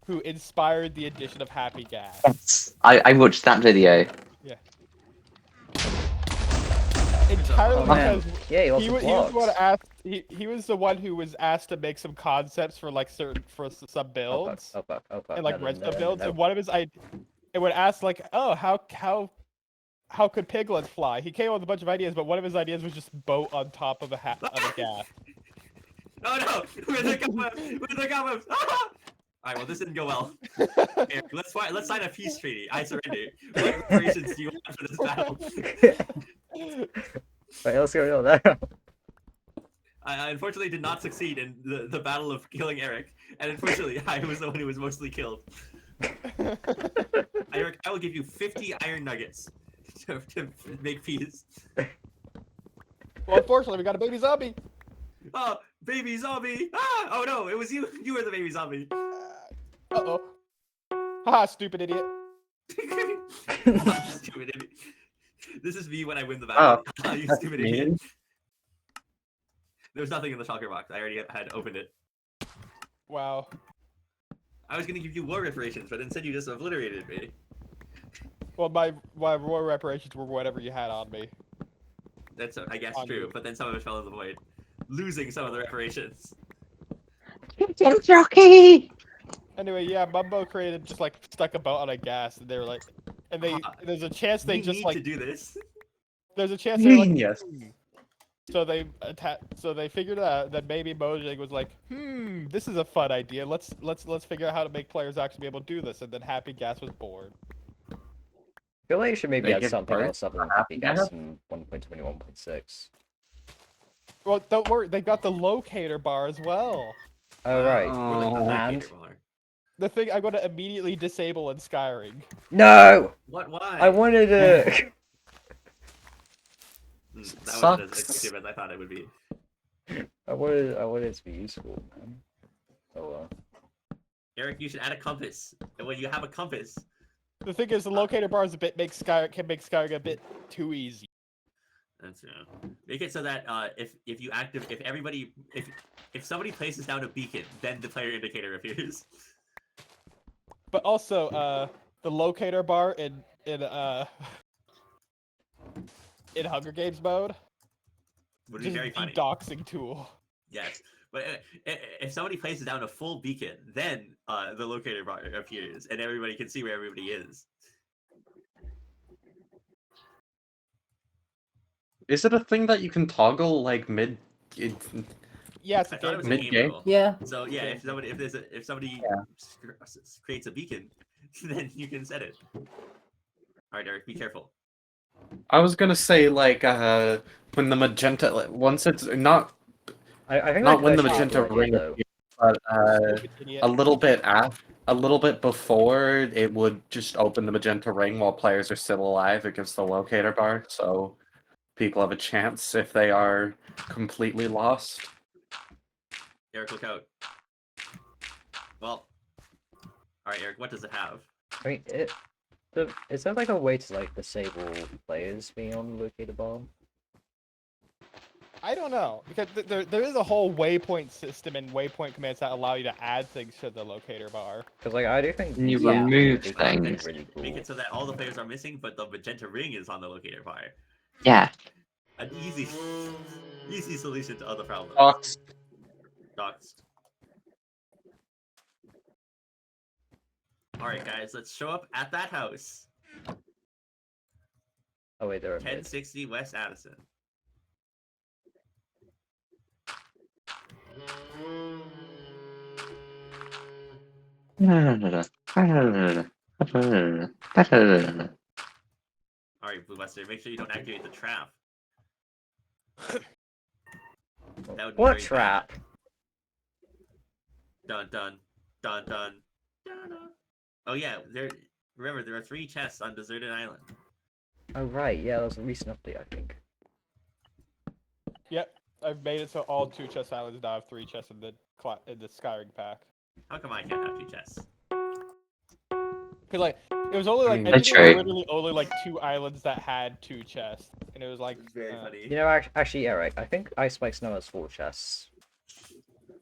who inspired the addition of Happy Gas. I watched that video. Entirely Oh, man. because Yeah, he lots he of was the one vlogs. asked. He was the one who was asked to make some concepts for like some builds Oh, fuck. and like No, redstone no, builds, no. and one of his it would ask like, oh, how could piglets fly? He came up with a bunch of ideas, but one of his ideas was just boat on top of a gas. Oh no! Where's the cobwebs? Where's the cobwebs? Alright, well this didn't go well. Eric, let's sign a peace treaty. I surrender. What reparations do you want for this battle? Right, let's go there. I unfortunately did not succeed in the battle of killing Eric, and unfortunately I was the one who was mostly killed. Eric, I will give you 50 iron nuggets to make peace. Well, unfortunately, we got a baby zombie. Oh, baby zombie! Ah! Oh no, it was you. You were the baby zombie. Uh-oh. Haha, stupid idiot. Stupid idiot. This is me when I win the battle. You stupid idiot. mean. There's nothing in the shulker box. I already had opened it. Wow. I was gonna give you war reparations, but instead you just obliterated me. Well, my war reparations were whatever you had on me. That's, I guess, On true. you. But then some of it fell in the void, losing some of the reparations. Rocky! Anyway, yeah, Mumbo created just like stuck a boat on a gas, and they were like, and they there's a chance they We just need like to do this. there's a chance they're like Genius. So they figured out that maybe Mojang was like, this is a fun idea. Let's figure out how to make players actually be able to do this, and then Happy Gas was born. I feel like you should maybe They add give something birth else up to in Happy Happy Gas Gas? in 1.21.6. Well, don't worry, they got the locator bar as well. Oh, right. We're like the Oh. And? locator bar. The thing I'm going to immediately disable in Skyring. No! What? Why? I wanted to... That wasn't as Sucks. effective as I thought it would be. I wanted it to be useful, man. Oh well. Eric, you should add a compass. And when you have a compass, The thing is, the locator bar is can make Skyring a bit too easy. that's make it so that if somebody places down a beacon, then the player indicator appears. But also, the locator bar in Hunger Games mode, Would be just very the funny. doxing tool. Yes, but if somebody places down a full beacon, then the locator bar appears, and everybody can see where everybody is. Is it a thing that you can toggle like mid? Yes, I it thought it was a Mid-game? game rule. Yeah. So yeah, if somebody creates a beacon, then you can set it. All right, Eric, be careful. I was gonna say like when the magenta once it's not I think not that when the actually is a magenta good idea, ring though. appears, but Stupid idiot. a little bit before it would just open the magenta ring while players are still alive. It gives the locator bar, so people have a chance if they are completely lost. Eric, look out. Well, all right, Eric, what does it have? I mean, Is there like a way to like disable players being on the locator bar? I don't know, because there is a whole waypoint system and waypoint commands that allow you to add things to the locator bar. Because like I do think You Yeah. remove it could be things. really Make cool. it so that all the players are missing, but the magenta ring is on the locator bar. Yeah. An easy, easy solution to other problems. Docs. Doxed. All right, guys, let's show up at that house. Oh wait, there are 1060 West Addison. All right, Blue Buster, make sure you don't activate the trap. That would be What very trap? bad. Dun dun dun dun dun dun. Oh yeah, remember there are 3 chests on Deserted Island. Oh right, yeah, that was a recent update, I think. Yep, I've made it so all 2 chest islands now have 3 chests in the Skyring pack. How come I can't have 2 chests? Cause like it was only like I That's think there were true. literally only like 2 islands that had 2 chests, and it was like Very funny. You know, actually, Eric, I think Ice Spikes now has 4 chests.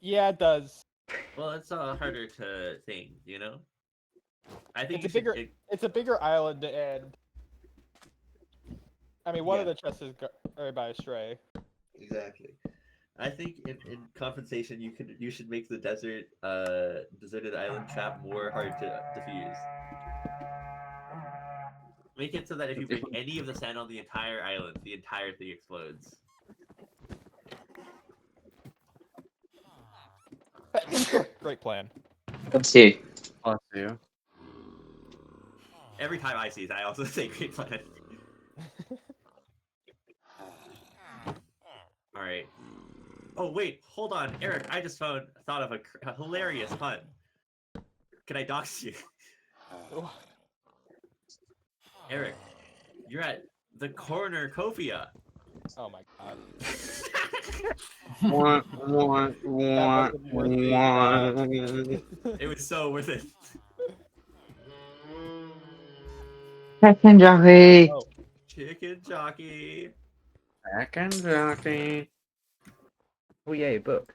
yeah, it does. Well, it's harder to think, you know. I think It's a bigger. It's a bigger island, and I mean one of Yeah. the chests is guarded by a stray. Exactly. I think in compensation, you should make the deserted island trap more hard to defuse. Make it so that if you break any of the sand on the entire island, the entire thing explodes. Great plan. Let's see. Bless you. Every time I see it, I also say great plan. All right. Oh wait, hold on, Eric. I just thought of a hilarious pun. Can I dox you? Eric, you're at the cornucopia. Oh my god. Want, That wasn't worth being bad. It was so worth it. Chicken jockey. Oh, Chicken jockey. Back and jockey. Oh yeah, a book.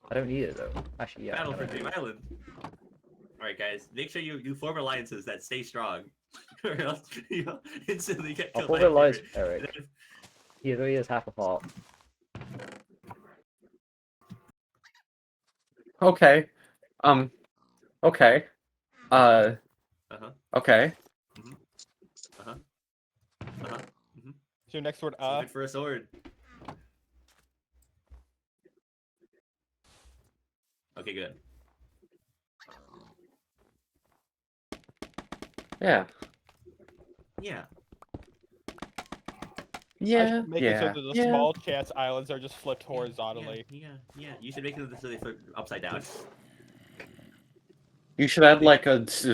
I don't need it though. Actually, yeah. Battle I for know. Dream Island. All right, guys, make sure you form alliances that stay strong, or else you'll instantly get I'll killed. hold by it lies, a favorite. Eric. He really is half a heart. Okay. Okay. Uh-huh. Okay. Uh-huh. so your next word, Looking for a sword. Okay, good. Yeah. Yeah. I Yeah. should make it so Yeah. that the Yeah. small chance islands are just flipped horizontally. Yeah. You should make it so they flip upside down. You should add like as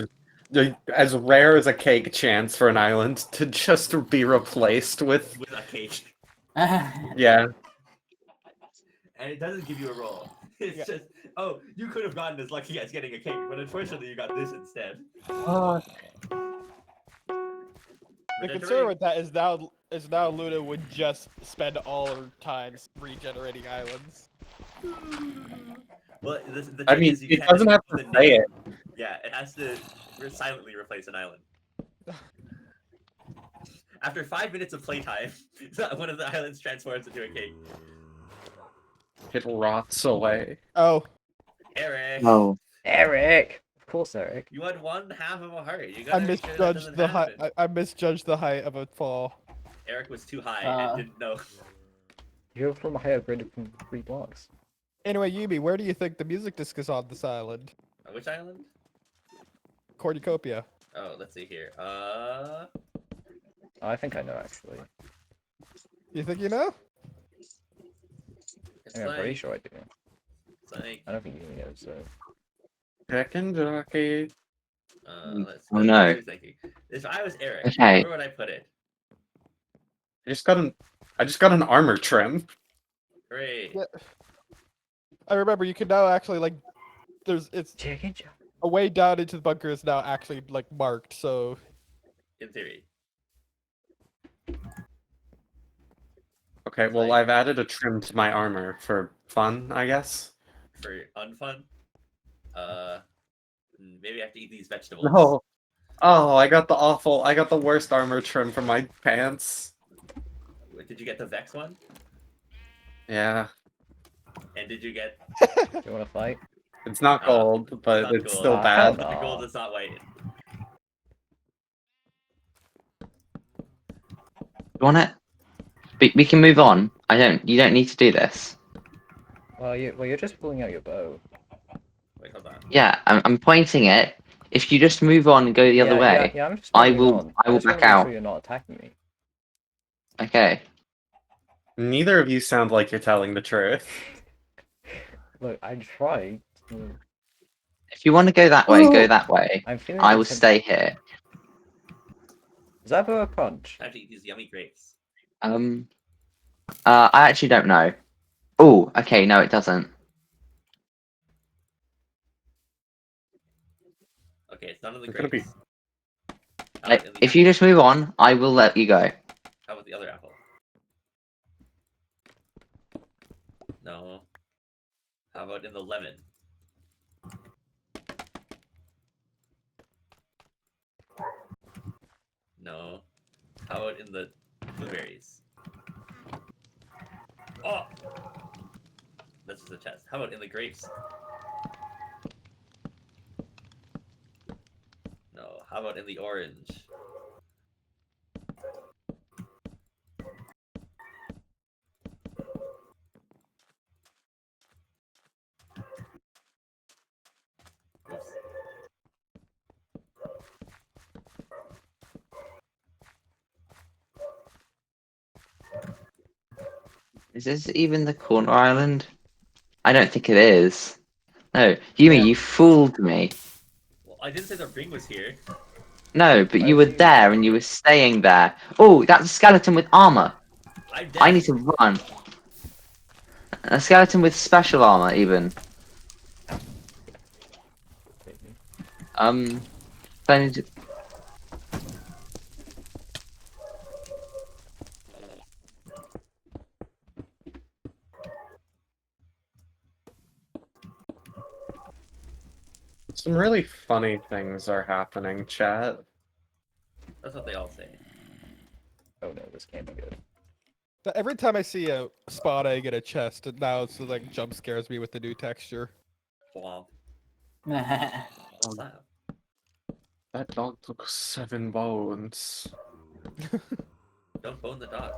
rare as a cake chance for an island to just be replaced with. With a cake. Yeah. And it doesn't give you a roll. It's Yeah. just, oh, you could have gotten as lucky as getting a cake, but unfortunately you got this instead. The Magenta concern ring. with that is now Luna would just spend all her time regenerating islands. Well, the I trick mean, is you it can't doesn't have use to the say name. it. Yeah, it has to silently replace an island. After 5 minutes of playtime, one of the islands transforms into a cake. It rots away. Oh, Eric, Oh. Eric! Of course, Eric. you had 1/2 of a heart. You I gotta make sure that misjudged doesn't the height. happen. I misjudged the height of a fall. Eric was too high Uh. and didn't know. You're from a higher grade from 3 blocks. Anyway, Yubi, where do you think the music disc is on this island? Which island? Cornucopia. Oh, let's see here. I think I know actually. You think you know? It's I'm pretty like, sure I do. it's like, I don't think you know, so. Chicken jockey. let's Oh, see no. what you're thinking. If I was Eric, Okay. where would I put it? I just got an armor trim. Great. Yeah. I remember you can now actually like, it's Chicken jockey. a way down into the bunker is now actually like marked, so In theory. Okay, well, Like- I've added a trim to my armor for fun, I guess. For unfun. Maybe I have to eat these vegetables. No. Oh, I got the worst armor trim for my pants. Did you get the Vex one? Yeah. And did you get? You want to fight? It's not gold, but not it's gold. still Ah, bad. hell The no. gold is not white. You want it? We can move on. You don't need to do this. Well, you're just pulling out your bow. Wait, hold on. Yeah, I'm pointing it. If you just move on and go the other way, Yeah, I'm just I moving will on. I will just want back to make out. sure you're not attacking me. Okay. Neither of you sound like you're telling the truth. Look, I tried. If you want to go that way, go that way. I'm feeling I will intim- stay here. Is that bow a punch? Time to eat these yummy grapes. I actually don't know. Oh, okay, no, it doesn't. Okay, it's none of the It's gonna be- grapes. How about in the If you just move on, I will let you go. How about the other apple? No. How about in the lemon? No. How about in the blueberries? Oh! This is a test. How about in the grapes? No. How about in the orange? Oops. Is this even the corner island? I don't think it is. No, Yumi, Yeah. you fooled me. Well, I didn't say the ring was here. No, but you Where's were you? there and you were staying there. Oh, that's a skeleton with armor. I'm dead. I need to run. A skeleton with special armor, even. I need to... Some really funny things are happening, chat. That's what they all say. Oh no, this can't be good. But every time I see a spot egg in a chest, it now it's like jump scares me with the new texture. Womp. Um, Slap. That dog took 7 bones. Don't bone the dog.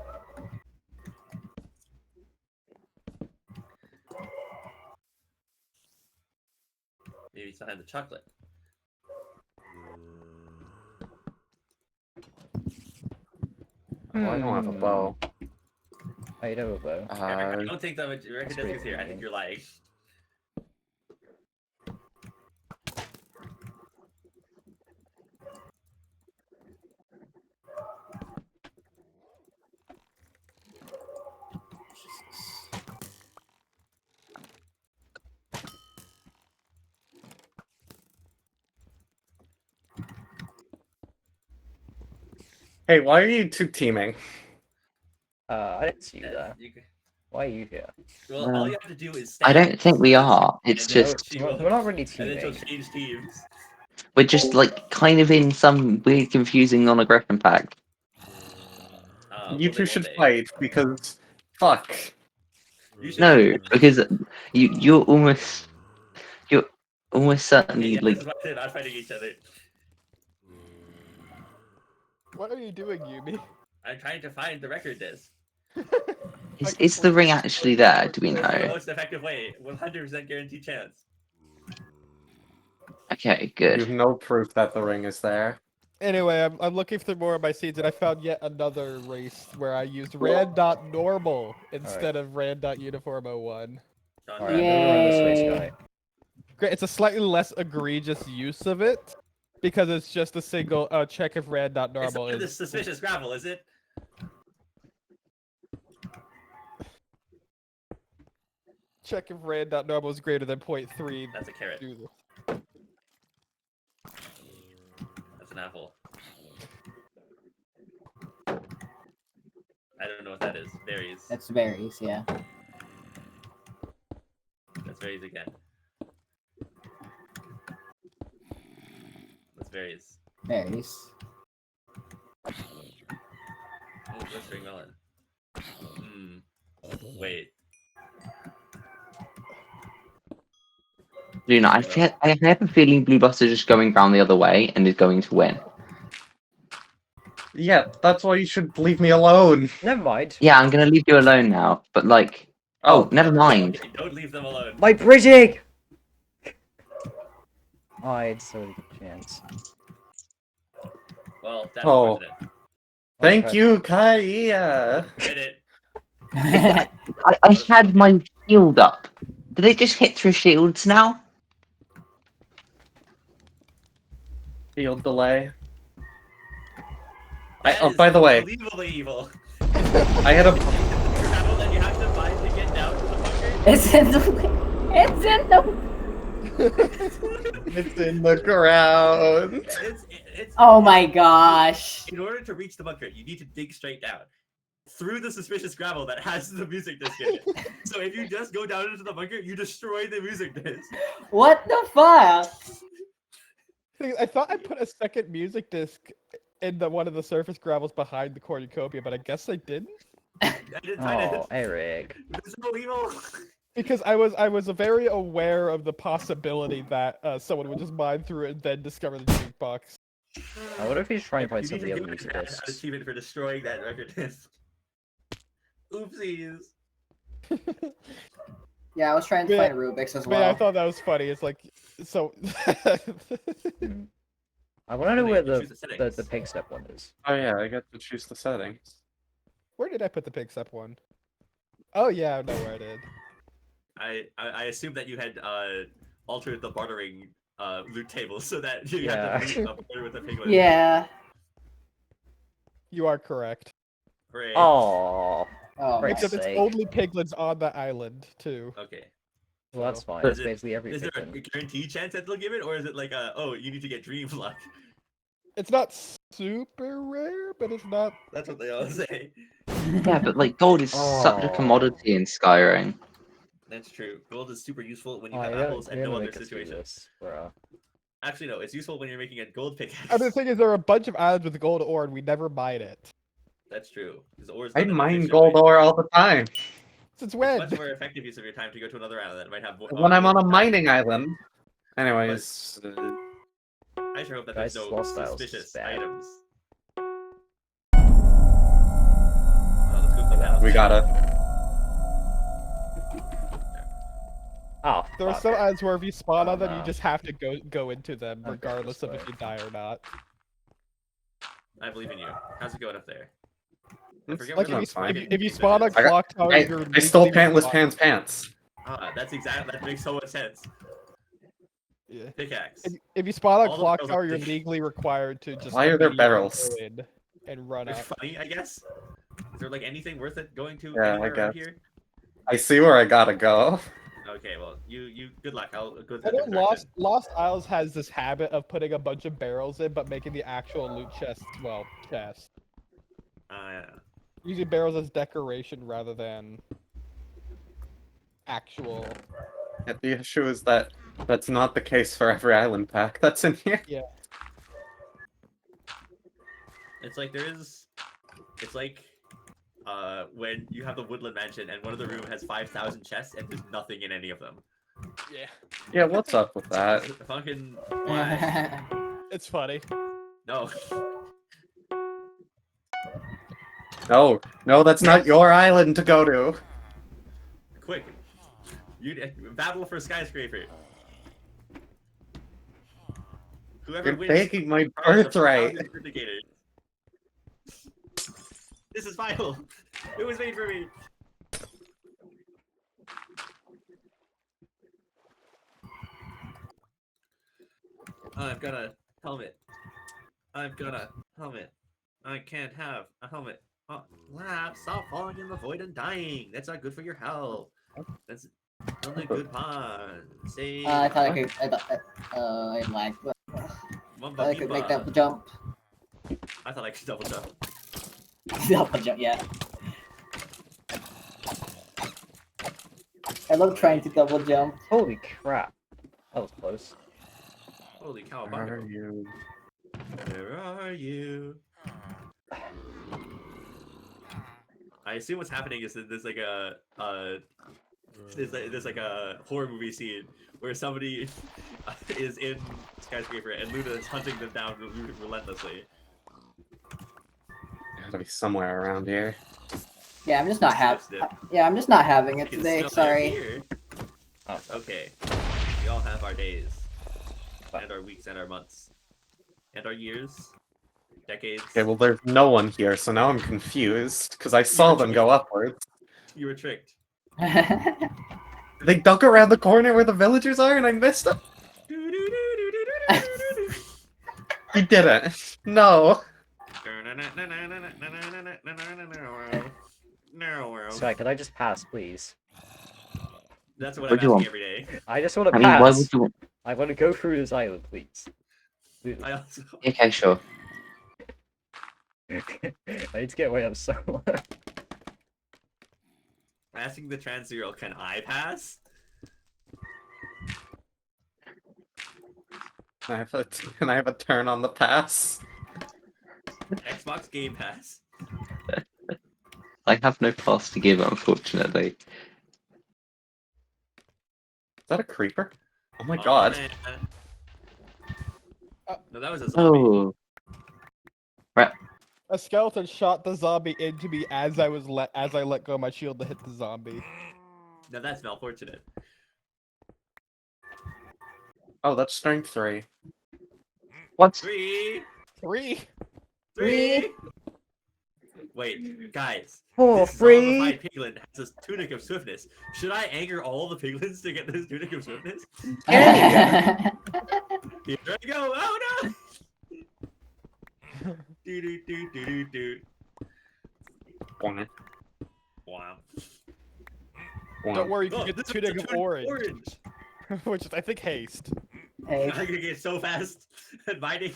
Maybe it's behind the chocolate. Oh, I don't have a bow. I don't have a bow. Eric, I don't think that record That's disc pretty is here. I think convenient. you're lying. Hey, why are you two teaming? I didn't see you there. You can- Why are you here? Well, all you have to do is I stand. don't think we are. It's and then just... she We're will- not really And then she'll teaming. change teams. We're just, like, kind of in some weird, confusing non-aggression pack. You Will two they, should won't they? fight, because... Fuck. You should No, because you're almost certainly, Yeah, like... this is why they're not fighting each other. What are you doing, Yumi? I'm trying to find the record disc. Is the ring actually there? Do we This is the know? most effective way. 100% guaranteed chance. Okay, You have good. no proof that the ring is there. Anyway, I'm looking through more of my seeds, and I found yet another race where I used rand.normal instead of rand.uniform01. John, Alright, I'm gonna run this way, Yay. Sky. Great, it's a slightly less egregious use of it, because it's just a single check if It's rand.normal not this is... suspicious gravel, is it? Check if rand.normal is greater than 0.3. That's a carrot. Do this. That's an apple. I don't know what that is. Berries. That's berries, yeah. That's berries again. That's berries. Berries. Oh, blistering melon. Hmm. Wait. You know, I have a feeling Blue Bus is just going round the other way and is going to win. Yeah, that's why you should leave me alone. Never mind. Yeah, I'm gonna leave you alone now. But like, oh, never mind. Okay, don't leave them alone. My bridging! I had so good chance. Well, that's Oh. unfortunate. Thank Okay. you, Kaya. Hit it. I had my shield up. Do they just hit through shields now? Shield delay. That Oh, is by the way, unbelievably evil. I had a. Travel that you have to find to get down to the bunker. It's in the. It's in the. It's in the ground. It's Oh my gosh. In order to reach the bunker, you need to dig straight down through the suspicious gravel that has the music disc in it. So if you just go down into the bunker, you destroy the music disc. What the fuck? I thought I put a second music disc in one of the surface gravels behind the cornucopia, but I guess I didn't. I didn't find Oh, it. Eric. There's no evil. Because I was very aware of the possibility that someone would just mine through it and then discover the jukebox. I wonder if he's trying to find You some of need the to other give music an discs. achievement for destroying that record disc. Oopsies. Yeah, I was trying to Yeah, find Rubik's as I mean, I well. thought that was funny. It's like, so. I want to know Then where you choose the settings. pig step one is. Oh yeah, I got to choose the settings. Where did I put the pig step one? Oh yeah, I know where I did. I assume that you had altered the bartering loot table so that you Yeah. had to loot a barter with a piglet. Yeah. You are correct. Hooray. Oh, Oh my. Christ's Except it's sake. only piglets on the island too. Okay. Well, that's So- fine. Is It's it- basically every Is there a piglet. guaranteed chance that they'll give it, or is it like oh, you need to get dream luck? It's not super rare, but it's not. That's what they all say. Yeah, but like gold is such a Oh. commodity in Skyring. That's true. Gold is super useful when you Oh, have you're gonna- apples and you're no gonna other make us do situation. this, bro. Actually, no. It's useful when you're making a gold pickaxe. I mean, the thing is, there are a bunch of islands with gold ore, and we never mine it. That's true. 'Cause ore is I not an mine efficient gold way. ore all the time. Since It's when? much more effective use of your time to go to another island that might have. When I'm on a more time. mining island. Anyways, I sure hope that Guys, there's no lost styles is suspicious bad. items. Let's go clean house. we gotta. Oh, There are fuck. some islands where if you spawn Oh, on them, no. you just have to go into them, Okay, regardless this of if way. you die or not. I believe in you. How's it going up there? I It's- forget Like where if the you, fine. if you, if you fucking spawn on thing is. clock tower, I, you're I stole legally pantless required- pants. That's exactly that makes so much sense. Yeah. Pickaxe. If you spawn on All the clock barrels tower, are you're big. legally required to just Why are there immediately barrels? go in and run It's up. funny, I guess. Is there like anything worth it going to Yeah, I anywhere around guess. here? I see where I gotta go. Okay, well, you good luck. I'll go to I that know different direction. Lost Isles has this habit of putting a bunch of barrels in, but making the actual loot chest, well, chest. Yeah. Using barrels as decoration rather than actual. Yeah, the issue is that that's not the case for every island pack that's in here. It's like there is. It's like when you have the woodland mansion and one of the room has 5,000 chests and there's nothing in any of them. Yeah. Yeah, what's up with that? Fucking why? It's funny. No. No, no, that's not your island to go to. Quick. You battle for skyscraper. Whoever You're wins. taking my requires a birthright. 1,000 vindicator. This is final. It was made for me. I've got a helmet. I've got a helmet. I can't have a helmet. Oh, laugh, stop falling in the void and dying. That's not good for your health. That's only good pun. Say. I thought I could. I lagged. But I thought I could make that jump. I thought I could double jump. Double jump, yeah. I love trying to double jump. Holy crap. That was close. Holy cow! Where are Barnacle. you? Where are you? I assume what's happening is that there's like there's like a horror movie scene where somebody is in skyscraper and Luna is hunting them down relentlessly. Gotta be somewhere around here. Yeah, I'm just not Snip, snip. I'm just not having it It's today. still Sorry. here. Oh. Okay. We all have our days, and our weeks, and our months, and our years, decades. Okay, well, there's no one here, so now I'm confused because I saw them go upwards. You were tricked. They dug around the corner where the villagers are, and I missed them. You didn't. No. Sorry, could I just pass, please? That's what What I'm do you asking want? every day. I just want to I mean, why would pass. you? I want to go through this island, please. Please. I also. Okay, sure. I need to get away up somewhere. Asking the trans girl, can I pass? Can I have a turn on the pass? Xbox Game Pass. I have no pass to give, unfortunately. Is that a creeper? Oh my Oh, god. man. No, that was a zombie. Oh, A skeleton shot the zombie into me as I let go of my shield to hit the zombie. Now that's malfortunate. Oh, that's strength 3. what? Three. Three. Wait, guys. Oh, This free! zombified piglin has this tunic of swiftness. Should I anger all the piglins to get this tunic of swiftness? Here I go. Oh no! do do do do do do. Wow. Wow. Don't worry, you can Oh, get the this is tunic of orange, which is I think haste. Hey, I can get so fast at mining.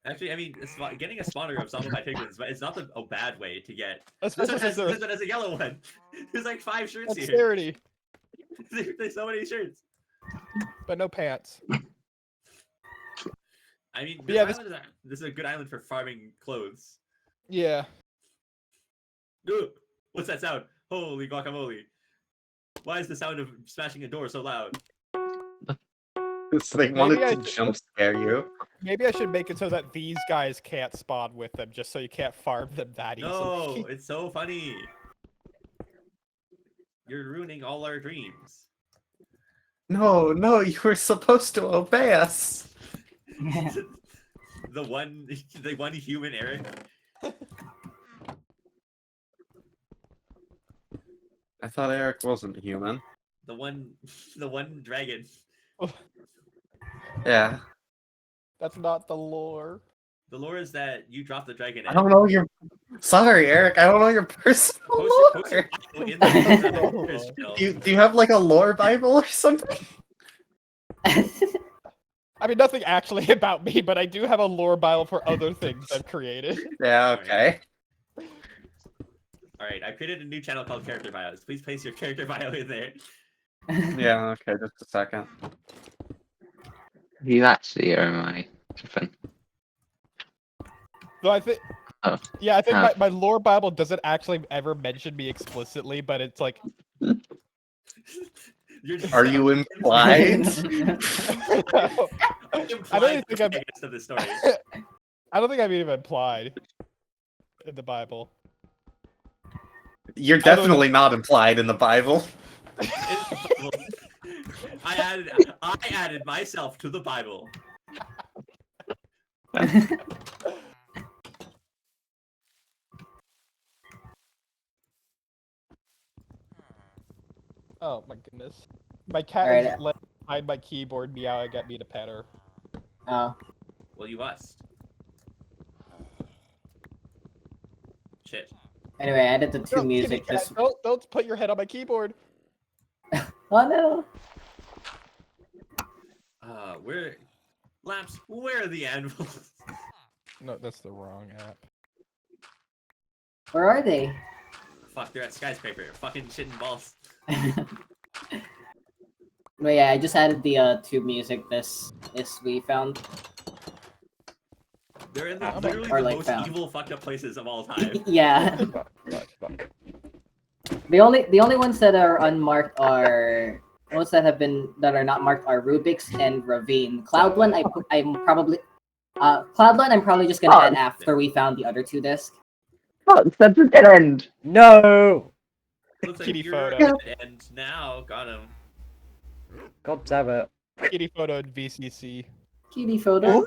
Actually, I mean, getting a spawner of zombified piglins, but it's not a bad way to get. Especially This since one has a yellow one. There's like 5 shirts here. dexterity, There's so many shirts. but no pants. I mean, Yeah, this is a good island for farming clothes. Yeah. Ooh, what's that sound? Holy guacamole. Why is the sound of smashing a door so loud? So they wanted I to should- jump scare you. Maybe I should make it so that these guys can't spawn with them, just so you can't farm them that No, easily. it's so funny. You're ruining all our dreams. No, no, you were supposed to obey us. the one human Eric. I thought Eric wasn't human. The one dragon. Yeah. That's not the lore. The lore is that you drop the dragon. I don't know your. Sorry, Eric. I don't know your personal Post your lore. bio in the Do you have like a lore Bible or something? I mean, nothing actually about me, but I do have a lore Bible for other things I've created. Yeah. Okay. All right, I created a new channel called Character Bios. Please place your character bio in there. Yeah. Okay. Just a second. You actually, or am I tripping? So I think, Oh. yeah, I think Ah. my lore Bible doesn't actually ever mention me explicitly, but it's like, You're just Are you implied? I don't even think I'm. protagonist of the story. I don't think I'm even implied in the Bible. You're definitely not implied in the Bible. I added myself to the Bible. Oh my goodness. My cat Alright. is left behind my keyboard meowing at me to pet her. Oh, Well, you must. Shit. anyway, I added the 2 Don't, music kitty cat, just. don't put your head on my keyboard. Oh no! Where, Laps? Where are the anvils? No, that's the wrong app. Where are they? fuck, they're at skyscraper. Fucking shitting balls. But yeah, I just added the tube music this we found. They're in Ah, literally or, the like, most found. evil, fucked up places of all time. Yeah. Fuck. The only ones that are unmarked are ones that are not marked are Rubik's and Ravine. Cloud1 I'm probably just gonna add after we found the other 2 discs. Fuck, that's a dead end. No! Looks like Kitty you're photo. at the end now. Got him. God damn it. Kitty photo and VCC. Kitty photo. Oh.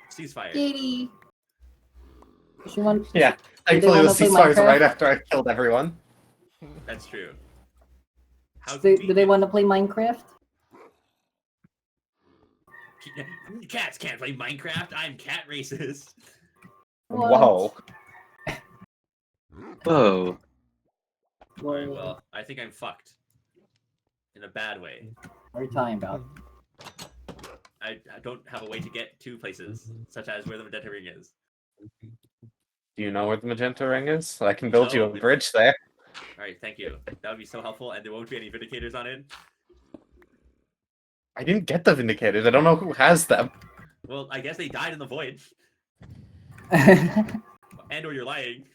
Ceasefire. Kitty. Does she want- Yeah, do they thankfully the wanna play ceasefire's Minecraft? right after I killed everyone. That's true. How Do they convenient. want to play Minecraft? Cats can't play Minecraft. I'm cat racist. What? Whoa. Whoa. Alright, well, I think I'm fucked. In a bad way. What are you talking about? I don't have a way to get to places, such as where the magenta ring is. Do you know where the magenta ring is? I can build you No, a it's- bridge there. Alright, thank you. That would be so helpful, and there won't be any vindicators on it. I didn't get the vindicators. I don't know who has them. Well, I guess they died in the void. And or you're lying.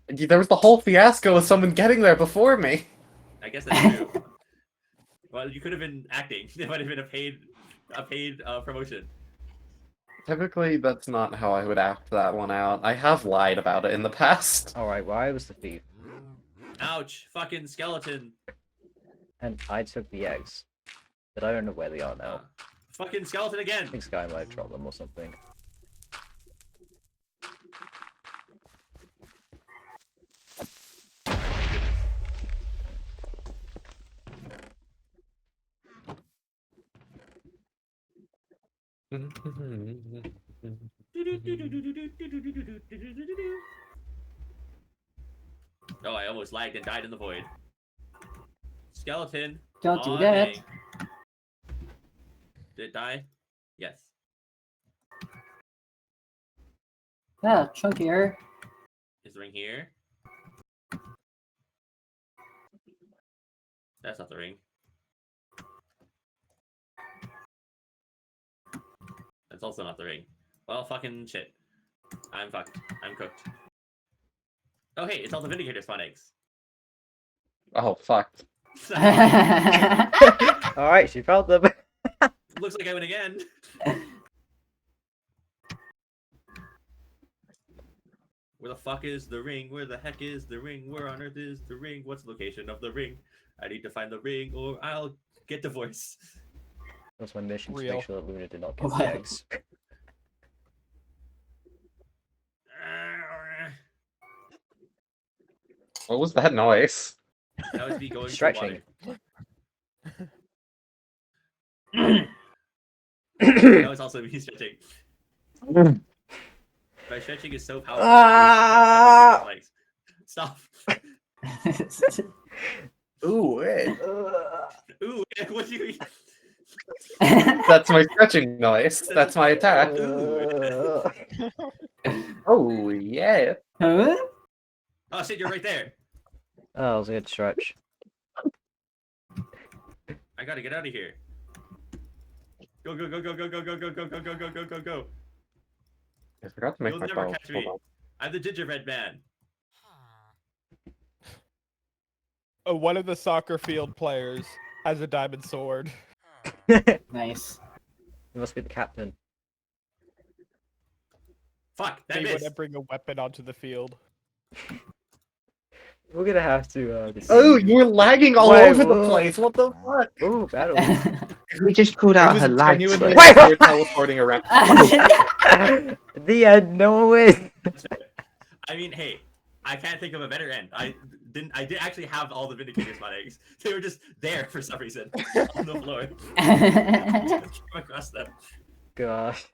There was the whole fiasco with someone getting there before me. I guess that's true. Well, you could have been acting. It might have been a paid promotion. Typically, that's not how I would act that one out. I have lied about it in the past. Alright, well, I was the thief. Ouch! Fucking skeleton. And I took the eggs. But I don't know where they are now. Fucking skeleton I again. think Sky might have dropped them or something. Oh, I almost lagged and died in the void. Skeleton. Don't do Aw, that. dang. Did it die? Yes. Yeah, chunkier. Is the ring here? That's not the ring. That's also not the ring. Well, fucking shit. I'm fucked. I'm cooked. Oh, hey, it's all the Vindicator spawn eggs. Oh, fuck. Alright, she found them. Looks like I win again. Where the fuck is the ring? Where the heck is the ring? Where on earth is the ring? What's the location of the ring? I need to find the ring or I'll get divorced. That's my mission, to Real. make sure that Luna did not get What? the eggs. What was that noise? That was me going Stretching. to water. That was also me stretching. My stretching is so powerful. Ah! Like, stop. Ooh, Ooh, what do you mean? that's my stretching noise. That's my attack. Oh, yeah. Huh? Oh shit, you're right there. Oh, that was a good stretch. I gotta get out of here. Go, go, go, go, go, go, go, go, go, go, go, go, go, go, go. I forgot to make You'll my never bow. catch Hold me. on. I'm the gingerbread man. One of the soccer field players has a diamond sword. Nice. You must be the captain. Fuck, that They missed. wouldn't bring a weapon onto the field. We're gonna have to. Oh, you were lagging all Wait, over the whoa. place. What the fuck? Ooh, battle. We just pulled It out was her lag genuinely switch. like you were teleporting around. The end. No one wins. I mean, hey, I can't think of a better end. I did actually have all the Vindicator spawn eggs. They were just there for some reason on the floor. Just came across them. Gosh.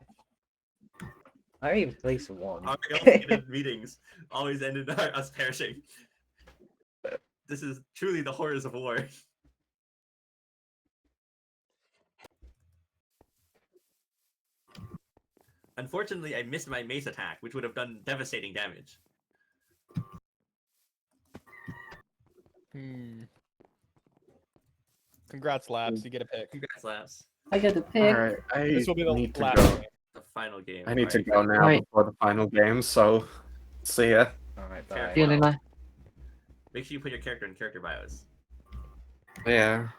I even placed one. Our ill-fated meetings always ended in us perishing. This is truly the horrors of war. Unfortunately, I missed my mace attack, which would have done devastating damage. Congrats, Labs. You get a pick. Congrats, Labs. I get the pick. Alright, I This will be the need to last go. game. The final game. I need to Alright, go now Right. before the final game, so see ya. Alright, Fair bye. See you Well. later. Make sure you put your character in character bios. Yeah.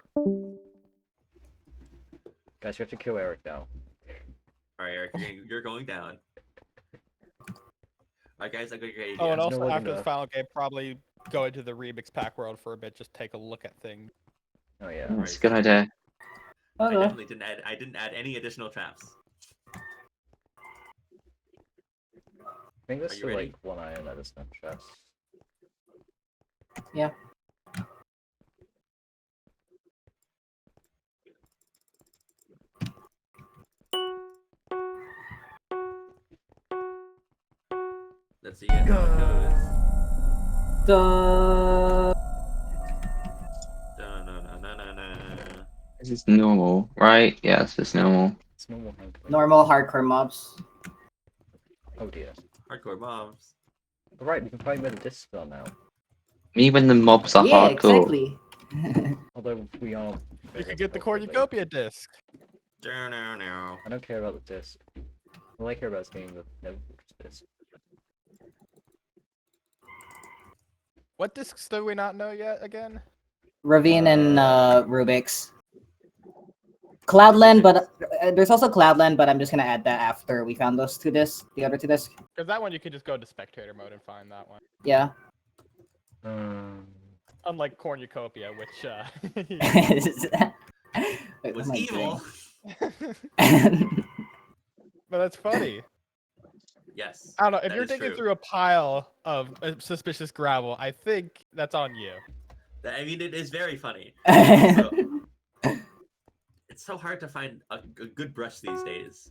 Guys, you have to kill Eric now. Alright, Eric, you're going down. Alright, guys, I got your idea. Oh, and No also one after the enough. final game, probably go into the remix pack world for a bit. Just take a look at things. Oh yeah. That's a good idea. I Okay. definitely didn't add. I didn't add any additional traps. I think Are there's you still ready? like one iron that is not chest. Yeah. Let's see it. How it goes. The Da-na-na-na-na-na. This is normal, right? Yes, it's normal. It's normal hand clean. normal hardcore mobs. Oh dear. Hardcore mobs. Alright, we can probably make a disc spell now. Me when the mobs are Yeah, hardcore. exactly. Although we are. You could get the cornucopia disc. Da-na-na. I don't care about the disc. All I care about is getting the no disc. What discs do we not know yet? Again? Ravine and Rubik's. Cloudland, but there's also Cloudland, but I'm just gonna add that after we found those two discs, the other two discs. Because that one you could just go to spectator mode and find that one. Yeah. Unlike cornucopia, which Wait, Was what am I evil. doing? but that's funny. Yes. I don't know. If that you're is digging true. through a pile of suspicious gravel, I think that's on you. I mean, it is very funny. So, it's so hard to find a good brush these days.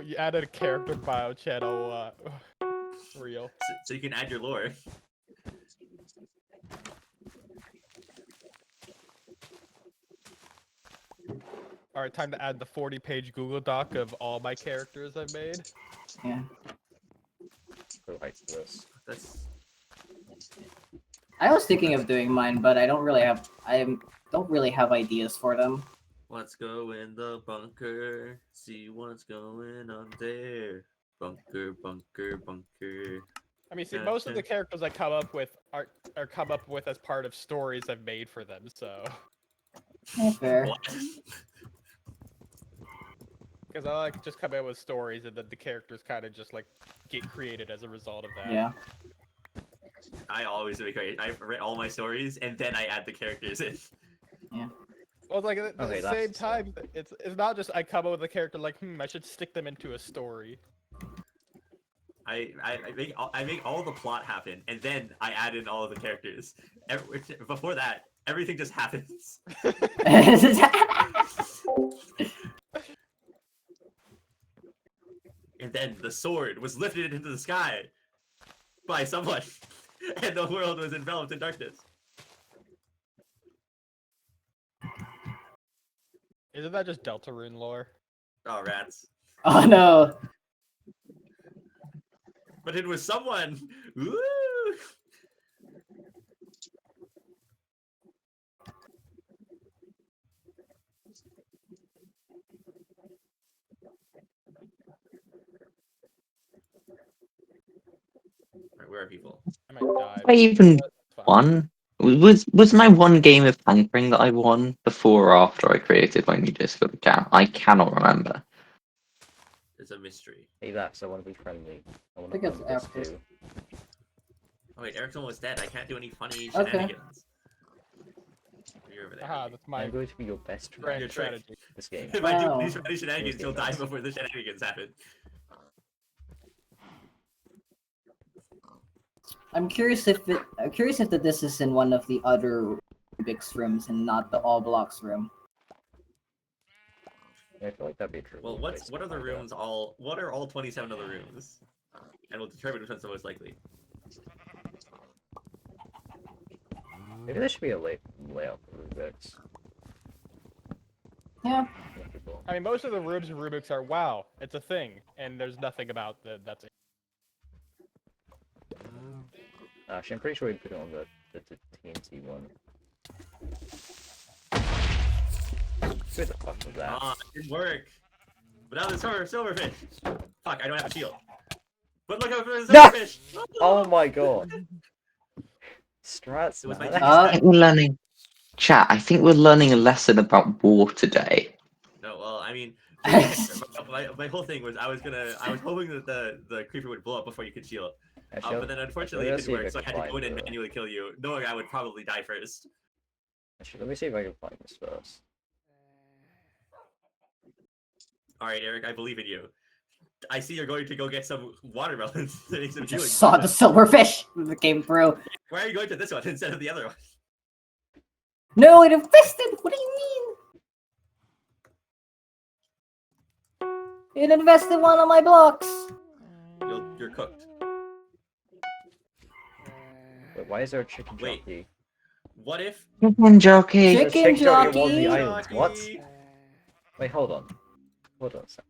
You added a character bio channel reel. So you can add your lore. All right, time to add the 40-page Google Doc of all my characters I've made. Yeah. Go right to this. That's I was thinking of doing mine, but I don't really have ideas for them. let's go in the bunker. See what's going on there. Bunker, bunker, bunker. I mean, see, most of the characters I come up with are come up with as part of stories I've made for them. So, Yeah, fair. What? because I like to just come in with stories, and then the characters kind of just like get created as a result of that. Yeah. I always make great. I write all my stories and then I add the characters in. Well, it's like at Okay, the that's same the time, it's not just I come up with a character like, I should stick them into a story. I make all the plot happen and then I add in all of the characters. Before that, everything just happens. And then the sword was lifted into the sky by someone, and the world was enveloped in darkness. Isn't that just Deltarune lore? Oh, rats. Oh no. But it was someone. Woo! Alright, where are people? I might die. I even but that's fine. won. Was my one game of Pankring that I won before or after I created my new disc for the account? I cannot remember. It's a mystery. Hey, that's I want to be friendly. I want think to it's this after. too. Oh wait, Eric's almost dead. I can't do any funny Okay. shenanigans. You're over there. Aha, Ricky. that's my I'm going to be your best friend grand Your trick. strategy. this game. If I do Wow. these funny shenanigans, Here's you'll the die best. before the shenanigans happen. I'm curious if this is in one of the other Rubik's rooms and not the all blocks room. Yeah, I feel like that'd be a true. Well, what are the rooms all? What are all 27 of the rooms? And we'll determine which one's the most likely. Maybe there should be a layout for Rubik's. Yeah. I mean, most of the rooms in Rubik's are wow, it's a thing, and there's nothing about that's it. Actually, I'm pretty sure we put it on the the TNT one. Who the fuck was that? Ah, it didn't work. But now there's silverfish. Fuck, I don't have a shield. But look out for the No! silverfish! Oh my god. Strats, It was my man. I think we're learning. Chat, I think we're learning a lesson about war today. No, well, I mean, my whole thing was I was hoping that the creeper would blow up before you could shield. Actually, But then unfortunately let's it see didn't if work, so I I can had to go in and find the- manually kill you, knowing I would probably die first. Actually, let me see if I can find this first. Alright, Eric, I believe in you. I see you're going to go get some watermelons to make some healing. Just saw the silverfish that came through. Why are you going to this one instead of the other one? No, it infested. What do you mean? It infested one of my blocks. You're cooked. Wait, why is there a chicken Wait. jockey? What if Chicken jockey. There's a Chicken jockey on one of the jockey. islands. What? Jockey? Wait, hold on. Hold on a sec.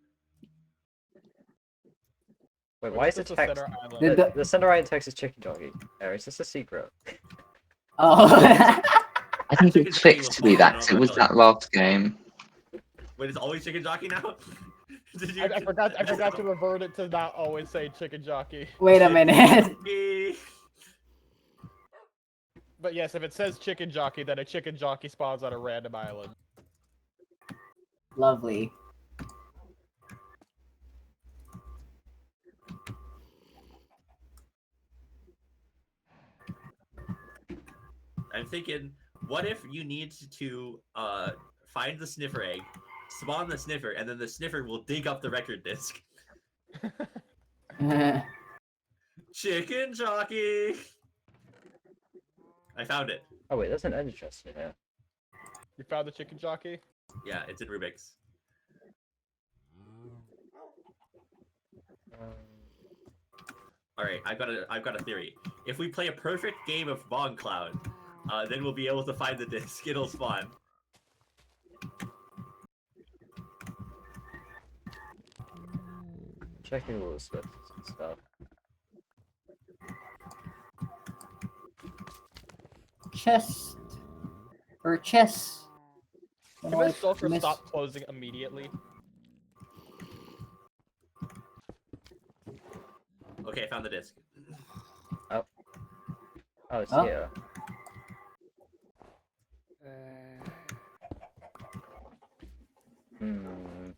Wait, why is the This text... center island? Did The center island text is chicken jockey. Is this a secret? Oh. I think Chicken it's jockey fixed was to be fine, that. I It was don't that last game. Wait, it's always chicken jockey now? Did you I forgot to revert it to not always say chicken jockey. Wait a minute. jockey. But yes, if it says chicken jockey, then a chicken jockey spawns on a random island. Lovely. I'm thinking, what if you need to find the sniffer egg, spawn the sniffer, and then the sniffer will dig up the record disc? Chicken jockey! I found it. Oh wait, there's an ender chest in here. You found the chicken jockey? Yeah, it's in Rubik's. Alright, I've got a theory. If we play a perfect game of Bong Cloud, then we'll be able to find the disc. It'll spawn. Checking all the stuff. Chest. Or chess. Can the shulker stop closing immediately? Okay, I found the disc. Oh, it's Oh. here. Hmm.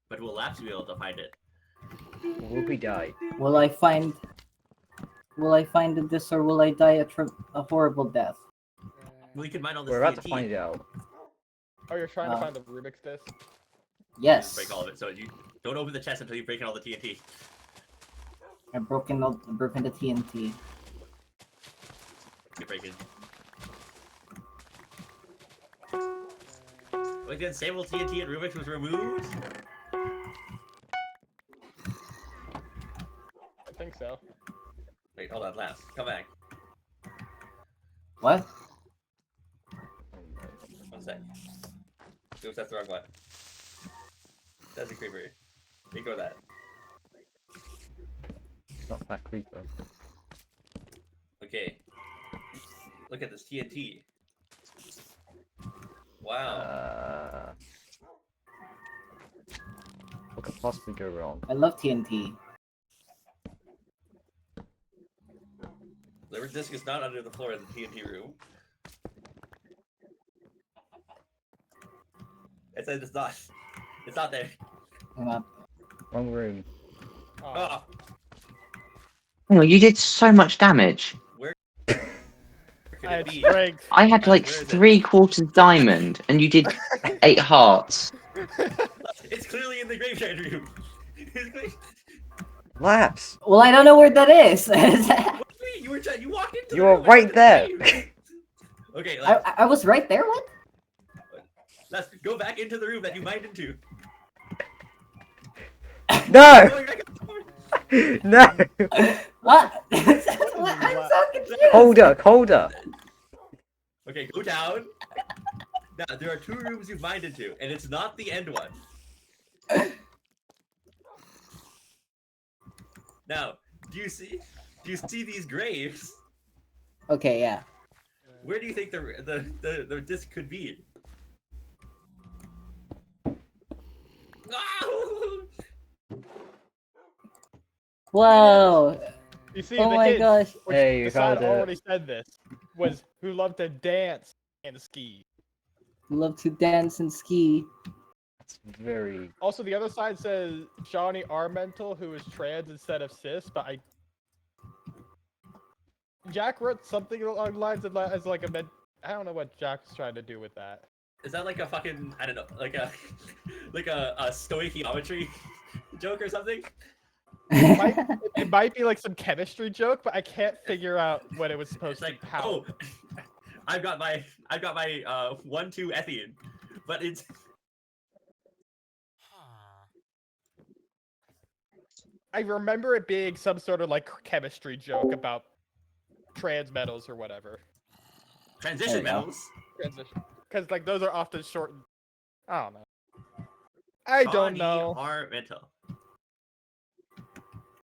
But we'll have to be able to find it. Will we die? Will I find this or will I die a horrible death? We can mine all this We're about to TNT. find out. Oh, you're trying to Oh. find the Rubik's disc? Yes. Break all of it. So you don't open the chest until you've broken all the TNT. I've broken the TNT. Keep breaking. Wait, then stable TNT and Rubik's was removed? I think so. Wait, hold on, last. Come back. What? One sec. Oops, that's the wrong one. That's a creeper. Ignore that. Not that creeper. Okay. Look at this TNT. Wow. What could possibly go wrong? I love TNT. The disc is not under the floor in the TNT room. It says it's not. It's not there. Hang on. Wrong room. Oh, Oh, Oh, you did so much damage. could I it had be? strength. I had like Where is it? 3/4 diamond, and you did 8 hearts. It's clearly in the graveyard room. Laps! Well, I don't know where that is. What do you mean? You walked into. You the were room, right it's there! the Okay, I was right there. What? let's go back into the room that you mined into. No! Going back up the door. No! What? I'm so confused. Hold up! Okay, go down. Now there are 2 rooms you've mined into, and it's not the end one. Now, do you see these graves? Okay, yeah. Where do you think the disc could be? Ah! Whoa! You see, Oh the my hint, gosh. which Hey, you the sign called it. already said this, was who loved to dance and ski. Love to dance and ski. It's very. Also, the other side says Johnny Armental, who is trans instead of cis, but Jack wrote something along the lines of as like a I don't know what Jack's trying to do with that. Is that like a fucking, I don't know, like a like a stoichiometry joke or something? It might be like some chemistry joke, but I can't figure out what it was supposed It's like, to how. oh, I've got my 1,2 ethene, but it's I remember it being some sort of like chemistry joke about trans metals or whatever. transition There you go. metals. Transition, because like those are often shortened. I don't know. I don't know. Armental.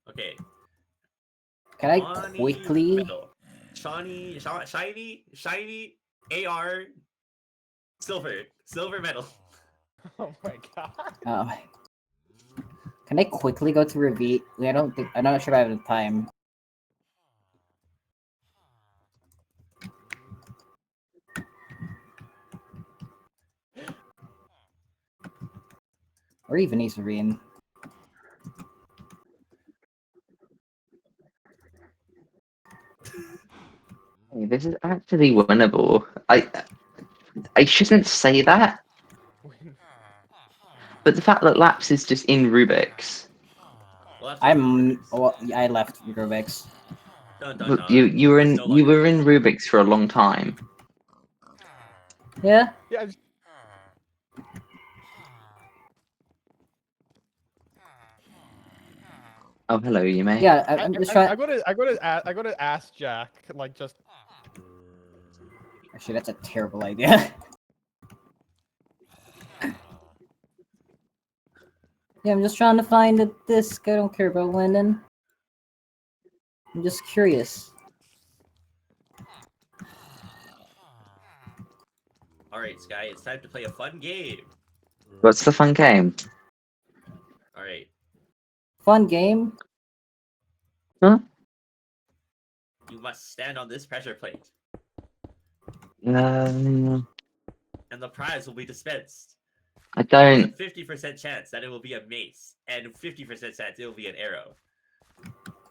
Okay. Can I Shawnee quickly? Metal. Shiny AR silver metal. Oh my god. Oh. Can I quickly go to reveal? I'm not sure if I have the time. Or even Ace Marine. Hey, this is actually winnable. I shouldn't say that, but the fact that Laps is just in Rubik's. Well, that's Well, I left Rubik's. dun, dun, Look, dun. you were It's in no you longer were in Rubik's for a long time. Yeah. Yeah. Oh, hello, you may. Yeah, I'm just trying. I'm gonna ask Jack, like, just Actually, that's a terrible idea. Yeah, I'm just trying to find a disc. I don't care about winning. I'm just curious. All right, Sky. It's time to play a fun game. What's the fun game? All right. Fun game. Huh? You must stand on this pressure plate, Um, and the prize will be dispensed. I There's a don't. 50% chance that it will be a mace, and 50% chance it will be an arrow.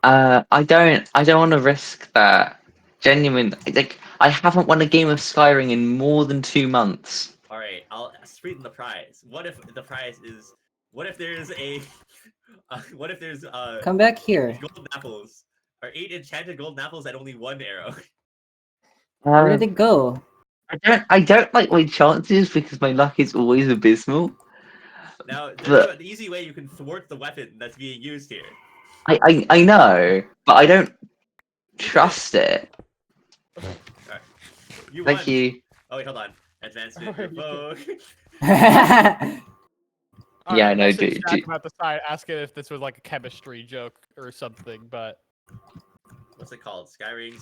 I don't. I don't want to risk that. Genuine. Like, I haven't won a game of Skyring in more than 2 months. All right, I'll sweeten the prize. What if the prize is? What if there's a? What if there's Come back here. golden apples, or 8 enchanted golden apples and only 1 arrow? Where did it go? I don't like my chances because my luck is always abysmal. Now, there's But an easy way you can thwart the weapon that's being used here. I know, but I don't trust it. Alright. You Thank won. you. Oh wait, hold on. Advancement revoke. Yeah, I no, messaged Jack about the side, asking if this was like a chemistry joke or something, but What's it called? Skyring.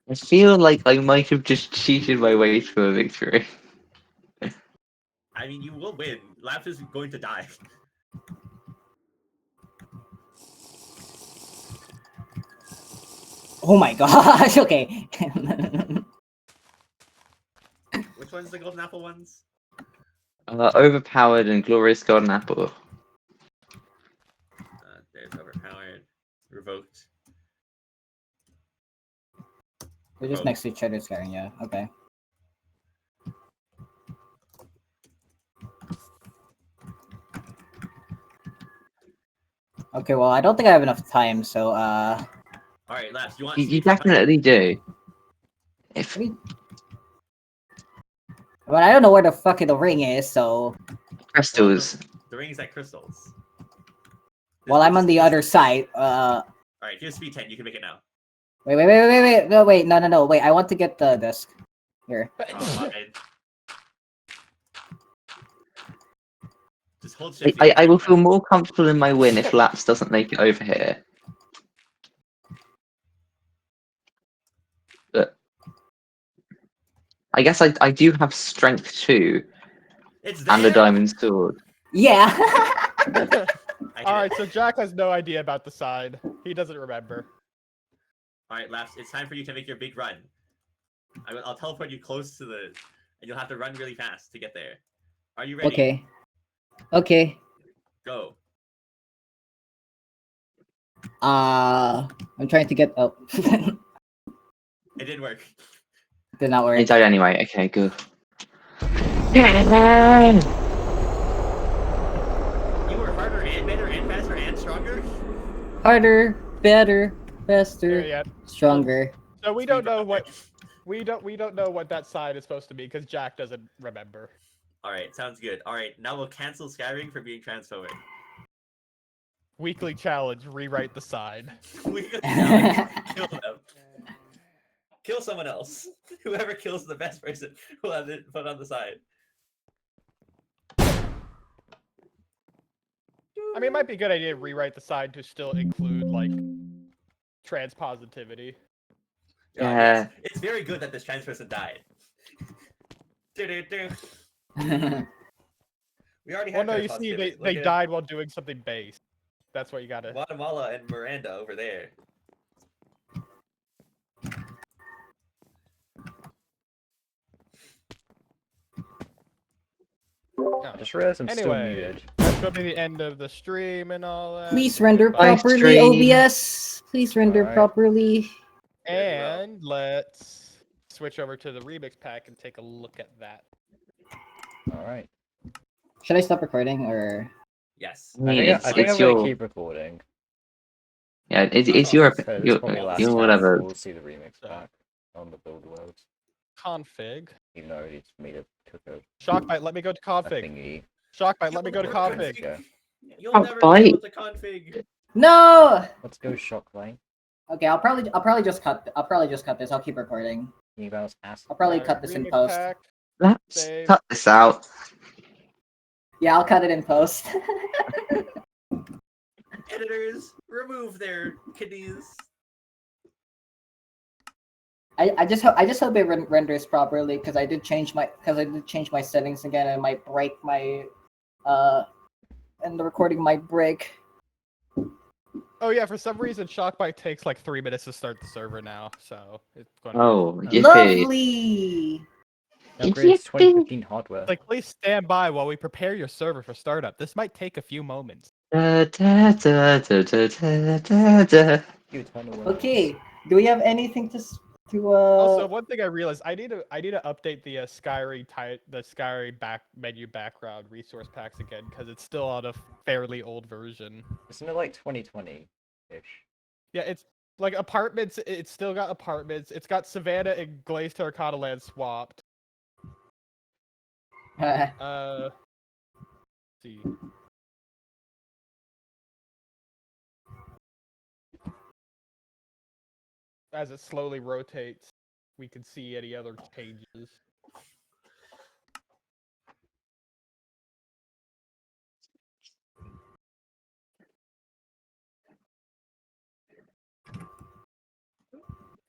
I feel like I might have just cheated my way to a victory. I mean, you will win. Laps is going to die. Oh my gosh. Okay. Which one's the golden apple ones? Overpowered and glorious golden apple. There's overpowered, revoked. They're just next to each other, Skyring. Yeah. Okay. Okay. Well, I don't think I have enough time. So, All right, Laps. You want? You speed for time? definitely do. If but I don't know where the fucking the ring is. So, crystals. The ring is at crystals. while I'm on the other side. All right, here's speed 10. You can make it now. Wait. No, wait. No. Wait. I want to get the disc. Here. Oh, fine. Just hold shift. for I your will turn. feel more comfortable in my win if Laps doesn't make it over here. But I guess I do have strength too, It's and a there. diamond sword. Yeah. I hit All it. right, so Jack has no idea about the side. He doesn't remember. All right, Laps. It's time for you to make your big run. I'll teleport you close to the, and you'll have to run really fast to get there. Are you ready? Okay. Okay. Go. I'm trying to get up. Did It didn't work. not I work. died anyway. Okay, good. You were harder and better and faster and stronger. Harder, better, There faster, yet. stronger. So we don't know what we don't know what that side is supposed to be because Jack doesn't remember. All right, sounds good. All right, now we'll cancel Skyring for being transphobic. Weekly challenge: rewrite the side. We can challenge, kill them. Kill someone else. Whoever kills the best person will have it put on the side. I mean, it might be a good idea to rewrite the side to still include like transpositivity. Yeah. Yes. It's very good that this trans person died. Do-do-do. We already Well, have no, you see, transpositivity. they Look at died while doing something base. That's what you gotta. Guatemala and Miranda over there. No. I just realized I'm still Anyway, muted. that's gonna be the end of the stream and all that. Please render Goodbye. properly, stream. OBS. Please render Alright. properly. Very well. And let's switch over to the remix pack and take a look at that. Alright. Should I stop recording or? Yes. I mean, I think I'm it's gonna your keep recording. Yeah, it's your So this your probably lasts your time whatever. before we'll see the remix back on the build world. Config. Even though it's made it took a Shockbite, let me go to config. thingy. Shockbite, let me go to You'll never config. Go. You'll Oh, never bye. be able to config. No. Let's go Shocklane. Okay, I'll probably just cut this. I'll keep recording. Can you bounce acid? I'll probably Alright, cut this in remix post. pack. Let's Save. cut this out. Yeah, I'll cut it in post. Editors, remove their kidneys. I just hope it renders properly because I did change my settings again and it might break my and the recording might break. Oh yeah, for some reason Shockbite takes like 3 minutes to start the server now, so it's going to Oh, be... yippee. Lovely. Upgrades 2015 hardware. Like, please stand by while we prepare your server for startup. This might take a few moments. Da, da, da, da, da, da, da, da. You eternal ones. Okay. Do we have anything to Also, one thing I realized, I need to update the Skyring menu background resource packs again because it's still on a fairly old version. Isn't it like 2020-ish? Yeah, it's like apartments. It's still got apartments. It's got Savannah and Glazed Terracotta Land swapped. Let's see. As it slowly rotates, we can see any other changes.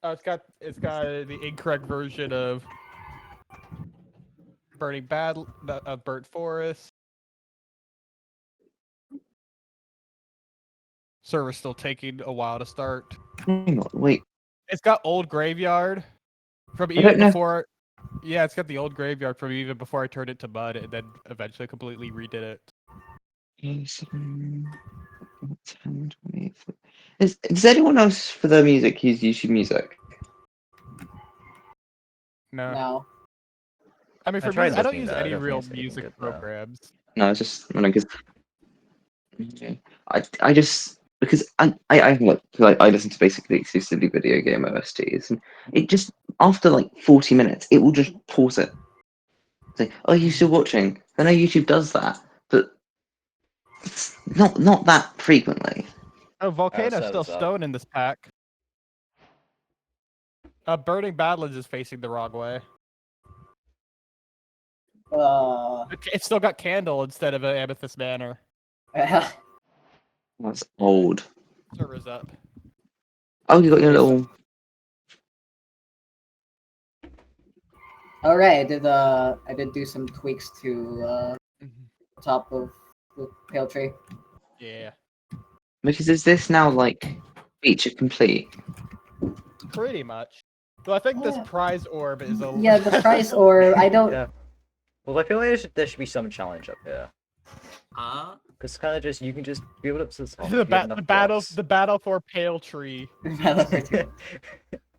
It's got the incorrect version of Burnt Forest. Server's still taking a while to start. Hang on, wait. It's got Old Graveyard from I even don't know. before. Yeah, it's got the Old Graveyard from even before I turned it to mud, and then eventually completely redid it. 7, 10, 20. Does anyone else for their music use YouTube Music? No, No. I mean I for tried music, I don't looking use there, I any don't think real it's anything music good there. programs. No, it's just because I just because I look like I listen to basically exclusively video game OSTs, and it just after like 40 minutes it will just pause it. Say, "Oh, you still watching?" I know YouTube does that, but it's not that frequently. Oh, Volcano's so still what's up? stone in this pack. Burning Badlands is facing the wrong way. It's still got candle instead of an amethyst manor. That's old. Server's up. Oh, you got your little. Alright, I did do some tweaks to top of the pale tree. Yeah. Because is this now like feature complete? Pretty much. Though I think this Yeah. prize orb is a Yeah, the price or I don't. Yeah. Well, I feel like there should be some challenge up here. Because kind of just, you can just build up to the top. if you have enough blocks. the battle for pale tree.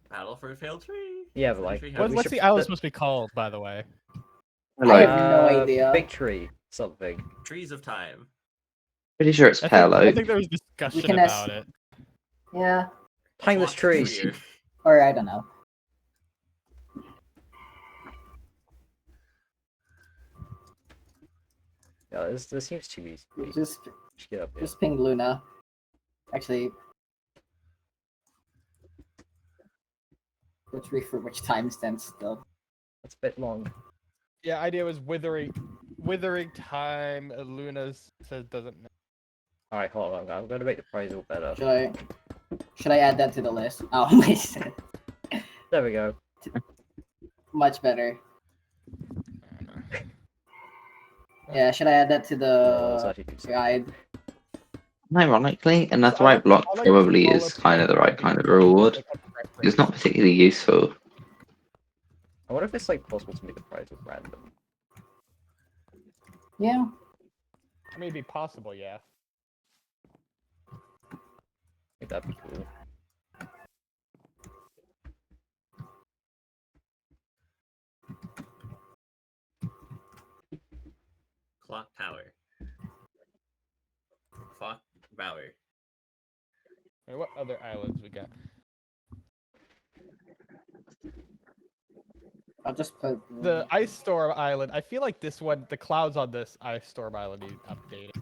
Battle for a failed tree. Yeah, but like, Tree But we What's should the island put- supposed to be called, by the way? Hello. I have no idea. Big tree, something. Trees of time. Pretty sure it's pale I oak. think there was discussion can about it. Yeah, Timeless Flock tree. treer. or I don't know. Yeah, this seems too easy. Just Get up here. just ping Luna. Actually, which for which timestamp still. That's a bit long. Yeah, idea was withering time. Luna says doesn't know. Alright, hold on. I'm gonna make the prize all better. Should I add that to the list? Oh, wait. There we go. Much better. Yeah, should I add that to Let's the actually do something. guide? Ironically, and that's the I right like- block I like probably all is of kind of the right the- kind of reward. It's not particularly useful. I wonder if it's like possible to make the prize with random. Yeah. I mean, it'd be possible, yeah. I think that'd be cool. Clock tower. Clock Bower. Wait, what other islands we got? I'll just put The Ice Storm Island. I feel like this one, the clouds on this Ice Storm Island need updated.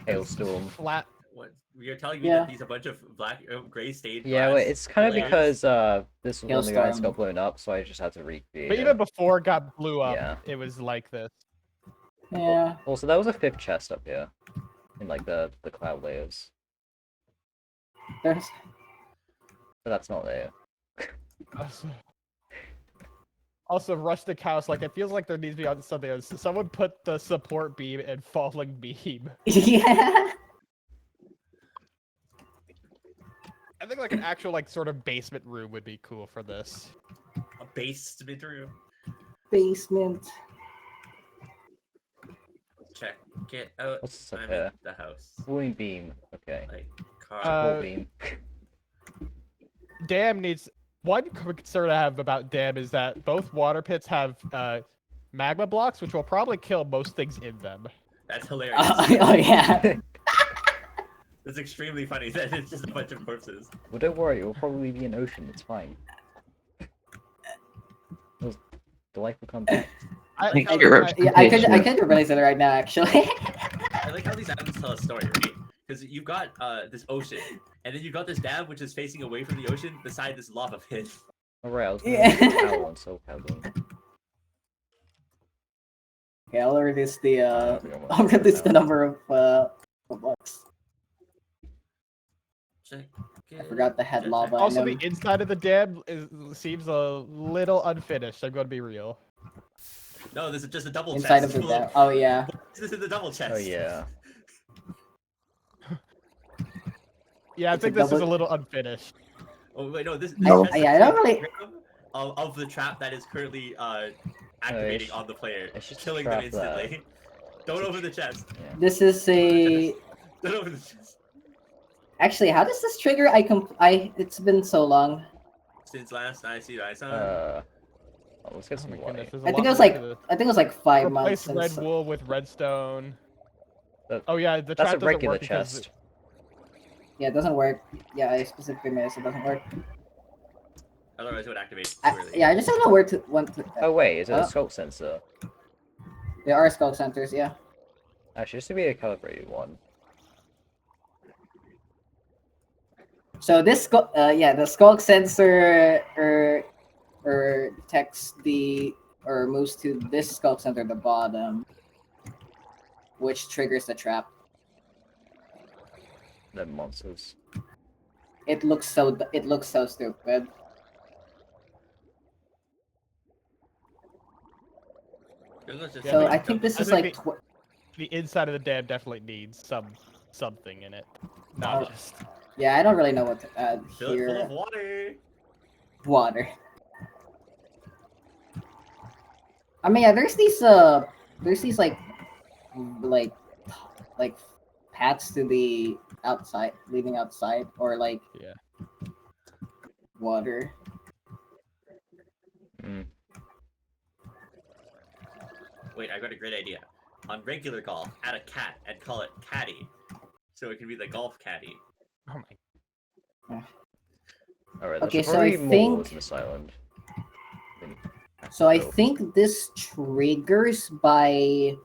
Hailstorm. Flat. What? You're telling me Yeah. that these a bunch of black, gray stained. Yeah, glass wait, it's kind of layers? because this was one of the guys Hailstorm. got blown up, so I just had to recreate But it. even before it got blew up, Yeah. it was like this. Yeah. Also, that was a 5th chest up here. In like the cloud layers. There's But that's not there. Also, rustic house. Like it feels like there needs to be on something else. Someone put the support beam and falling beam. yeah. I think like an actual like sort of basement room would be cool for this. A basement room. Basement. Check it out. What's this up I'm here? in the house. Falling beam. Okay. Like Uh, car. Full beam. Dam needs one concern I have about dam is that both water pits have magma blocks, which will probably kill most things in them. That's hilarious. Oh yeah. It's extremely funny that it's just a bunch of corpses. Well, don't worry, it will probably be an ocean. It's fine. Those delightful comeback. Think I- your I- Yeah, I could replace it right now actually. I like how these islands tell a story, right? Because you've got this ocean, and then you've got this dam which is facing away from the ocean beside this lava pit. Alright, I was Yeah. gonna make a power on Soul Paddling. Okay, I'll reduce the I think I want I'll to reduce the now. number of blocks. Check I forgot the head check- lava. Also, and the then- inside of the dam seems a little unfinished. I'm going to be real. No, this is just a double inside chest. of the dam. Oh yeah. This is the double chest. Oh yeah. Yeah, I It's a think this is a double- little unfinished. Oh wait, no, this No. chest Yeah, I is don't the really- rhythm of the trap that is currently activating on the player, it's just killing them trap that. instantly. Don't open the chest. Yeah. This is a. Don't open the chest. Actually, how does this trigger? It's been so long. Since last I see I saw. Oh, let's get Oh some my light. goodness, there's a I think lot it was more like to this. I think it was like 5 months Replace since. red wool with redstone. That- Oh yeah, the That's trap a doesn't regular work because chest. Yeah, it doesn't work. Yeah, I specifically made it so it doesn't work. Otherwise, it would activate too I, early. yeah, I just don't know where to want to. Oh wait, is it Oh. a sculpt sensor? There are skull centers, yeah. Actually, this would be a calibrated one. So this the skulk sensor detects the or moves to this skull center at the bottom, which triggers the trap. Them monsters. It looks so stupid. Yeah, So I I think this I is think like the inside of the dam definitely needs something in it, not Oh. just. yeah, I don't really know what to add Fill it full here. of water. Water. I mean, yeah, there's these like paths to the outside, leading outside, or like Yeah. water. Mm. Wait, I got a great idea. On regular golf, add a cat and call it Caddy, so it can be the golf caddy. Oh my. Alright, Okay, there's so I probably more think- in this island. So I Oh. think this triggers by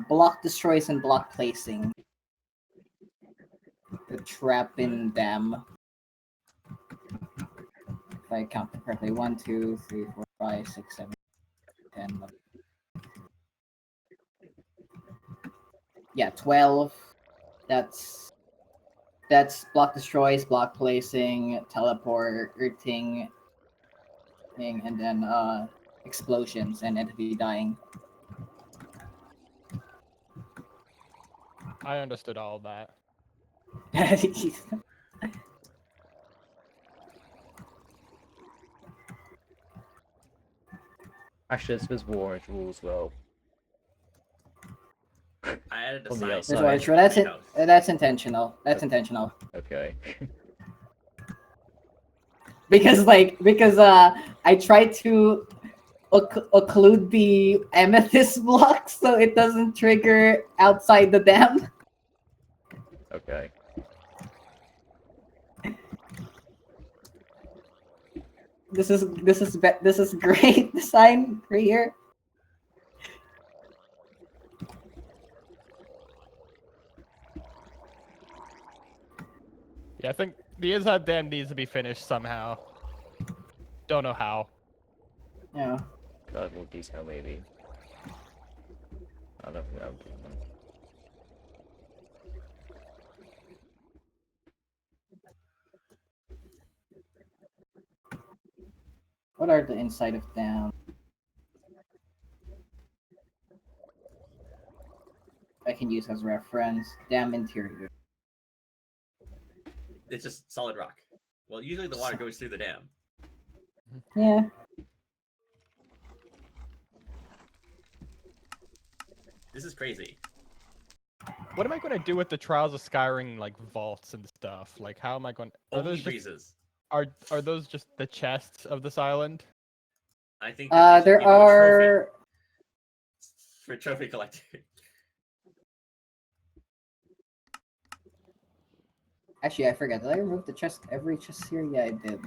block destroys and block placing. The trap in them. If I count correctly, 1, 2, 3, 4, 5, 6, 7, 10, 11. Yeah, 12. That's block destroys, block placing, teleporting, and then explosions and entity dying. I understood all of that. Actually, there's war rule as well. I added a On the sign. outside. That's why to true. That's my it. house. That's intentional. That's intentional. Okay. Because I tried to occlude the amethyst block so it doesn't trigger outside the dam. Okay. This is great design right here. Yeah, I think the inside dam needs to be finished somehow. Don't know how. Yeah. Could add more detail maybe. I don't think that would be enough. What are the inside of dam? I can use as reference. Dam interior. It's just solid rock. Well, usually the water goes through the dam. Yeah. This is crazy. What am I going to do with the Trials of Skyring like vaults and stuff? Like, how am I going? Are Only those just, breezes. are those just the chests of this island? I think that they should There give you a trophy are. for trophy collector. Actually, I forgot. Did I remove the chest? Every chest here? Yeah, I did.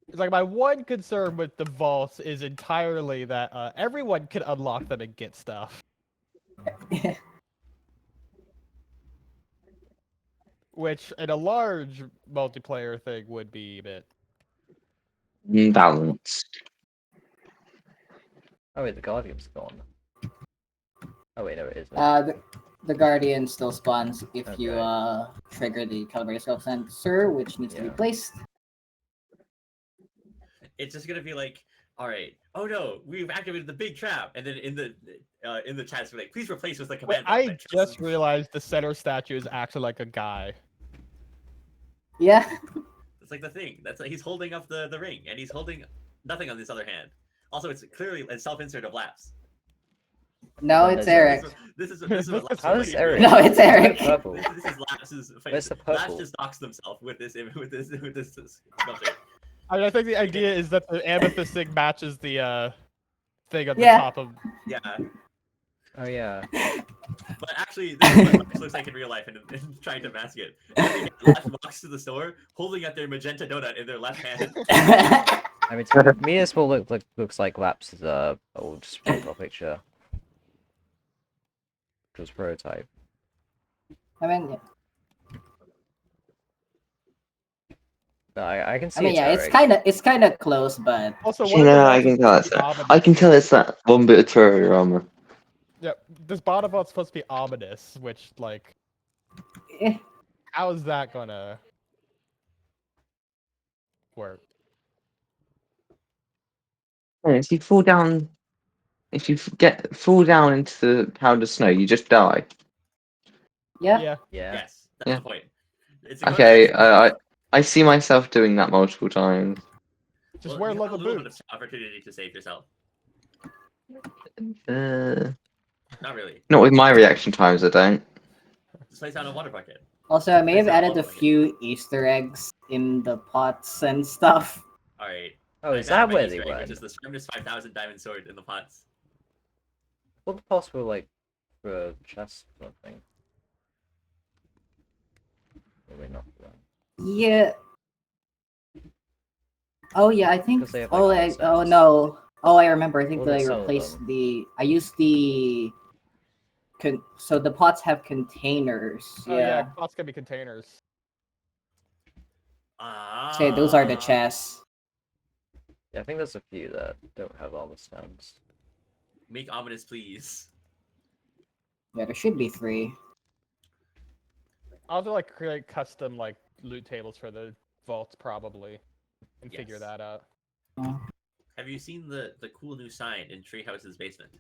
It's like my one concern with the vaults is entirely that everyone can unlock them and get stuff. Which in a large multiplayer thing would be a bit. Balanced. Oh wait, the Guardian's gone. Oh wait, no it isn't. The Guardian still spawns if you Okay. trigger the calibrated skull sensor, which needs to be Yeah. placed. It's just gonna be like, all right, oh no, we've activated the big trap, and then in the chat it's like, please replace with the Wait, command. I button. just realized the center statue is actually like a guy. Yeah. It's like the thing. That's like, he's holding up the ring, and he's holding nothing on this other hand. Also, it's clearly a self-insert of Laps. No, Then it's there's Eric. This is what Laps How is is like in Eric? real No, life. it's Eric. Purple. This is Laps's face. Where's the Laps purple? just docks himself with this sculpture. I mean, I think the idea is that the amethyst thing matches the thing at Yeah. the top of. Yeah, Oh yeah. but actually, this is what Laps looks like in real life, and trying to mask it. Every day, Laps walks to the store holding up their magenta donut in their left hand. I mean, to me, this will looks like Laps's old profile picture, which was prototype. I mean, No, I can see I mean, yeah, Eric. it's kind of close, but Also, You one of the know, I vaults can is tell supposed it's to be that. ominous. I can tell it's that one bit of turret armor. Yeah, this bottom vault's supposed to be ominous, which like, eh, how is that gonna work? If you fall down, if you fall down into the powdered snow, you just die. yeah. Yeah. Yeah. Yes, that's Yeah. the point. It's a good Okay, action. I see myself doing that multiple times. Just Well, wear you have a leather little bit boots. of opportunity to save yourself. Uh, Not really. not with my reaction times, I don't. Just place down a water bucket. Also, I may Place have down a added water a bucket. few Easter eggs in the pots and stuff. All right. Oh, I is found that my where Easter they egg, went? which is the Scrimnus 5000 diamond sword in the pots. What possible like for chest or something? Maybe not for that. Yeah. Oh yeah, I think. 'Cause they have, Oh, like, I, hot oh stones. no. Oh, I remember. I think Well, that I there's some of replaced them. the. I used the. So the pots have containers. Oh yeah, Yeah. pots can be containers. Say those are the Ah. chests. Yeah, I think there's a few that don't have all the stones. Make ominous, please. Yeah, there should be 3. I'll have to like create custom like loot tables for the vaults probably, and figure Yes. that out. Have you seen the cool new sign in Treehouse's basement?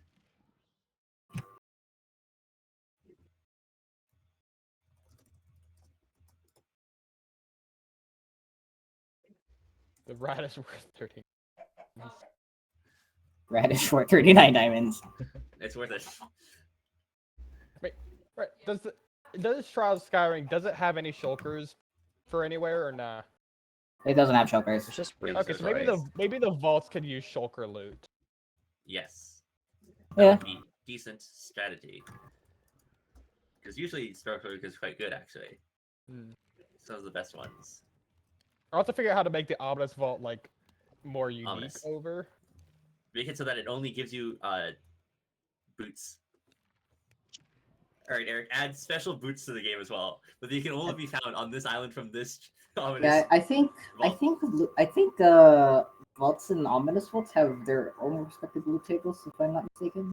The radish worth 13. Radish for 39 diamonds. It's worth it. Right? Does Trials Skyring does it have any shulkers for anywhere or nah? It doesn't have chokers. It's just Okay, freezers, so maybe right? maybe the vaults can use shulker loot. Yes. That Yeah. would be decent strategy. Because usually Starfruit is quite good, actually. Some of the best ones. I'll have to figure out how to make the ominous vault like more unique Ominous. over. Make it so that it only gives you boots. Alright, Eric, add special boots to the game as well. But they can only be found on this island from this ominous. Yeah, I think vaults and ominous vaults have their own respective loot tables, if I'm not mistaken.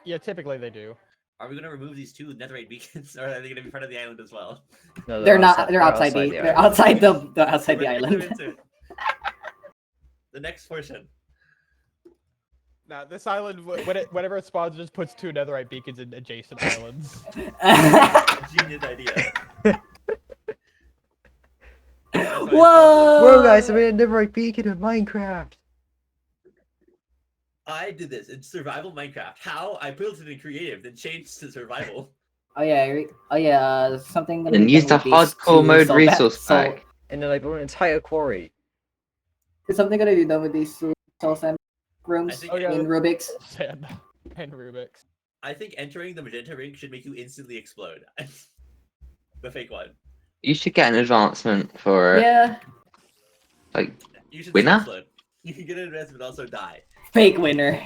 Yeah, typically they do. Are we gonna remove these 2 netherite beacons, or are they gonna be part of the island as well? No, They're not. They're outside the. They're island. outside the outside the We're into island. it. The next portion. Now this island, whenever it spawns, it just puts 2 netherite beacons in adjacent islands. Genius idea. Whoa! Whoa, guys! I made a netherite beacon in Minecraft. I did this in survival Minecraft. How? I built it in creative, then changed to survival. Oh yeah. Oh yeah. Something. Gonna And be use done the with these hardcore 2 mode so resource so- pack. And then I built an entire quarry. Is something gonna be done with these 2 soul sand rooms think- Oh, yeah. in Rubik's? Sand and Rubik's. I think entering the magenta ring should make you instantly explode. The fake one. You should get an advancement for it. Yeah. Like, You should Winner? explode. You can get an advance but also die. Fake winner.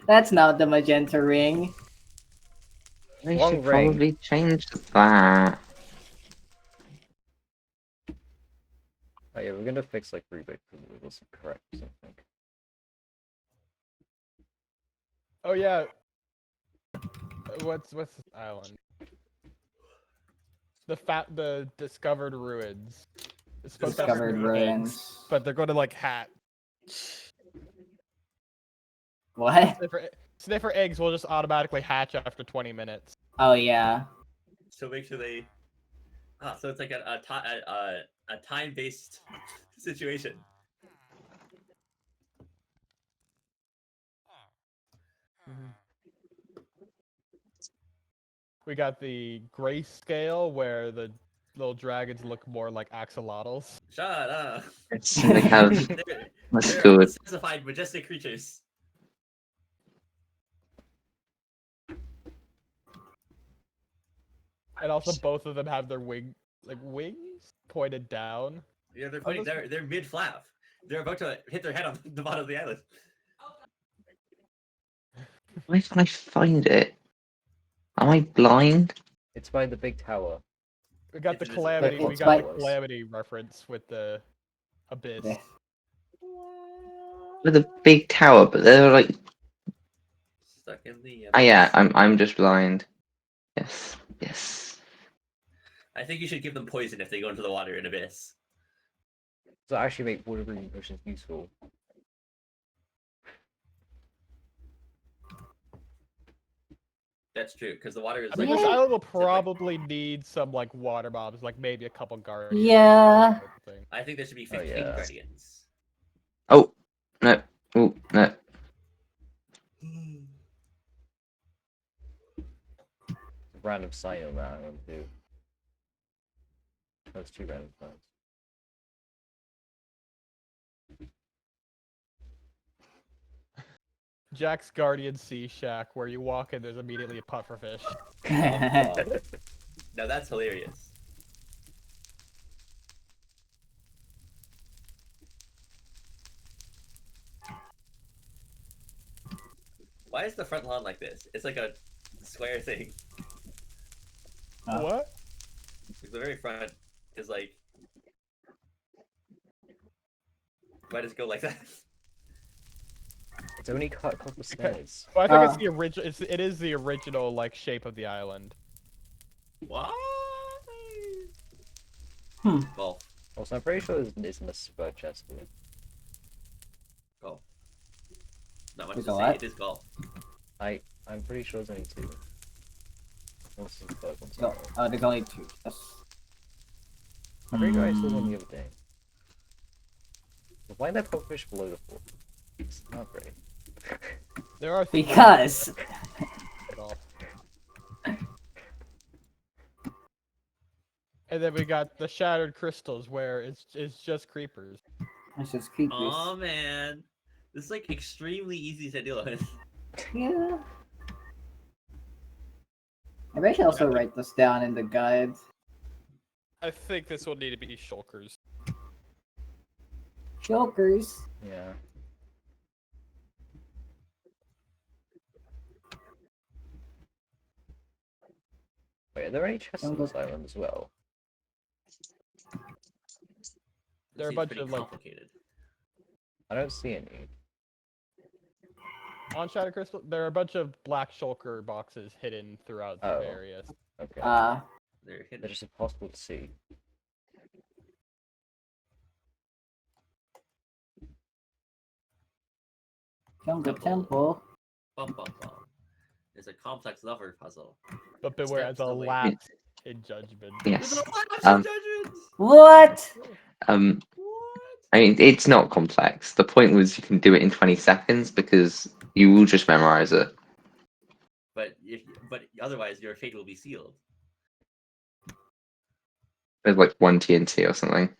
That's not the magenta ring. they Long should ring. probably change that. Oh yeah, we're gonna fix like Rubik because it wasn't correct or something. Oh yeah. What's this island? The discovered ruins. It's supposed to have Discovered sniffer eggs, ruins. but they're going to like hatch. What? Sniffer eggs will just automatically hatch after 20 minutes. Oh yeah. So make sure they. So it's like a time-based situation. We got the grayscale where the little dragons look more like axolotls. Shut up. They have. That's They're good. specified majestic creatures. And also both of them have their wings pointed down. Yeah, they're pointing. this- They're mid flap. They're about to hit their head on the bottom of the island. Why can't I find it? Am I blind? It's by the big tower. We got the It's invisible. calamity. We It's got by- the calamity reference with the abyss. Yeah. With a big tower, but they're like, Stuck in the. oh yeah, abyss. I'm just blind. Yes, yes. I think you should give them poison if they go into the water in abyss. So actually make water breathing potions useful. That's true, because the water is. I mean, like, this island will it's like- probably need some like water mobs, like maybe a couple guardians. Yeah. Thing. I think there should be Oh, 15 yeah. guardians. Oh no, oh no. Random sign on that one too. That's 2 random signs. Jack's Guardian Sea Shack, where you walk in, there's immediately a pufferfish. Now that's hilarious. Why is the front lawn like this? It's like a square thing. Oh. What? Like, the very front is like. Why does it go like that? It's only cut a couple stairs. Well, I think it's the original. It is the original like shape of the island. Why? Hmm. Golf. Also, I'm pretty sure there's a spur chest here. Golf. Not much There's to a say. what? It is golf. I'm pretty sure there's only 2. Unless there's a third one No, somewhere. there's only 2. Yes. I'm pretty sure I saw one the other day. But why that pufferfish below the floor? It's not great. There are three Because at all. And then we got the shattered crystals, where it's just creepers. it's just creepers. Oh man, this is like extremely easy to deal with. Yeah. Maybe I should also write this down in the guide. I think this will need to be shulkers. Jokers. Yeah. Wait, are there any chests on this island as well? There are a Seems bunch pretty of, like- complicated. I don't see any. On Shattered Crystal, there are a bunch of black shulker boxes hidden throughout the Oh. areas. Okay. They're hidden. They're just impossible to see. Jungle Temple. Bum bum bum. It's a complex lover puzzle. But beware, Steps as a away. lapse in judgment. There's Yes. a lapse Um, in judgments! What? Um, What? I mean, it's not complex. The point was you can do it in 20 seconds because you will just memorize it. But otherwise your fate will be sealed. There's like 1 TNT or something.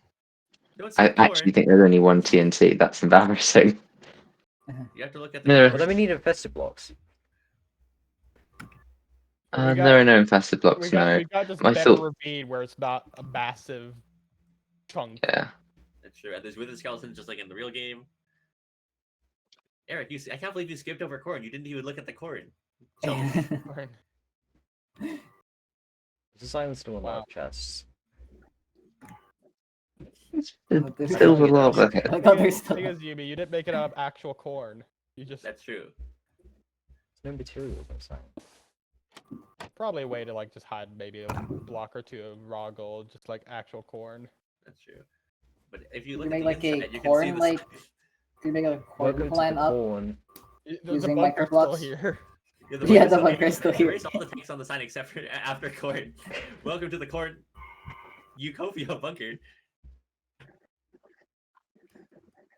Don't see I the actually corn. think there's only 1 TNT. That's embarrassing. You have to look at the No. Well, corn. then we need infested blocks. We got- There are no infested blocks, no. We got this I better thought- ravine where it's not a massive chunk. Yeah. That's true. And there's wither skeletons just like in the real game. Eric, I can't believe you skipped over corn. You didn't even look at the corn. Right. This island still a lot Wow. of chests. there's Silver still- lava. I thought there's still. Thing is, Yumi, you didn't make it out of actual corn. You just That's true. There's no materials on this island. probably a way to like just hide maybe a block or 2 of raw gold, just like actual corn. That's true. But if you You look at make the like a inside, you can see corn the like. You make a corn Welcome to plant the up. corn. The Using bunker's still microblocks? here. Yeah, Yeah, bunker's the still bunker's still here. Erase all the text on the sign except for after corn. Welcome to the corn Utopia bunker.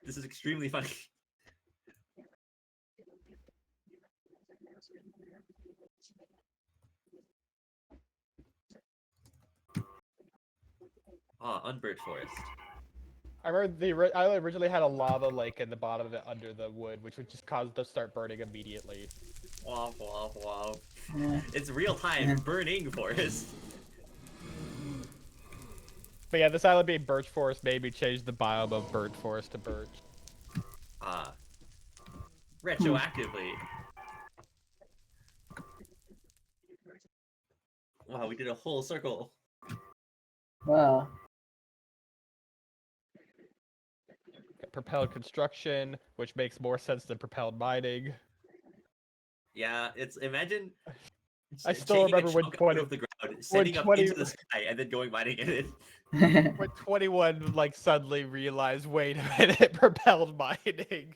This is extremely funny. Ah, unbird forest. I remember the island originally had a lava lake in the bottom of it under the wood, which would just cause it to start burning immediately. Womp womp womp. Yeah. It's real time burning forest. But yeah, this island being birch forest made me change the biome of birch forest to birch. Ah. Retroactively. Wow, we did a whole circle. Wow. Propelled construction, which makes more sense than propelled mining. Yeah, it's imagine. I still taking a remember when chunk out 20 of the ground, sending up 20 into the sky, and then going mining in it. When 21 like suddenly realized, wait a minute, propelled mining.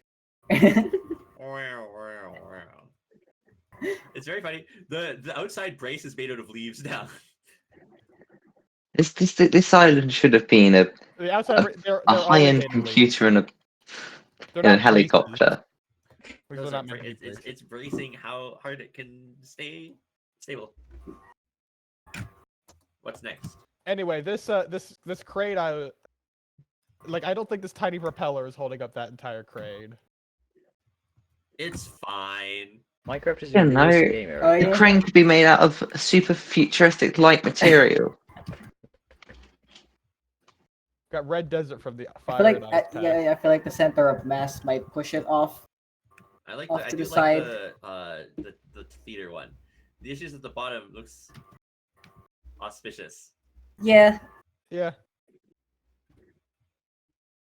It's very funny. The outside brace is made out of leaves now. This island should have been a The outside, they're a always high-end made of leaves. computer and They're a not helicopter. braces. They're not meant to be braces. It's bracing how hard it can stay stable. What's next? Anyway, this crane, I don't think this tiny propeller is holding up that entire crane. It's fine. Minecraft is Yeah, a no. realistic game, Oh, right? The yeah. crane could be made out of a super futuristic-like material. Got red desert from the I fire. feel like and ice pack. yeah, I feel like the center of mass might push it off. I like Off I to do the like side. the theater one. The issues at the bottom looks auspicious. Yeah. Yeah,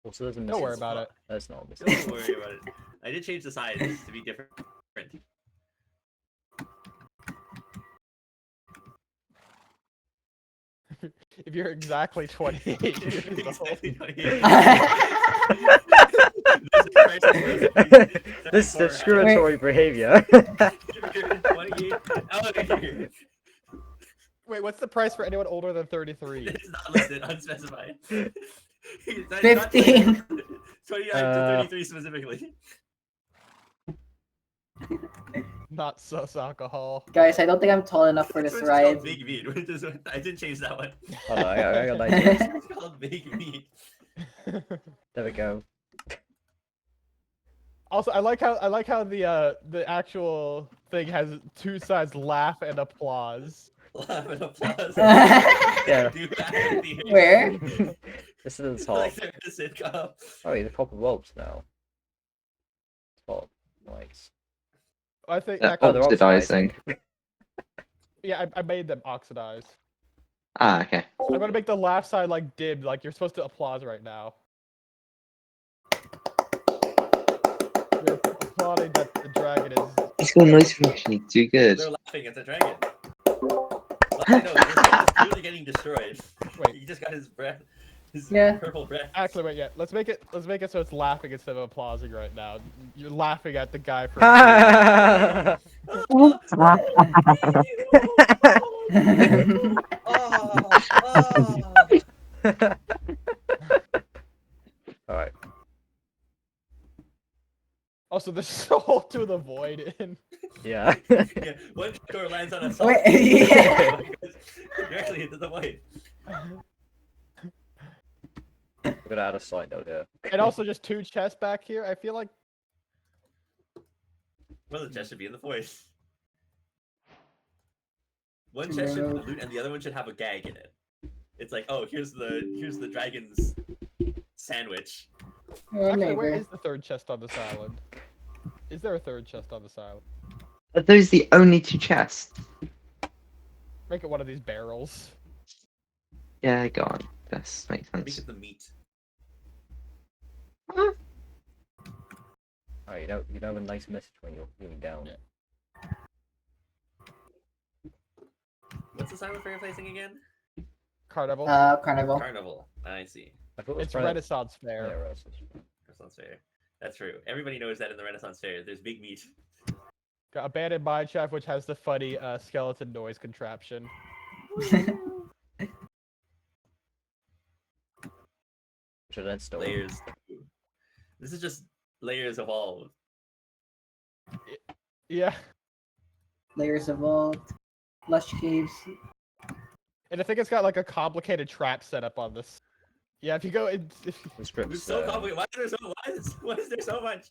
Also, there's a don't worry missing about spot. it. That's not a Don't missing. worry about it. I did change the size to be different. If you're exactly 28 years old. Exactly. This discriminatory behavior. 28. Oh, Wait, what's the price for anyone older than 33? it's not listed, unspecified. 15. 29 to 33 specifically. Not sus alcohol. Guys, I don't think I'm tall enough for this It's ride. called Big Meat. I didn't change that one. Hold on, I got an idea. It's called Big Meat. There we go. Also, I like how the actual thing has two sides: laugh and applause. Laugh and applause. Yeah. Do that at the end. Where? This is the top. Like they're in a sitcom. Oh, yeah, the copper bulbs now. Top. Nice. I think They're actually, they're oxidizing. yeah, I made them oxidize. Ah, okay. I'm gonna make the laugh side like dimmed, like you're supposed to applause right now. You're applauding that the dragon is. It's got noise from actually too good. They're laughing at the dragon. No, this dragon is clearly getting destroyed. Wait. He just got his breath. His Yeah. purple breath. Actually, wait, yeah. Let's make it so it's laughing instead of applauding right now. You're laughing at the guy for. Alright. Also, there's soul to the void in. Yeah. Yeah, one door lands on a salt. Wait, yeah. You're actually into the void. We're gonna add a side note here. And also just two chests back here. I feel like Well, the chest should be in the void. One chest should have loot, and the other one should have a gag in it. It's like, oh, here's the dragon's sandwich. Oh, actually, where neighbor. is the third chest on this island? Is there a third chest on this island? Are those the only two chests? Make it one of these barrels. Yeah, go on. That makes Make sense. it the meat. Alright, you know a nice message when you're feeling down. Yeah. What's this island for replacing again? Carnival. Carnival. Carnival. I see. I thought it was It's Renaissance. Renaissance Yeah, Fair. Renaissance. Renaissance Fair. That's true. Everybody knows that in the Renaissance Fair, there's big meat. Got abandoned mine shaft, which has the funny skeleton noise contraption. Should I stone? Layers. This is just layers of all. Yeah, Layers evolved. Lush caves. and I think it's got like a complicated trap setup on this. Yeah, if you go, The It's script's so complicated. Why is there so much?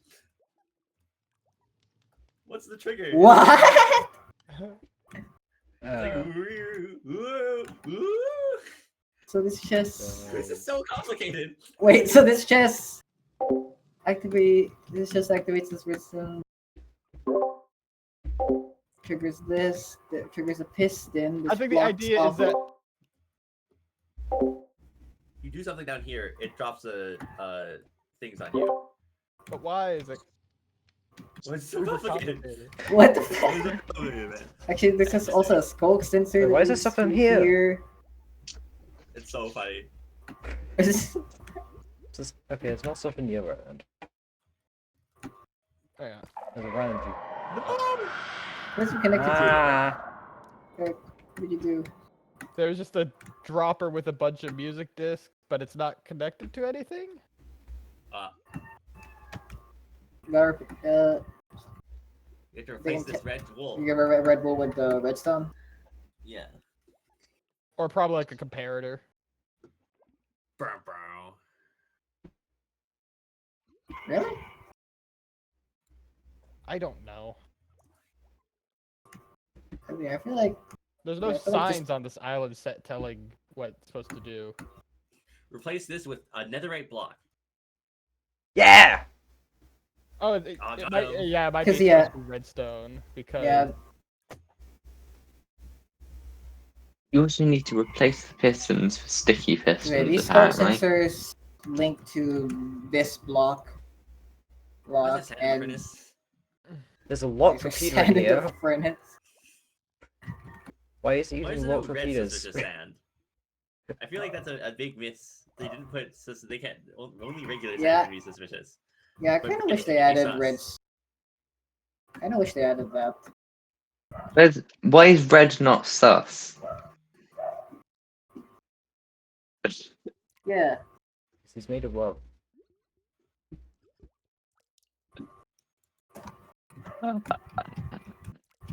What's the trigger? What? Like, ooh. So this chest. This is so complicated. Wait, so this chest activate. This chest activates this redstone. Triggers this. That triggers a piston. I This think the blocks idea is off- that you do something down here, it drops things on you. But why is it What's so super complicated? complicated? What the What's fuck? so complicated, man? Actually, this is also a skulk sensor. Wait, that why is there needs stuff to in be here? It's so funny. Okay, it's not stuff in the other end. Oh, yeah. There's a random view. Where's it connected Ah, to? What did you do? There's just a dropper with a bunch of music discs, but it's not connected to anything? Gar- You have to replace They this red wool. You give a red bull with the redstone? Yeah. Or probably like a comparator. Brow, brow. Really? I don't know. I mean, I feel like There's no Yeah, I feel like this- signs on this island set telling what it's supposed to do. Replace this with a netherite block. yeah. Oh, it Oh, might, no. yeah, it might be 'Cause, yeah. supposed to be redstone because yeah, You also need to replace the pistons for sticky pistons, wait, these skulk apparently. sensors link to this block. What's this And furnace? There's a lock there's repeater in sand in the here. furnace. Why is it Why using is there no lock red repeaters? scissors to sand? I feel like that's a big miss. They didn't put so they can't only regular sand Yeah. can be suspicious. Yeah, I But kind of red wish they can be added sus. reds. I kind of wish they added that. Why is red not sus? Yeah. He's made of love.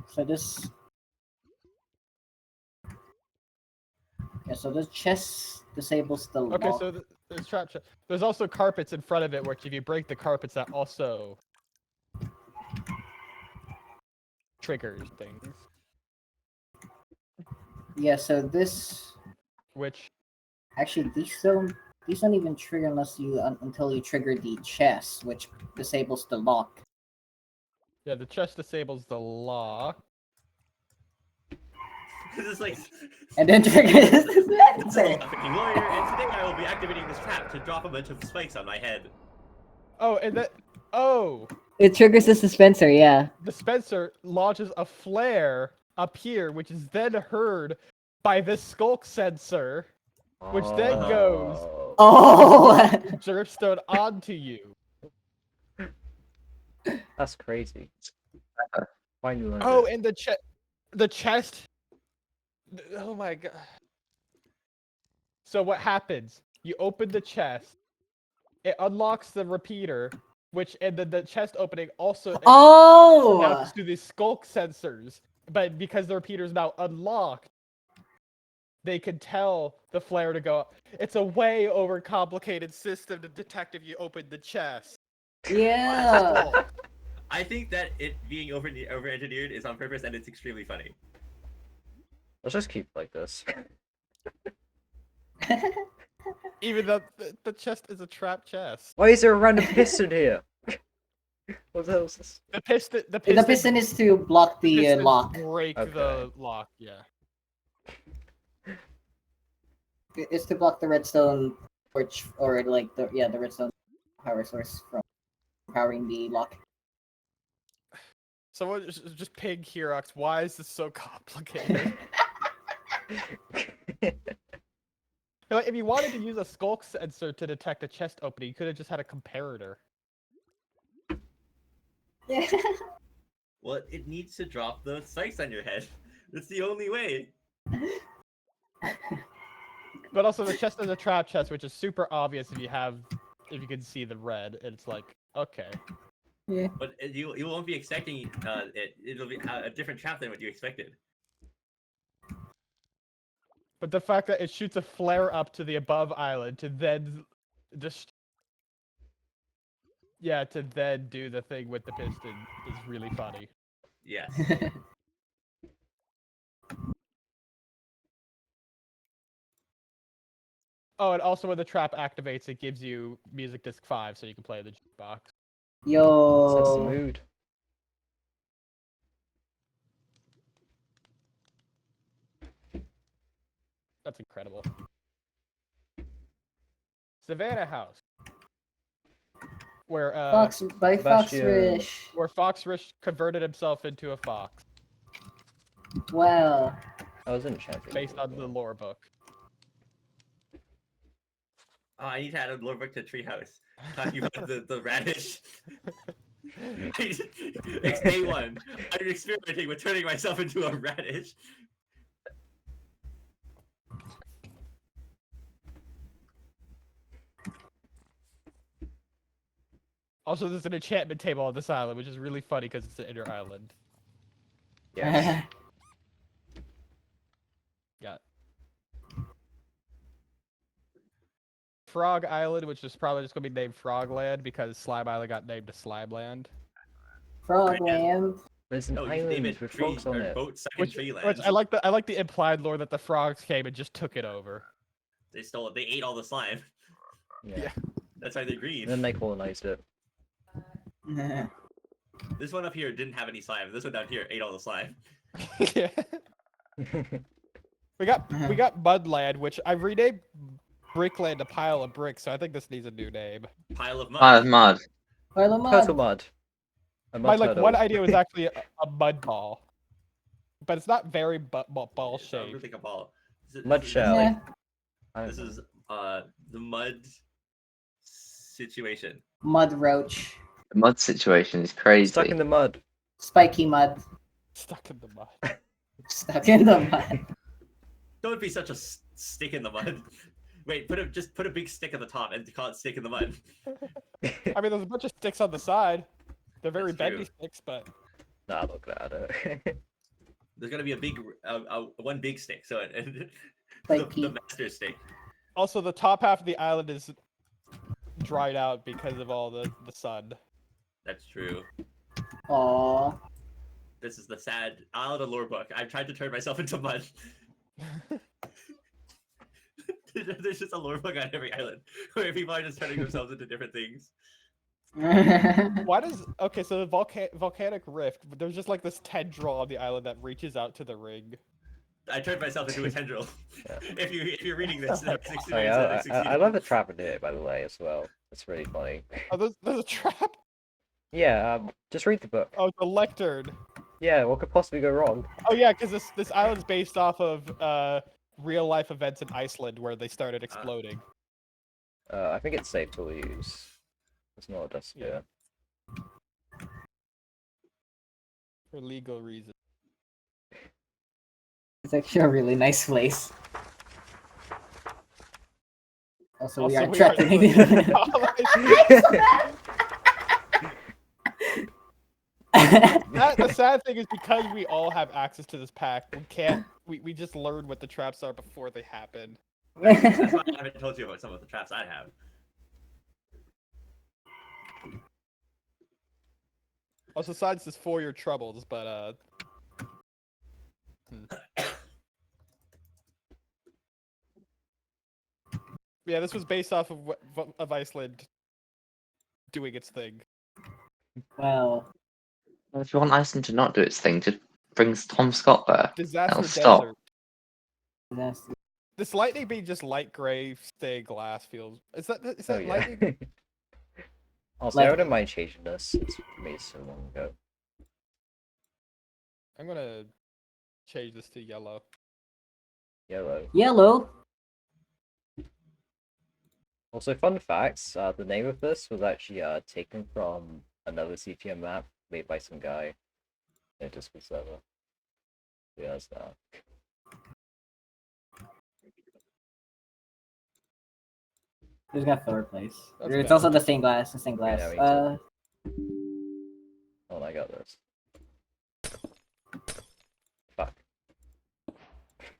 So this. Yeah, so this chest disables the okay, lock. so there's trap. There's also carpets in front of it, which if you break the carpets, that also triggers things. Yeah, so this Which actually these don't even trigger unless you until you trigger the chest, which disables the lock. yeah, the chest disables the lock. This is like And then triggers this is a the fucking lawyer, and today I will be activating this trap to drop a bunch of spikes on my head. Oh, and that It triggers the dispenser, yeah. dispenser launches a flare up here, which is then heard by this skulk sensor, which then goes Oh! dripstone onto you. That's crazy. Finally learned Oh, it. and the chest. Oh my god. So what happens? You open the chest. It unlocks the repeater, and the chest opening also Oh! adapts to the skulk sensors. But because the repeater is now unlocked, they can tell the flare to go. It's a way overcomplicated system to detect if you open the chest. Yeah! I think that it being over engineered is on purpose, and it's extremely funny. Let's just keep like this. Even though the chest is a trap chest. Why is there a random piston here? What the hell is this? The piston. The piston is to block the pistons lock. break Okay. the lock. Yeah. It's to block the redstone torch, or like the redstone power source from powering the lock. Someone just ping Herox. Why is this so complicated? Like, if you wanted to use a skulk sensor to detect a chest opening, you could have just had a comparator. Yeah. Well, it needs to drop the spikes on your head. That's the only way. But also, the chest is a trap chest, which is super obvious if you can see the red. It's like, okay. Yeah. But you won't be expecting it. It'll be a different trap than what you expected. But the fact that it shoots a flare up to the above island to then just to then do the thing with the piston is really funny. Yes. Oh, and also when the trap activates, it gives you music disc 5, so you can play the jukebox. Sets the Yo. mood. That's incredible. Savannah House. Where Fox by Fox Bastion. Rish. where Fox Rich converted himself into a fox Wow. I was enchanted. based on the lore book. Oh, I need to add a lore book to Treehouse. Talking about the radish. It's day one. I'm experimenting with turning myself into a radish. Also, there's an enchantment table on this island, which is really funny because it's an inner island. Yes. Got Frog Island, which is probably just gonna be named Frogland because Slime Island got named to Slimeland. Frogland. There's an No, you name island it with tree frogs on or it. boat stuck in Which tree I land. like the implied lore that the frogs came and just took it over. They stole it. They ate all the slime. Yeah. That's why they're green. And then they colonized it. This one up here didn't have any slime. This one down here ate all the slime. Yeah. We got Mudland, which I've renamed Brickland to Pile of Bricks, so I think this needs a new name. Pile of mud. Pile of mud. Pile of Turtle mud. mud. A My mud turtle. one idea was actually a mud ball, but it's not very ball It's not shaped. really like a ball. Mud This is- shell. Yeah. I don't This know. is the mud situation. Mud roach. The mud situation is crazy. Stuck in the mud. Spiky mud. Stuck in the mud. Stuck in the mud. Don't be such a stick in the mud. Wait, just put a big stick at the top and call it stick in the mud. I mean, there's a bunch of sticks on the side. They're very That's bendy true. sticks, but Nah, look at it. There's gonna be a big, one big stick. So the Spiky. master stick. also the top half of the island is dried out because of all the sun. That's true. Aww. This is the sad island of lore book. I've tried to turn myself into mud. There's just a lore book on every island where people are just turning themselves into different things. Why does so the volcanic rift? There's just like this tendril on the island that reaches out to the ring. I turned myself into a tendril. Yeah. If you're reading this, Oh, yeah, I love the trap in it, by the way, as well. It's really funny. Oh, there's a trap. Yeah, just read the book. Oh, the lectern. Yeah, what could possibly go wrong? Oh yeah, because this island's based off of real life events in Iceland where they started exploding. I think it's safe to use. It's not a dust Yeah. sphere. For legal reasons. It's actually a really nice place. Also, we are threatening The sad thing is because we all have access to this pack, we just learn what the traps are before they happen. That's why I haven't told you about some of the traps I have. Also, besides this for your troubles, but yeah, this was based off of Iceland doing its thing. Well, If you want Iceland to not do its thing, just bring Tom Scott there. Disaster That'll stop. desert. that's This lightning being just light gray stained glass feels. Is that Oh, yeah. lightning? Also, Like- I wouldn't mind changing this. It's made so long ago. I'm gonna change this to yellow. Yellow. yellow. Also, fun facts, the name of this was actually taken from another CTM map made by some guy. It just was server. Yeah, that's that. Who's got third place? That's It's better. also the stained glass. The stained glass. Yeah, me Oh, I got this. Fuck.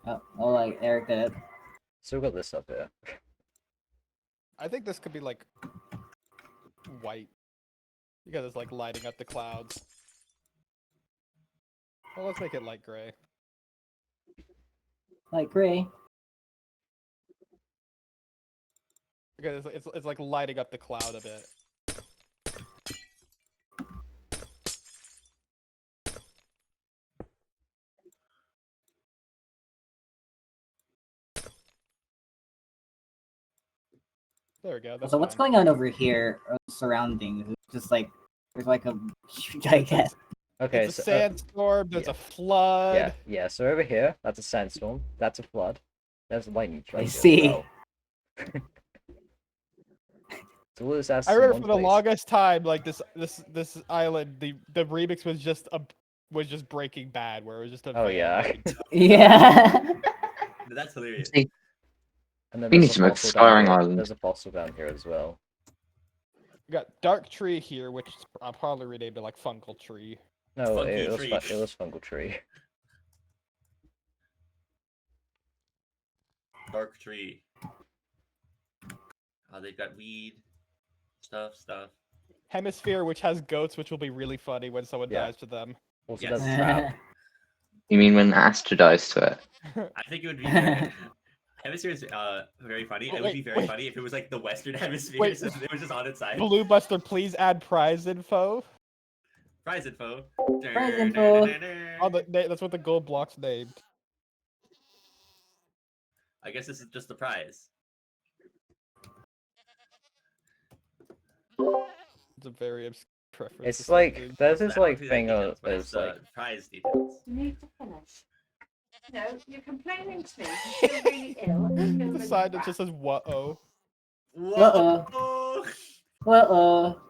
oh, like Eric did it. Still got this up here. I think this could be like white because it's like lighting up the clouds. Well, let's make it light gray. Like gray. Because it's like lighting up the cloud a bit. There we go. That's So what's fine. going on over here? Surroundings? It's just like there's like a gigantic. Okay, It's a so sandstorm. There's yeah. a flood. yeah. So over here, that's a sandstorm. That's a flood. There's a lightning strike. I as see. well. So all this I assets in remember one for the place. longest time, like this island, the remix was just Breaking Bad, where it was just a Oh van yeah. going Yeah. That's hilarious. See, And then we need there's to a make fossil down Skyring here. Island. There's a fossil down here as well. We got Dark Tree here, which I'll probably renamed it like Fungal Tree. No, Funky it was tree. it was fungal tree. Dark tree. They've got weed, stuff. Hemisphere, which has goats, which will be really funny when someone Yeah. dies to them. Also, Yes. there's a trap. You mean when Astra dies to it? I think it would be very, hemisphere is very funny. Oh, It would be wait, very wait. funny if it was like the Western hemisphere, Wait. so it was just on its side. Blue Buster, please add prize info. Prize info. Prize info. Oh, that's what the gold block's named. I guess this is just the prize. It's a very obscure preference. It's to like something. there's So this I don't like do that thing details, of but it's there's like prize details. You need to finish. No, you're complaining to me. You feel really ill. I feel The really sign that crap. just says "Whoa." Uh-oh. Uh-oh.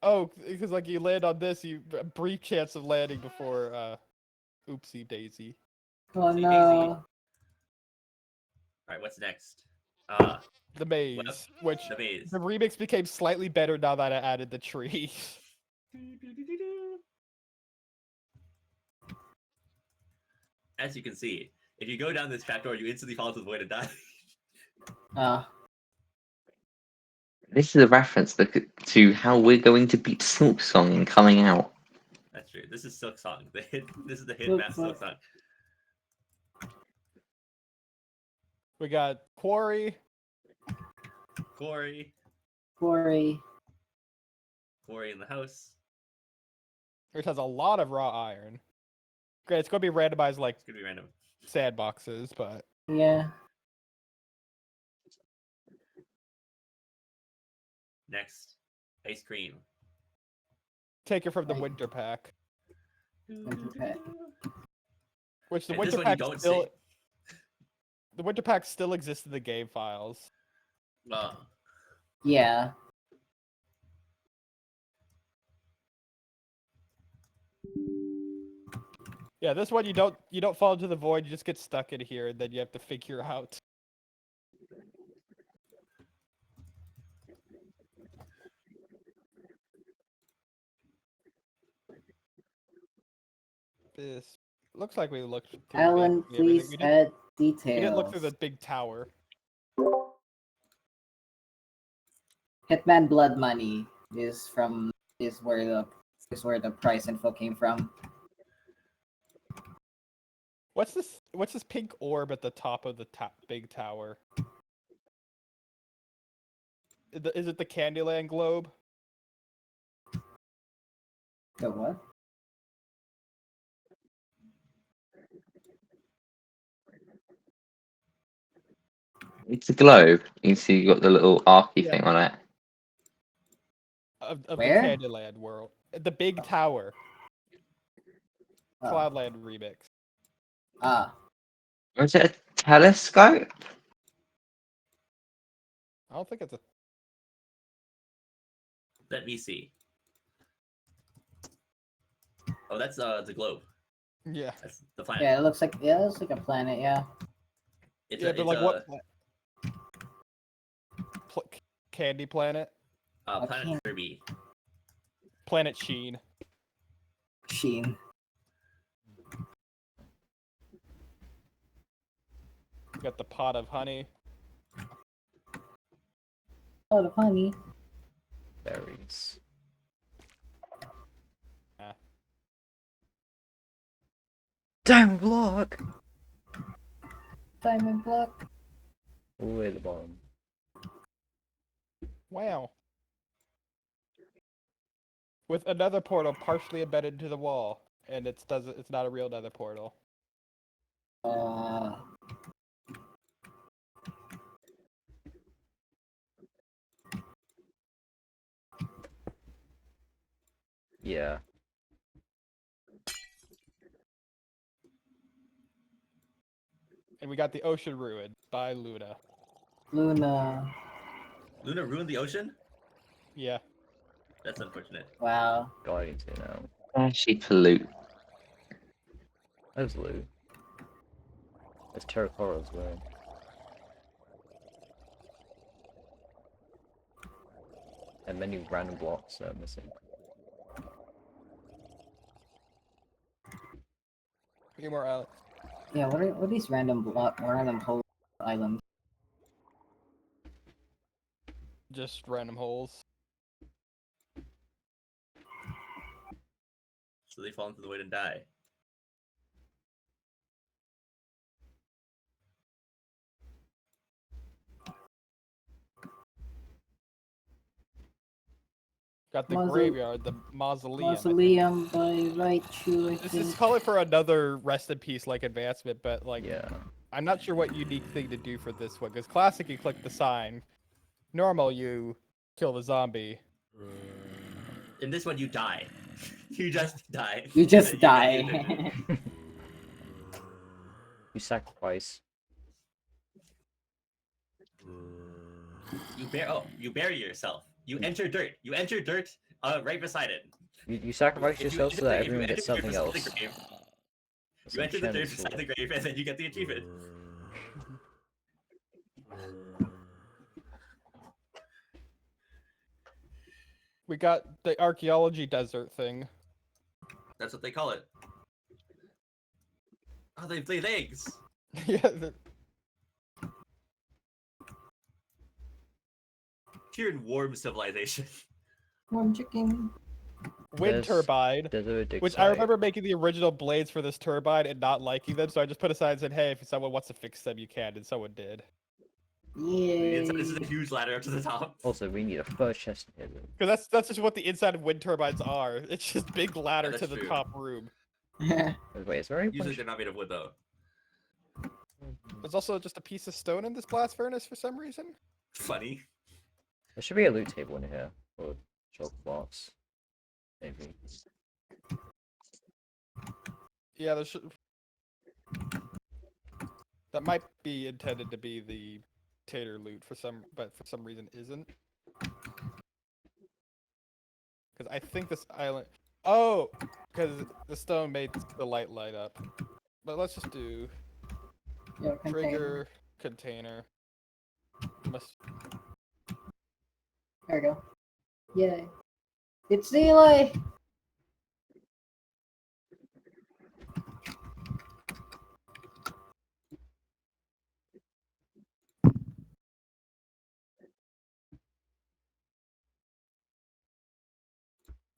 Oh, because like you land on this, you a brief chance of landing before oopsie daisy. Oh Oopsie no. All right, what's next? The maze, which The maze. the remix became slightly better now that I added the tree. As you can see, if you go down this trapdoor, you instantly fall into the void and die. This is a reference to how we're going to beat Silk Song in coming out. That's true. This is Silk Song. This is the hit Silk map Song. Silk Song. We got quarry. Quarry Quarry. in the house. Which has a lot of raw iron. Great, it's gonna be randomized like It's gonna be random. sandboxes, but Yeah. Next, ice cream. take it from the Right. winter pack. Winter pack. Which the And this winter one you pack don't still say. the winter pack still exists in the game files. Yeah. Yeah, this one you don't fall into the void, you just get stuck in here and then you have to figure out. This looks like we looked through Alan, basically everything. please We add didn't look through details. the big tower. Hitman Blood Money is where the price info came from. What's this pink orb at the top of the big tower? Is it the Candyland globe? The what? It's a globe. You see, you got the little arky Yeah. thing on it. Of the Where? Candyland world. The big tower. Oh. Cloudland remix. Ah. Or is it a telescope? I don't think it's a Let me see. Oh, that's the globe. yeah. That's the planet. Yeah, it looks like a planet, yeah. It's Yeah, a, but it's like a, what Candy Planet? I Planet can't- Kirby. Planet Sheen. Sheen. Got the pot of honey. Oh, the honey. berries. Ah. Diamond block! Diamond block. All the way at the bottom. Wow. With another portal partially embedded into the wall, and it's not a real nether portal. Yeah. And we got the Ocean Ruin by Luna. Luna. Luna ruined the ocean? Yeah. That's unfortunate. Wow. Going to now. Actually pollute. There's loot. There's terracotta as well. And many random blocks that are missing. Three more islands. Yeah, what are these random whole islands? Just random holes. So they fall into the void and die. Got the Mauso- graveyard, the mausoleum. I think. Mausoleum by Raichu, I This think. is calling for another rest in peace like advancement, but like Yeah. I'm not sure what unique thing to do for this one. Because classic, you click the sign. Normal, you kill the zombie. In this one, you die. You just die. You just get die. evicted. You sacrifice. You bury yourself. You enter dirt. You enter dirt right beside it. You sacrifice If you yourself so enter- that if you everyone enter gets the dirt something beside else. the grave, That's You enter the dirt enchanted beside the sword. grave, and then you get the achievement. We got the archaeology desert thing. That's what they call it. Oh, they laid eggs. Yeah. Pure and warm civilization. Warm chicken. Wind There's- turbine. There's a dig Which I site. remember making the original blades for this turbine and not liking them, so I just put aside and said, hey, if someone wants to fix them, you can, and someone did. The inside, this is Yay. a huge ladder up to the top. Also, we need a first chest in here. Because that's just what the inside of wind turbines are. It's just big ladder that's to the true. top room. Wait, is there any Usually they're not made of wood though. There's also just a piece of stone in this blast furnace for some reason. Funny. There should be a loot table in here. Or choke box. Maybe. Yeah, there should. That might be intended to be the tater loot but for some reason isn't. Because I think this island. Oh, because the stone made the light up. But let's just do Yeah, trigger container. Must. There we go. Yay. It's Eli!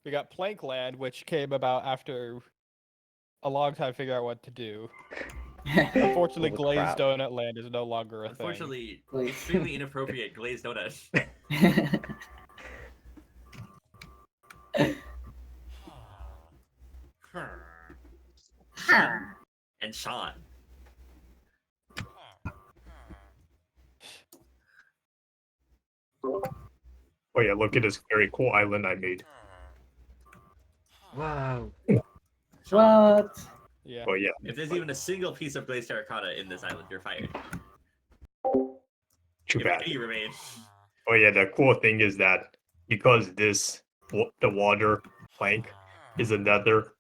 We got Plankland, which came about after a long time figuring out what to do. Unfortunately, Holy Glazed crap. Donut Land is no longer a thing. Unfortunately, Please. extremely inappropriate glazed donut. And Sean. Oh yeah, look at this very cool island I made. Wow. What? Yeah. Oh yeah. If there's even a single piece of glazed terracotta in this island, you're fired. Too If bad. any remain. Oh yeah, the cool thing is that because the water plank is nether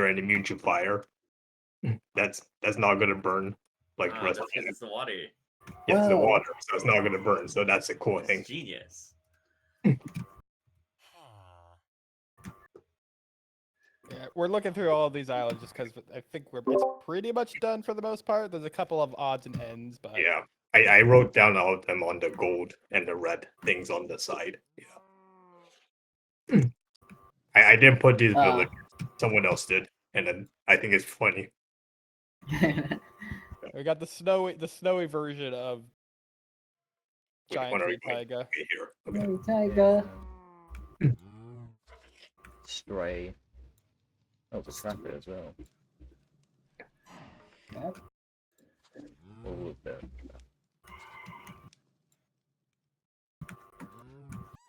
and immune to fire. That's not gonna burn like the rest That's of because it. it's the water. Yeah, it's the Whoa. water, so it's not gonna burn. So that's a cool It's thing. genius. Yeah, we're looking through all of these islands just because I think it's pretty much done for the most part. There's a couple of odds and ends, but Yeah. I wrote down all of them on the gold and the red things on the side. Yeah. I didn't put these villagers. Someone else did. And then I think it's funny. we got the snowy version of Which Giant one are Tree we going Taiga. to here? Okay. Hey, Taiga. Stray. Oh, it's a trapper as well. Yep. All of them.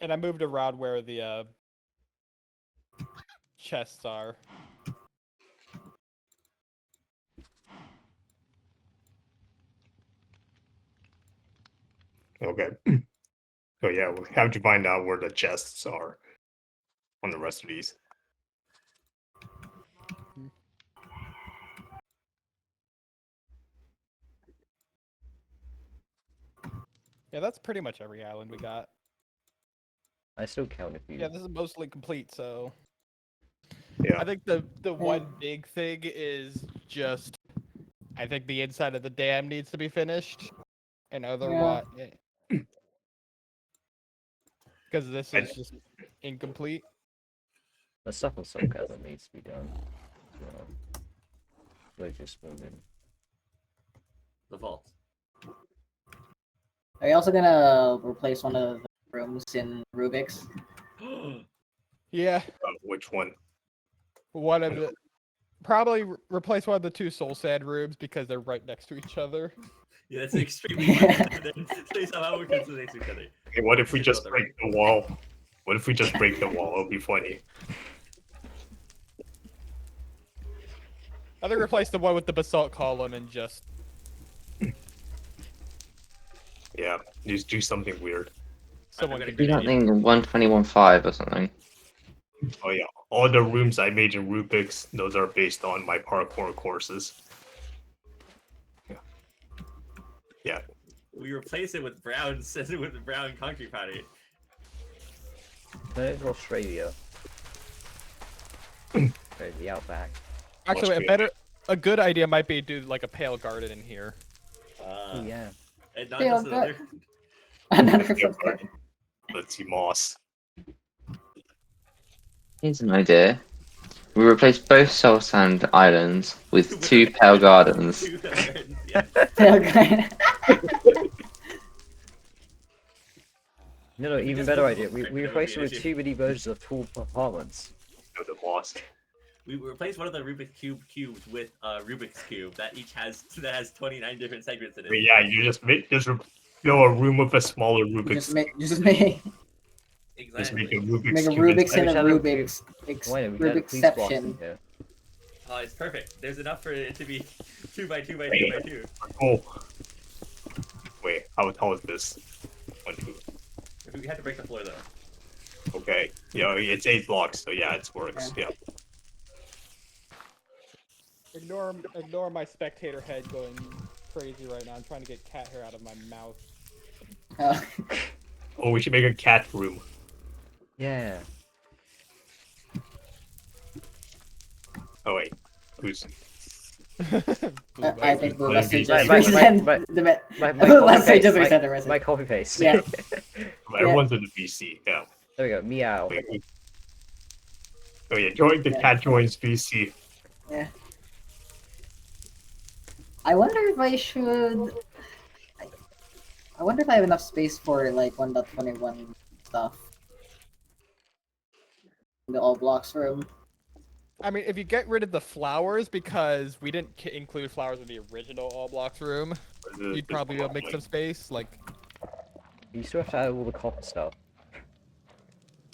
And I moved around where the chests are. Okay. So yeah, we have to find out where the chests are on the rest of these. Yeah, that's pretty much every island we got. I still count a few. Yeah, this is mostly complete, so Yeah. I think the one big thing is just I think the inside of the dam needs to be finished. And otherwise, because this is just incomplete. The stuff on Soulcat that needs to be done. So, they just spawned in. The vault. Are you also gonna replace one of the rooms in Rubik's? Yeah, Which one? one of the probably replace one of the two Soul Sand rooms because they're right next to each other. Yeah, that's extremely funny. Based on how we're considered next to each other. Hey, what if we Should just build a break the wall? What if we just break the wall? It'll be funny. I think replace the one with the basalt column and just Yeah, just do something weird. someone gonna can Do do Yeah. it. something 121.5 or something. Oh yeah, all the rooms I made in Rubik's, those are based on my parkour courses. Yeah. We replace it with brown with brown concrete powder. There's Australia. The outback. Actually, a good idea might be to do like a pale garden in here. Oh yeah. And not Yeah, just another. Another Let's see, moss. Here's an idea. We replace both Soul Sand Islands with 2 Pale Gardens. Two gardens, yeah. Okay. No, even just better put idea. little We brick, that would replace be it an with issue. too many versions of tall apartments. No, the moss. We replace one of the Rubik's cubes with Rubik's cube that has 29 different segments in it. But yeah, you just fill a room with a smaller Rubik's. Just make Just make Exactly. a Rubik's make a cube. Rubik's I and a wish I had a Rubik's Why not? We got a police box in Rubik'sception. here. Oh, it's perfect. There's enough for it to be 2 by 2 by 2 Wait. by 2. Oh. Wait, how tall is this? 1, 2. We have to break the floor though. Okay. Yeah, it's 8 blocks, so yeah, it works. Yeah. Ignore my spectator head going crazy right now. I'm trying to get cat hair out of my mouth. Oh, we should make a cat room. Yeah. Oh wait, who's? I think the message Right, just my- resent my- the me- My Let's say copy just paste. resent the message. My copy paste. Yeah. Everyone's in the VC. Yeah. There we go. Meow. Wait, oh yeah, join the cat joins VC. I wonder if I should. I wonder if I have enough space for like 1.21 stuff. In the all blocks room. I mean, if you get rid of the flowers, because we didn't include flowers in the original all blocks room, you'd probably be able to make some space. Like, You still have to add all the copper stuff.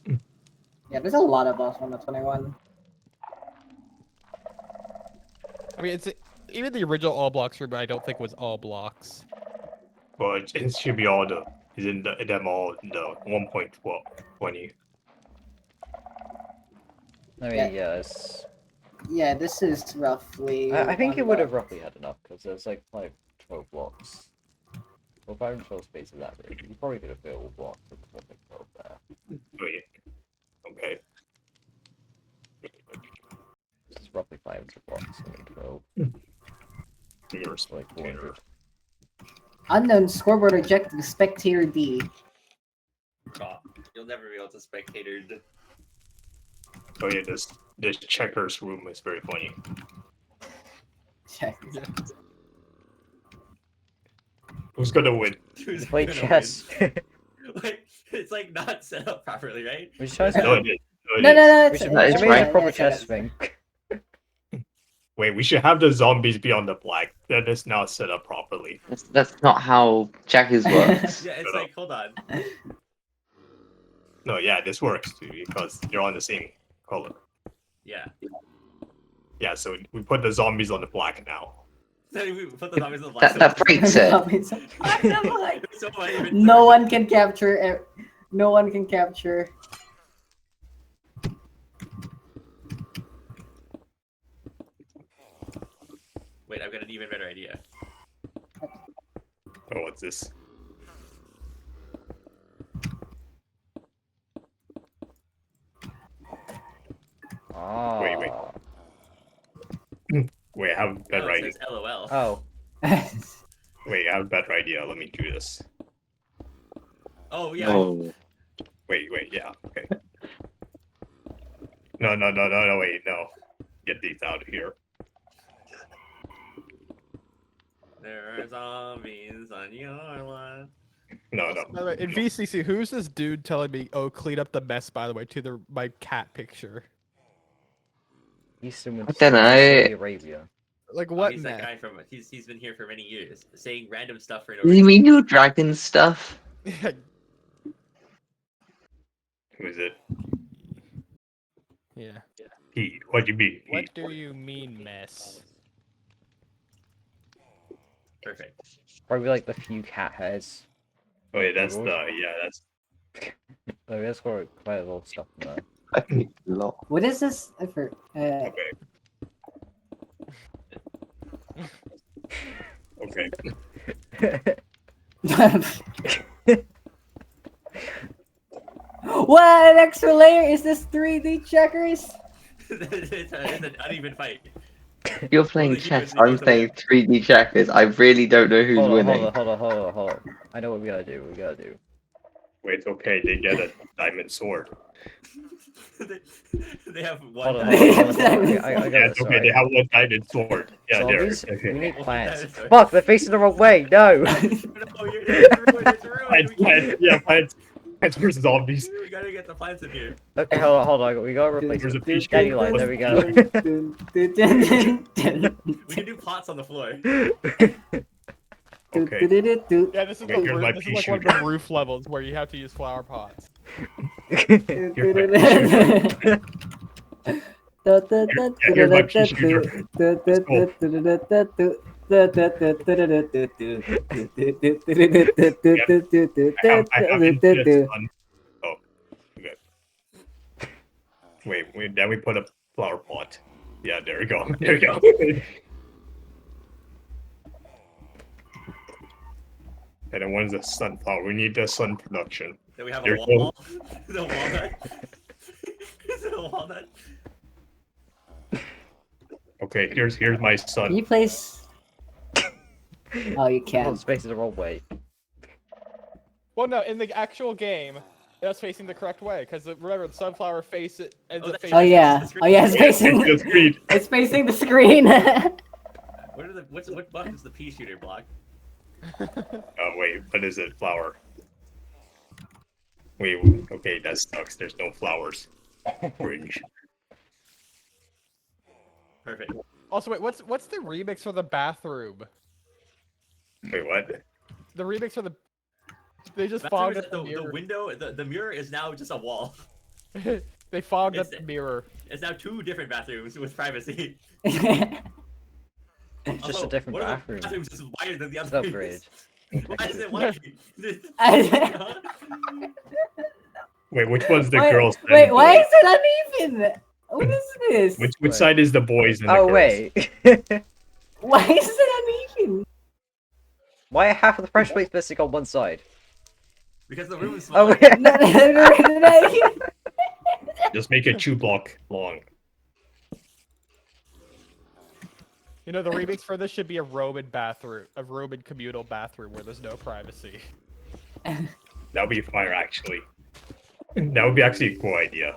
Yeah, there's a lot of blocks 1.21. I mean, it's even the original all blocks room. I don't think was all blocks. But it should be all the. Is in them all the 1.20. I mean, Yeah. yeah, it's... Yeah, this is roughly. I think it one would have block. roughly had enough, because there's like 12 blocks. Well, 512 space in that room. You probably could have built all blocks with the perfect 12 there. Wait. Okay. It's roughly 500 blocks, so like 12. Yours. So like 400. Unknown scoreboard rejected spectator D. Oh, you'll never be able to spectator. Oh yeah, this checkers room is very funny. Check. Who's gonna win? Who's Play gonna chess. win? Like, it's like not set up properly, right? We should try No, something. it is. No, is. no, We should, That we is should make right. a proper Yeah, chess yeah. thing. Wait, we should have the zombies be on the black. That is not set up properly. That's not how Jackie's works. Yeah, it's Shut like, hold on. No, yeah, this works too because you're on the same color. Yeah. Yeah, so we put the zombies on the black now. We put the zombies in the black. That breaks it. So funny, even No third. one can capture. No one can capture. Wait, I've got an even better idea. Oh, what's this? Ah. Wait. Wait, I have a better Oh, it idea. says LOL. Oh. Wait, I have a better idea. Let me do this. Oh yeah. Oh. Wait, yeah, okay. No, wait, no. Get these out of here. There are zombies on your lawn. No. By the way, in VCC, who's this dude telling me, "Oh, clean up the mess"? By the way, to my cat picture. Eastern I don't know. Saudi Arabia. Like Oh, what he's that mess? guy from. He's been here for many years, saying random stuff for no You reason. mean your dragon stuff? Who is it? Yeah. Pete. What do you mean? What Pete? do you mean, mess? Perfect. Probably like the few cat hairs. Oh, yeah, that's Yours? that's. Oh, that's quite a lot of stuff in there. I think it's a lot. What is this? I forgot. Okay. What an extra layer is this 3D checkers? It's an uneven fight. You're playing Only you chess. can I'm see playing 3D checkers. I really don't know who's winning. Hold on. I know what we gotta do. Wait, it's okay. They get a diamond sword. They have one. Hold on. Diamond I Yeah, got it's this. okay. They have one diamond sword. Yeah, there. Zombies? We Okay. need plants. Sorry. Fuck, they're facing the wrong way. No. No, it's ruined. Plants. Yeah, plants. Plants versus zombies. We gotta get the plants in here. Okay, hold on. We gotta replace There's a them. peach Dandelion, tree. there we go. We can do pots on the floor. Okay. Yeah, this is Okay, here's my this is pea like one of shooter. the roof levels where you have to use flower pots. Here's my pea shooter. I have infinite sun. Oh, okay. Wait, then we put a flower pot. Yeah, there we go. There we go. And then when's the sunflower? We need the sun production. Then we have There a you wall. The walnut. Is it a walnut? Okay, here's my Can sun. you place? Oh, you Oh, can. it's facing the wrong way. Well, no, in the actual game, that's facing the correct way because remember, the sunflower face it ends up that's facing. Oh yeah. Oh yeah, it's facing. The screen. It's facing the screen. What buttons the pea shooter block? Oh wait, what is it? Flower. Wait, okay, that sucks. There's no flowers. Orange. Perfect. Also, wait, what's the remix for the bathroom? Wait, what? The remix for the they just Bathroom fogged is up the the mirror. window. The mirror is now just a wall. They fogged up It's- the mirror. It's now two different bathrooms with privacy. Just a different one of the bathroom. bathrooms is wider than the It's other. upgrade. Why is it wider? Wait, which one's the Wait, girls? and wait, the why boys? is it uneven? What is this? Which Wait. side is the boys and the Oh girls? wait. Why is it uneven? Why are half of the pressure plates missing on one side? Because the room is Oh smaller. wait. Just make it 2 block long. You know, the remix for this should be a Roman bathroom, a Roman communal bathroom where there's no privacy. That would be fire, actually. That would be actually a cool idea.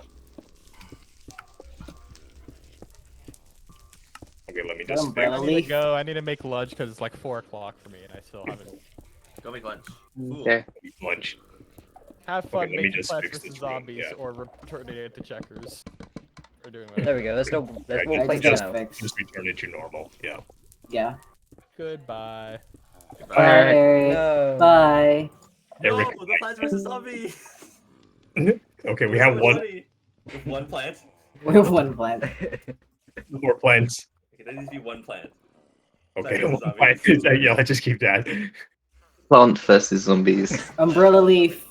Okay, let me just. Umbrella I need to leaf. go. I need to make lunch because it's like 4 o'clock for me, and I still haven't. Go make lunch. Okay. Lunch. Have fun let me making just Plants fix vs this room, Zombies yeah. or returning it to checkers. Or doing There whatever. we go. There's Yeah, more I plates just now. fixed. Just return it to normal. Yeah. Yeah. Goodbye. Bye, Alright. Eric. No. Bye. Eric. No, the Plants vs Zombies. Okay, we have one. With one plant. We have one plant. 4 plants. Okay, there needs to be one plant. Okay, Sorry, 1 zombies. plant. Yeah, let's just keep that. Plant versus zombies. Umbrella leaf.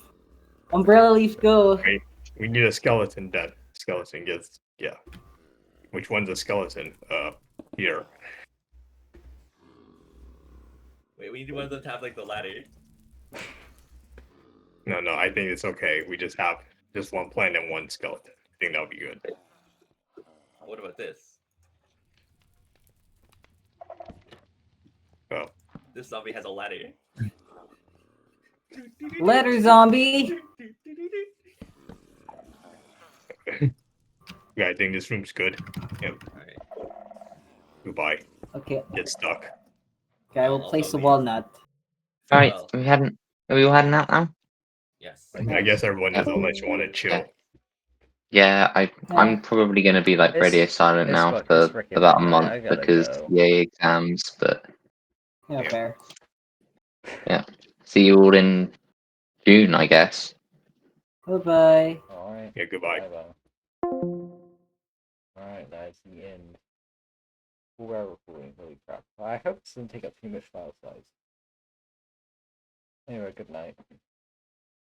Umbrella leaf, go. Okay, we need a skeleton then. Skeleton gets yeah. Which one's a skeleton? Here. Wait, we need one of them to have like the ladder. No, I think it's okay. We just have just 1 plant and 1 skeleton. I think that'll be good. What about this? Oh. This zombie has a ladder. Letter zombie. Yeah, I think this room's good. Yeah. Alright. Goodbye. Okay. Get stuck. Okay, I will place a walnut. Alright, Farewell. are we all heading out now? Yes. I guess everyone is Yeah. unless you want to chill. Yeah, I'm probably gonna be like radio It's- silent it's now fuck- for it's freaking about a midnight, month I gotta because go. EA exams, but Yeah, Yeah. fair. see you all in June, I guess. Bye-bye. Alright. Yeah, goodbye. Bye-bye. Alright, that's the end. We're recording, holy crap. I hope this doesn't take up too much file size. Anyway, good night.